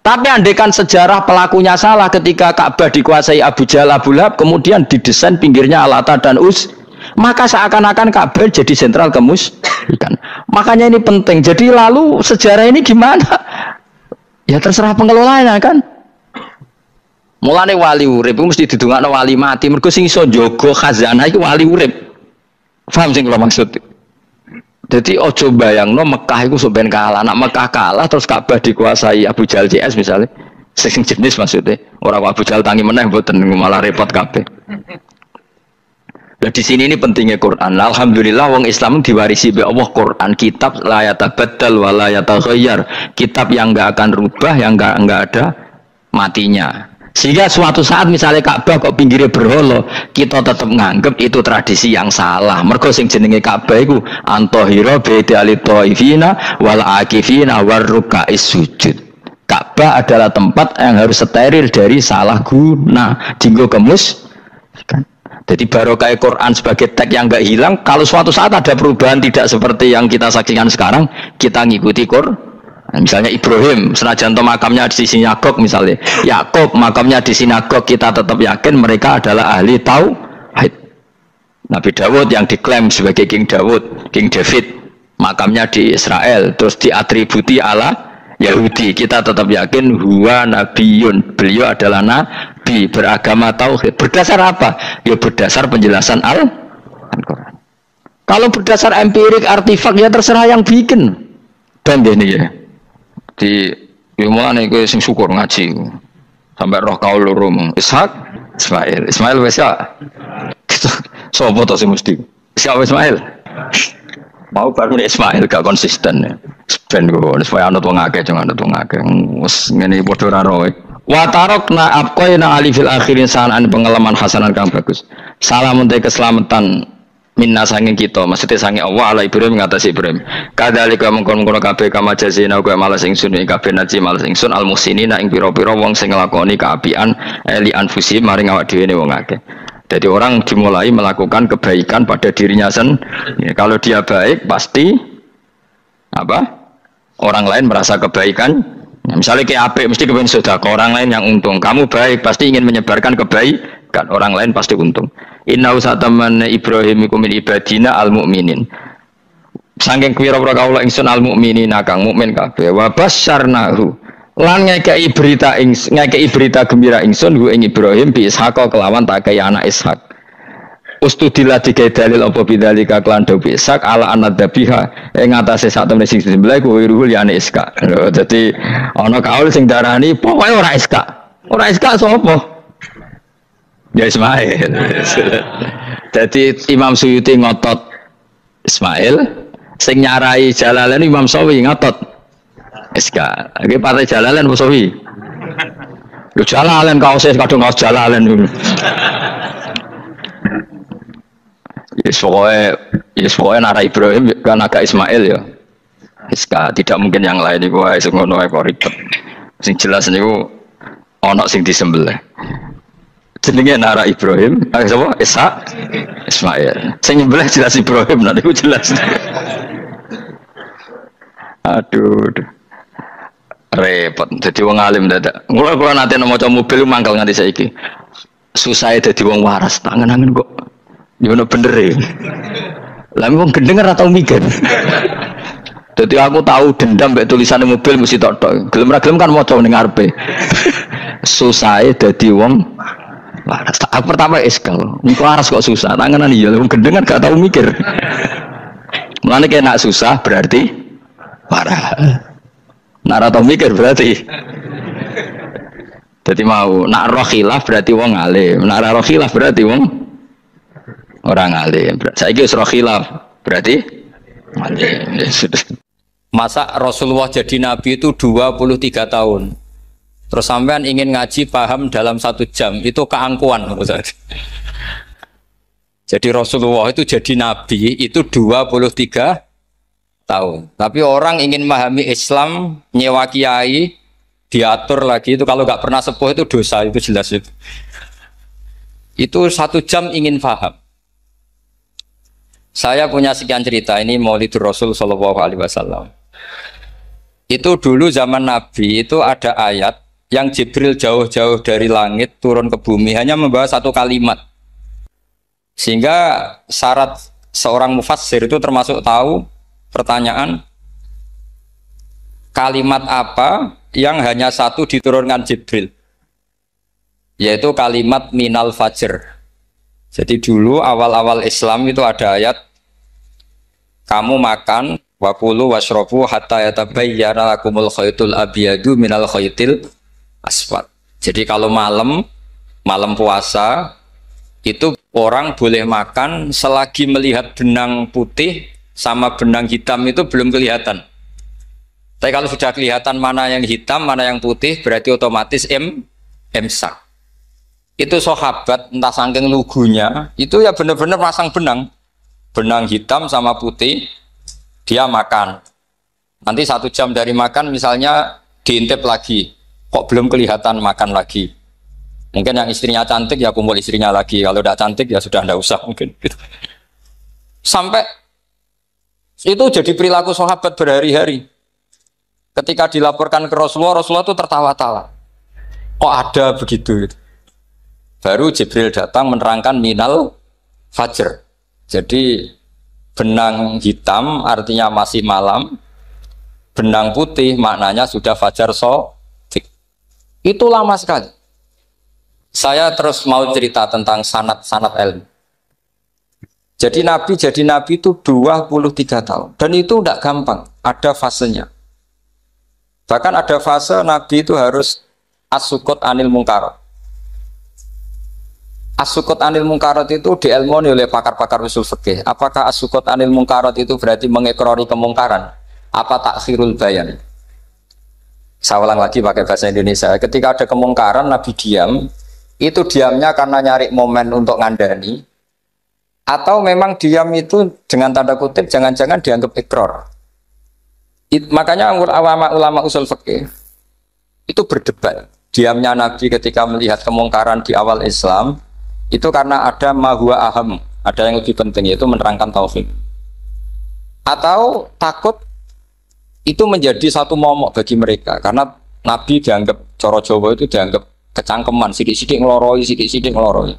Tapi andaikan sejarah pelakunya salah ketika Ka'bah dikuasai Abu Jahal, Abu Lahab, kemudian didesain pinggirnya Al-Ata dan Uz, maka seakan-akan Ka'bah jadi sentral kemusyrikan. Makanya ini penting. Jadi lalu sejarah ini gimana? Ya terserah pengelolanya kan. Mulane wali urip itu mesti didongakno wali mati. Mergo sing iso njaga khazanah iki wali urip. Paham sing kula maksud? Jadi ojo bayangno Mekah itu sampean kalah. Nak Mekah kalah terus Ka'bah dikuasai Abu Jahal CS misalnya. Sing jenis maksudnya. Orang Abu Jahal tangi meneh mboten malah repot kabeh. Nah di sini ini pentingnya Quran. Alhamdulillah wong Islam diwarisi oleh Allah Quran, kitab la yatabaddal wa la yatakhayyar. Kitab yang enggak akan rubah, yang enggak ada matinya. Sehingga suatu saat misalnya Ka'bah kok pinggirnya berhala, kita tetap nganggep itu tradisi yang salah. Mergo sing jenenge Ka'bah iku antohira bidali taifina wal akifina warrukais sujud. Ka'bah adalah tempat yang harus steril dari salah guna, dinggo kemus kan. Jadi barokah Quran sebagai teks yang enggak hilang, kalau suatu saat ada perubahan tidak seperti yang kita saksikan sekarang, kita ngikuti Quran. Misalnya Ibrahim, senajan to makamnya di sinagog misalnya, Yakub makamnya di sinagog, kita tetap yakin mereka adalah ahli tauhid. Nabi Dawud yang diklaim sebagai King Dawud, King David, makamnya di Israel, terus diatributi ala Yahudi, kita tetap yakin huwa nabiyun, beliau adalah nabi beragama tauhid. Berdasar apa? Ya berdasar penjelasan Al-Quran. Kalau berdasar empirik artifak ya terserah yang bikin. Dan ini ya. Di mulane kowe sing syukur ngaji sampai roh kaul loro Ishak Ismail wis ya sapa to sing mesti siapa Ismail mau baru Ismail gak konsisten ya ben kok supaya anut wong akeh jangan anut wong akeh wis ngene padha ora roe wa tarokna abqaina ali fil akhirin sanan pengalaman hasanan kang bagus salam untuk keselamatan minna sanging kita maksudnya sanging Allah ala Ibrahim ngatasi Ibrahim kadhalika mengkon-mengkon kabeh kama jazina kowe malas ingsun ing kabeh naji malas ingsun al muhsinina ing pira-pira wong sing nglakoni kaapian li anfusi maring awak dhewe ne wong akeh. Jadi orang dimulai melakukan kebaikan pada dirinya sendiri. Kalau dia baik pasti apa? Orang lain merasa kebaikan Nah, misalnya kayak apik mesti kepengen sedekah, orang lain yang untung. Kamu baik pasti ingin menyebarkan kebaikan, orang lain pasti untung. Inna usataman Ibrahim iku min ibadina al mukminin. Saking pira-pira kaula ingsun al mukminina kang mukmin kabeh. Wa basyarnahu. Lan ngekei berita gembira ingsun hu ing Ibrahim bi Ishaq kelawan tak kaya anak Ishak. Ustudillah dikai dalil apa bidzalika klan do Ishaq ala anadzabiha ing atase sak temene sing disembelih kuwi ruhul yane Ishaq. Dadi ana kaul sing darani pokoke ora Ishaq. Ora Ishaq sapa? Ya Ismail. Dadi Imam Suyuti ngotot Ismail, sing nyarai Jalalain Imam Sawi ngotot Ishaq. Iki partai Jalalain apa Sawi? Lho Jalalain kaose kadung kaos Jalalain dulu. Yes pokoknya nara Ibrahim kan agak Ismail ya. Iska tidak mungkin yang lain iku wae sing ngono kok ribet. Sing jelas niku ana sing disembelih. Jenenge nara Ibrahim, sapa? Ishak, Ismail. Sing nyembelih jelas Ibrahim, nah niku jelas. Aduh. Repot dadi wong alim dadak. Kula nate maca mobil mangkal nganti saiki. Susah dadi wong waras, tangan-tangan kok gimana bener ya? Lah wong gendeng ora tau mikir. Jadi aku tahu dendam mbek tulisan mobil mesti tok-tok. Gelem ra gelem kan maca ning ngarepe. Susahe dadi wong waras. Aku pertama eskal. Engko waras kok susah. Tanganan iya wong gendeng kan gak tau mikir. Mulane kena susah berarti waras. Nak ora tau mikir berarti. Jadi mau nak roh khilaf berarti wong alim. Nak ora roh khilaf berarti wong orang alim. Saiki wis roh khilaf berarti alim. Masa Rasulullah jadi nabi itu 23 tahun. Terus sampean ingin ngaji paham dalam 1 jam, itu keangkuhan menurut saya. Jadi Rasulullah itu jadi nabi itu 23 tahun. Tapi orang ingin memahami Islam, nyewa kiai, diatur lagi itu kalau nggak pernah sepuh itu dosa, itu jelas itu. Itu 1 jam ingin paham. Saya punya sekian cerita, ini Maulidur Rasul Shallallahu Alaihi Wasallam. Itu dulu zaman Nabi itu ada ayat yang Jibril jauh-jauh dari langit turun ke bumi hanya membawa 1 kalimat. Sehingga syarat seorang mufassir itu termasuk tahu pertanyaan kalimat apa yang hanya 1 diturunkan Jibril, yaitu kalimat minal fajr. Jadi dulu awal-awal Islam itu ada ayat kamu makan wakulu washrobu hatta yatabayyana lakumul khaytul abyadu minal khaytil aswad. Jadi kalau malam puasa itu orang boleh makan selagi melihat benang putih sama benang hitam itu belum kelihatan. Tapi kalau sudah kelihatan mana yang hitam, mana yang putih, berarti otomatis imsak. Itu sahabat entah saking lugunya, itu ya benar-benar pasang benang hitam sama putih, dia makan. Nanti 1 jam dari makan misalnya diintip lagi, kok belum kelihatan, makan lagi. Mungkin yang istrinya cantik ya kumpul istrinya lagi, kalau tidak cantik ya sudah tidak usah mungkin. Sampai itu jadi perilaku sahabat berhari-hari. Ketika dilaporkan ke Rasulullah, Rasulullah itu tertawa-tawa. Kok ada begitu? Baru Jibril datang menerangkan minal fajr. Jadi benang hitam artinya masih malam, benang putih maknanya sudah fajar shadiq. Itu lama sekali. Saya terus mau cerita tentang sanad ilmu. Jadi Nabi itu 23 tahun. Dan itu tidak gampang, ada fasenya. Bahkan ada fase Nabi itu harus as-sukut anil mungkarat. As-sukut anil mungkarat itu diilmoni oleh pakar-pakar usul fikih. Apakah as-sukut anil mungkarat itu berarti mengekrori kemungkaran? Apa takhirul bayan? Saya ulang lagi pakai bahasa Indonesia. Ketika ada kemungkaran, Nabi diam. Itu diamnya karena nyari momen untuk ngandani. Atau memang diam itu dengan tanda kutip jangan-jangan dianggap ikrar. Makanya ulama usul fikih itu berdebat. Diamnya Nabi ketika melihat kemungkaran di awal Islam itu karena ada mahwa aham, ada yang lebih penting yaitu menerangkan tauhid. Atau takut itu menjadi satu momok bagi mereka karena Nabi dianggap coro Jawa itu dianggap kecangkeman, sidik-sidik ngeloroi, sidik-sidik ngeloroi.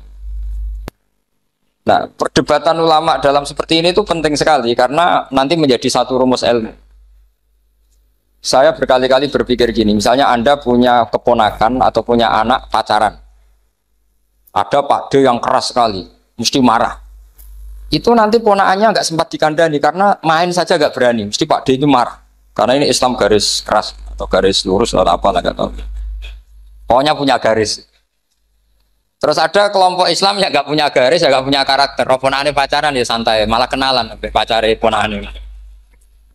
Nah, perdebatan ulama dalam seperti ini itu penting sekali karena nanti menjadi satu rumus ilmu. Saya berkali-kali berpikir gini, misalnya Anda punya keponakan atau punya anak pacaran. Ada pakde yang keras sekali, mesti marah. Itu nanti ponakannya nggak sempat dikandani karena main saja nggak berani, mesti pakde itu marah. Karena ini Islam garis keras atau garis lurus atau apa lah nggak tahu. Pokoknya punya garis. Terus ada kelompok Islam yang nggak punya garis, ya nggak punya karakter. Ponakane pacaran ya santai, malah kenalan pacare ponakane.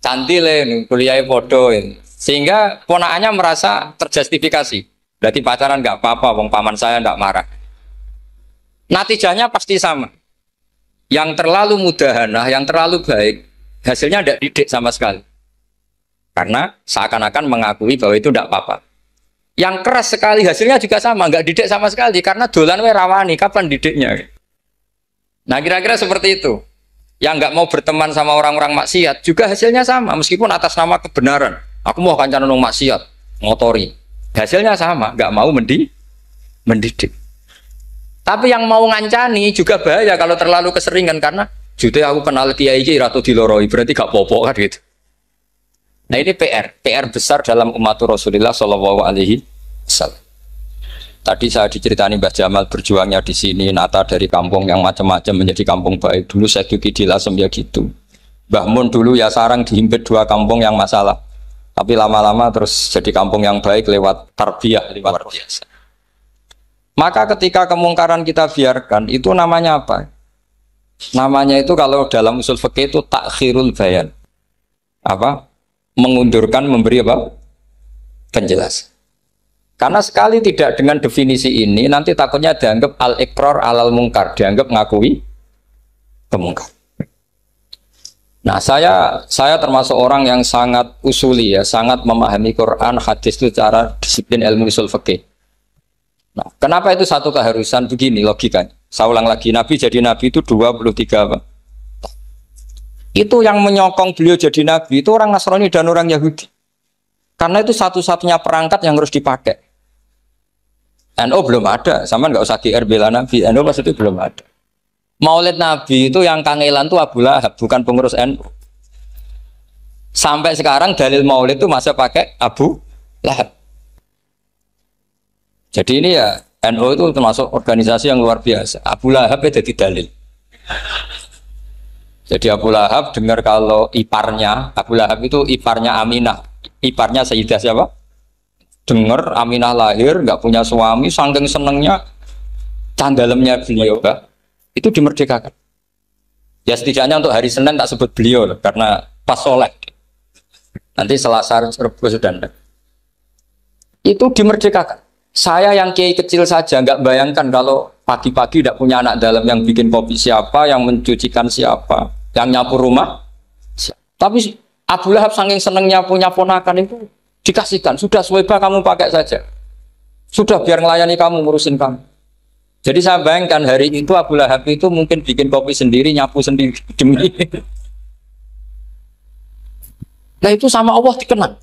Cantile kuliah podo, sehingga ponakannya merasa terjustifikasi. Berarti pacaran nggak apa-apa, wong paman saya nggak marah. Natijahnya pasti sama. Yang terlalu mudahanah, yang terlalu baik, hasilnya tidak didik sama sekali. Karena seakan-akan mengakui bahwa itu tidak apa-apa. Yang keras sekali hasilnya juga sama, nggak didik sama sekali karena dolan we rawani, kapan didiknya? Nah kira-kira seperti itu. Yang nggak mau berteman sama orang-orang maksiat juga hasilnya sama, meskipun atas nama kebenaran. Aku mau kancan nong maksiat, ngotori. Hasilnya sama, nggak mau mendidik. Tapi yang mau ngancani juga bahaya kalau terlalu keseringan karena jute aku kenal kiai iki ratu diloroi, berarti gak popo kan gitu. Nah ini PR besar dalam umat Rasulullah Shallallahu Alaihi Wasallam. Tadi saya diceritani Mbah Jamal berjuangnya di sini, nata dari kampung yang macam-macam menjadi kampung baik. Dulu saya di Lasem ya gitu. Mbah Mun dulu ya sarang dihimpit 2 kampung yang masalah. Tapi lama-lama terus jadi kampung yang baik lewat tarbiyah, luar biasa. Maka ketika kemungkaran kita biarkan, itu namanya apa? Namanya itu kalau dalam usul fikih itu takhirul bayan. Apa? Mengundurkan memberi apa? Penjelasan. Karena sekali tidak dengan definisi ini, nanti takutnya dianggap al-iqrar alal mungkar, dianggap ngakui kemungkar. Nah, saya termasuk orang yang sangat usuli ya, sangat memahami Quran, hadis itu cara disiplin ilmu usul fikih. Nah, kenapa itu satu keharusan begini logikanya? Saya ulang lagi, Nabi jadi Nabi itu 23 apa? Itu yang menyokong beliau jadi Nabi itu orang Nasrani dan orang Yahudi. Karena itu satu-satunya perangkat yang harus dipakai. NU belum ada, sama nggak usah GR bela Nabi. NU pas itu belum ada. Maulid Nabi itu yang kangelan tuh Abu Lahab, bukan pengurus NU. Sampai sekarang dalil Maulid itu masih pakai Abu Lahab. Jadi ini ya NU itu termasuk organisasi yang luar biasa. Abu Lahab itu jadi dalil. Jadi Abu Lahab dengar kalau iparnya, Abu Lahab itu iparnya Aminah, iparnya Sayyidah siapa? Dengar Aminah lahir, nggak punya suami, saking senengnya candalemnya beliau, itu dimerdekakan. Ya setidaknya untuk hari Senin tak sebut beliau, karena pas soleh. Nanti Selasa Rabu sudah. Itu dimerdekakan. Saya yang kiai kecil saja nggak bayangkan kalau pagi-pagi tidak punya anak dalam yang bikin kopi siapa, yang mencucikan siapa, yang nyapu rumah. Tapi Abu Lahab saking senengnya punya ponakan itu dikasihkan. Sudah Suwaiba kamu pakai saja. Sudah biar melayani kamu, ngurusin kamu. Jadi saya bayangkan hari itu Abu Lahab itu mungkin bikin kopi sendiri, nyapu sendiri demi. Nah itu sama Allah dikenang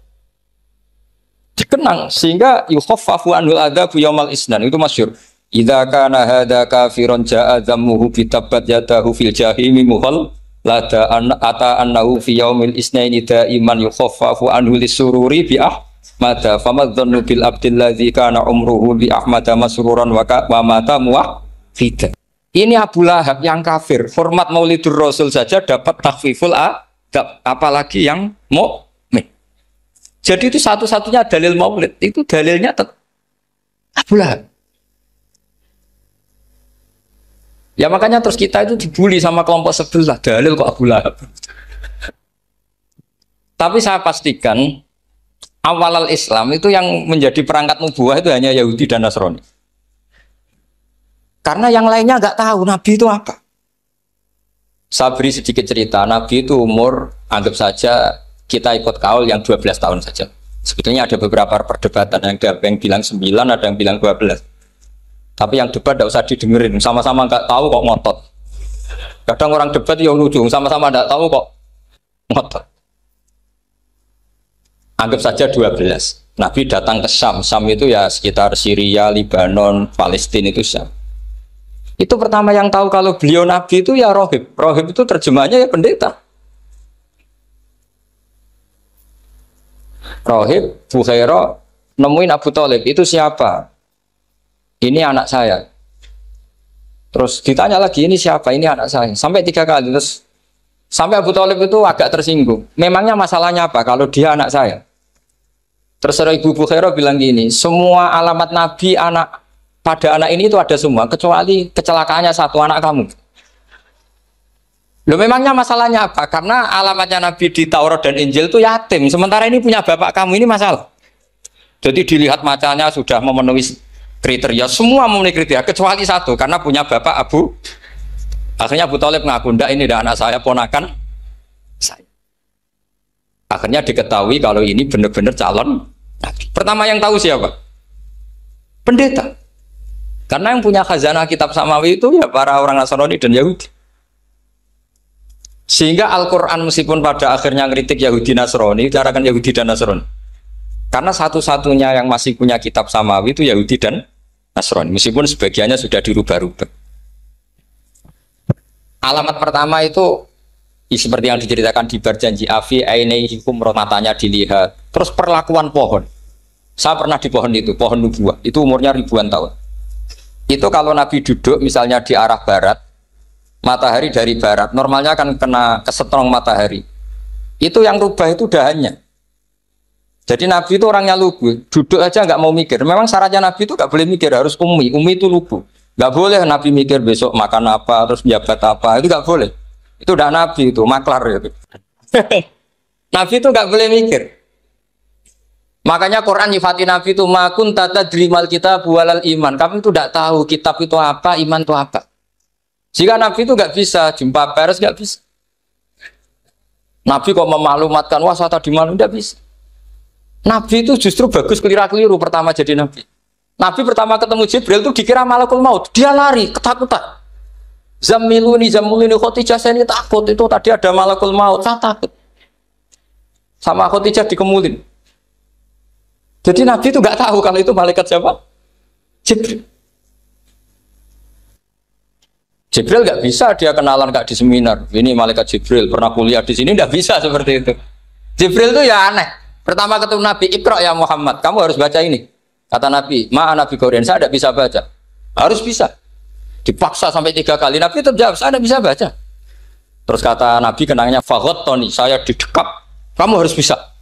sehingga yukhaffafu anhul adzabu yaumal isnan itu masyhur. Idza kana hadza kafiron jaa dhammuhu bi tabbat yadahu fil jahimi muhal lada ata annahu fi yaumil isnaini daiman yukhaffafu anhu lisururi bi ahmada famadzannu bil abdil ladzi kana umruhu bi ahmada masruran wa mata muwahhida. Ini Abu Lahab yang kafir, hormat Maulidur Rasul saja dapat takhfiful adab, apalagi yang mukmin. Jadi itu satu-satunya dalil Maulid, itu dalilnya Abu Lahab. Ya makanya terus kita itu dibully sama kelompok sebelah, dalil kok Abu Lahab. Tapi saya pastikan awal Islam itu yang menjadi perangkat nubuwah itu hanya Yahudi dan Nasrani. Karena yang lainnya nggak tahu Nabi itu apa. Saya beri sedikit cerita, Nabi itu umur anggap saja kita ikut kaul yang 12 tahun saja. Sebetulnya ada beberapa perdebatan, ada yang bilang 9, ada yang bilang 12. Tapi yang debat tidak usah didengerin, sama-sama nggak tahu kok ngotot. Kadang orang debat yang lucu, sama-sama nggak tahu kok ngotot. Anggap saja 12. Nabi datang ke Syam. Syam itu ya sekitar Syria, Libanon, Palestina itu Syam. Itu pertama yang tahu kalau beliau Nabi itu ya rohib. Rohib itu terjemahnya ya pendeta. Rohib, Bukhaira nemuin Abu Thalib. Itu siapa? Ini anak saya. Terus ditanya lagi, ini siapa? Ini anak saya. Sampai 3 kali. Terus sampai Abu Thalib itu agak tersinggung. Memangnya masalahnya apa kalau dia anak saya? Terserah Ibu Bukhaira bilang gini, semua alamat Nabi pada anak ini itu ada semua, kecuali kecelakaannya satu, anak kamu. Loh, memangnya masalahnya apa? Karena alamatnya Nabi di Taurat dan Injil itu yatim, sementara ini punya bapak kamu, ini masalah. Jadi dilihat macanya sudah memenuhi kriteria, semua memenuhi kriteria, kecuali satu, karena punya bapak Abu. Akhirnya Abu Thalib ngaku, ndak, ini dah anak saya, ponakan saya. Akhirnya diketahui kalau ini benar-benar calon Nabi. Pertama yang tahu siapa? Pendeta. Karena yang punya khazanah kitab samawi itu ya para orang Nasrani dan Yahudi. Sehingga Al-Quran meskipun pada akhirnya ngeritik Yahudi Nasrani, dikatakan Yahudi dan Nasrani. Karena satu-satunya yang masih punya kitab samawi itu Yahudi dan Nasrani. Meskipun sebagiannya sudah dirubah-rubah. Alamat pertama itu seperti yang diceritakan di berjanji afi ainaihikum, matanya dilihat. Terus perlakuan pohon. Saya pernah di pohon itu, pohon nubuah. Itu umurnya ribuan tahun. Itu kalau Nabi duduk misalnya di arah barat, matahari dari barat, normalnya akan kena kesetrong matahari. Itu yang rubah itu dahannya. Jadi Nabi itu orangnya lugu, duduk aja nggak mau mikir. Memang syaratnya Nabi itu nggak boleh mikir, harus ummi. Ummi itu lugu. Nggak boleh Nabi mikir besok makan apa, terus jabat apa, itu nggak boleh. Itu udah Nabi itu, maklar itu. Nabi itu nggak boleh mikir. Makanya Quran nyifati Nabi itu makun tata drimal kita bualal iman. Kamu itu tidak tahu kitab itu apa, iman itu apa. Jika Nabi itu nggak bisa jumpa pers, nggak bisa. Nabi kok memalumatkan, wah saya tadi malu, nggak bisa. Nabi itu justru bagus keliru pertama jadi Nabi. Nabi pertama ketemu Jibril itu dikira malakul maut, dia lari ketakutan. Zamiluni Khotijah, saya ini takut, itu tadi ada malakul maut, saya takut. Sama Khotijah dikemulin. Jadi Nabi itu nggak tahu kalau itu malaikat siapa? Jibril. Jibril nggak bisa dia kenalan nggak di seminar. Ini malaikat Jibril pernah kuliah di sini, nggak bisa seperti itu. Jibril itu ya aneh. Pertama ketemu Nabi, Iqra ya Muhammad, kamu harus baca ini. Kata Nabi, Nabi Korean, saya tidak bisa baca. Harus bisa. Dipaksa sampai 3 kali. Nabi tetap jawab, saya tidak bisa baca. Terus kata Nabi kenangnya, Faghot Tony, saya didekap. Kamu harus bisa.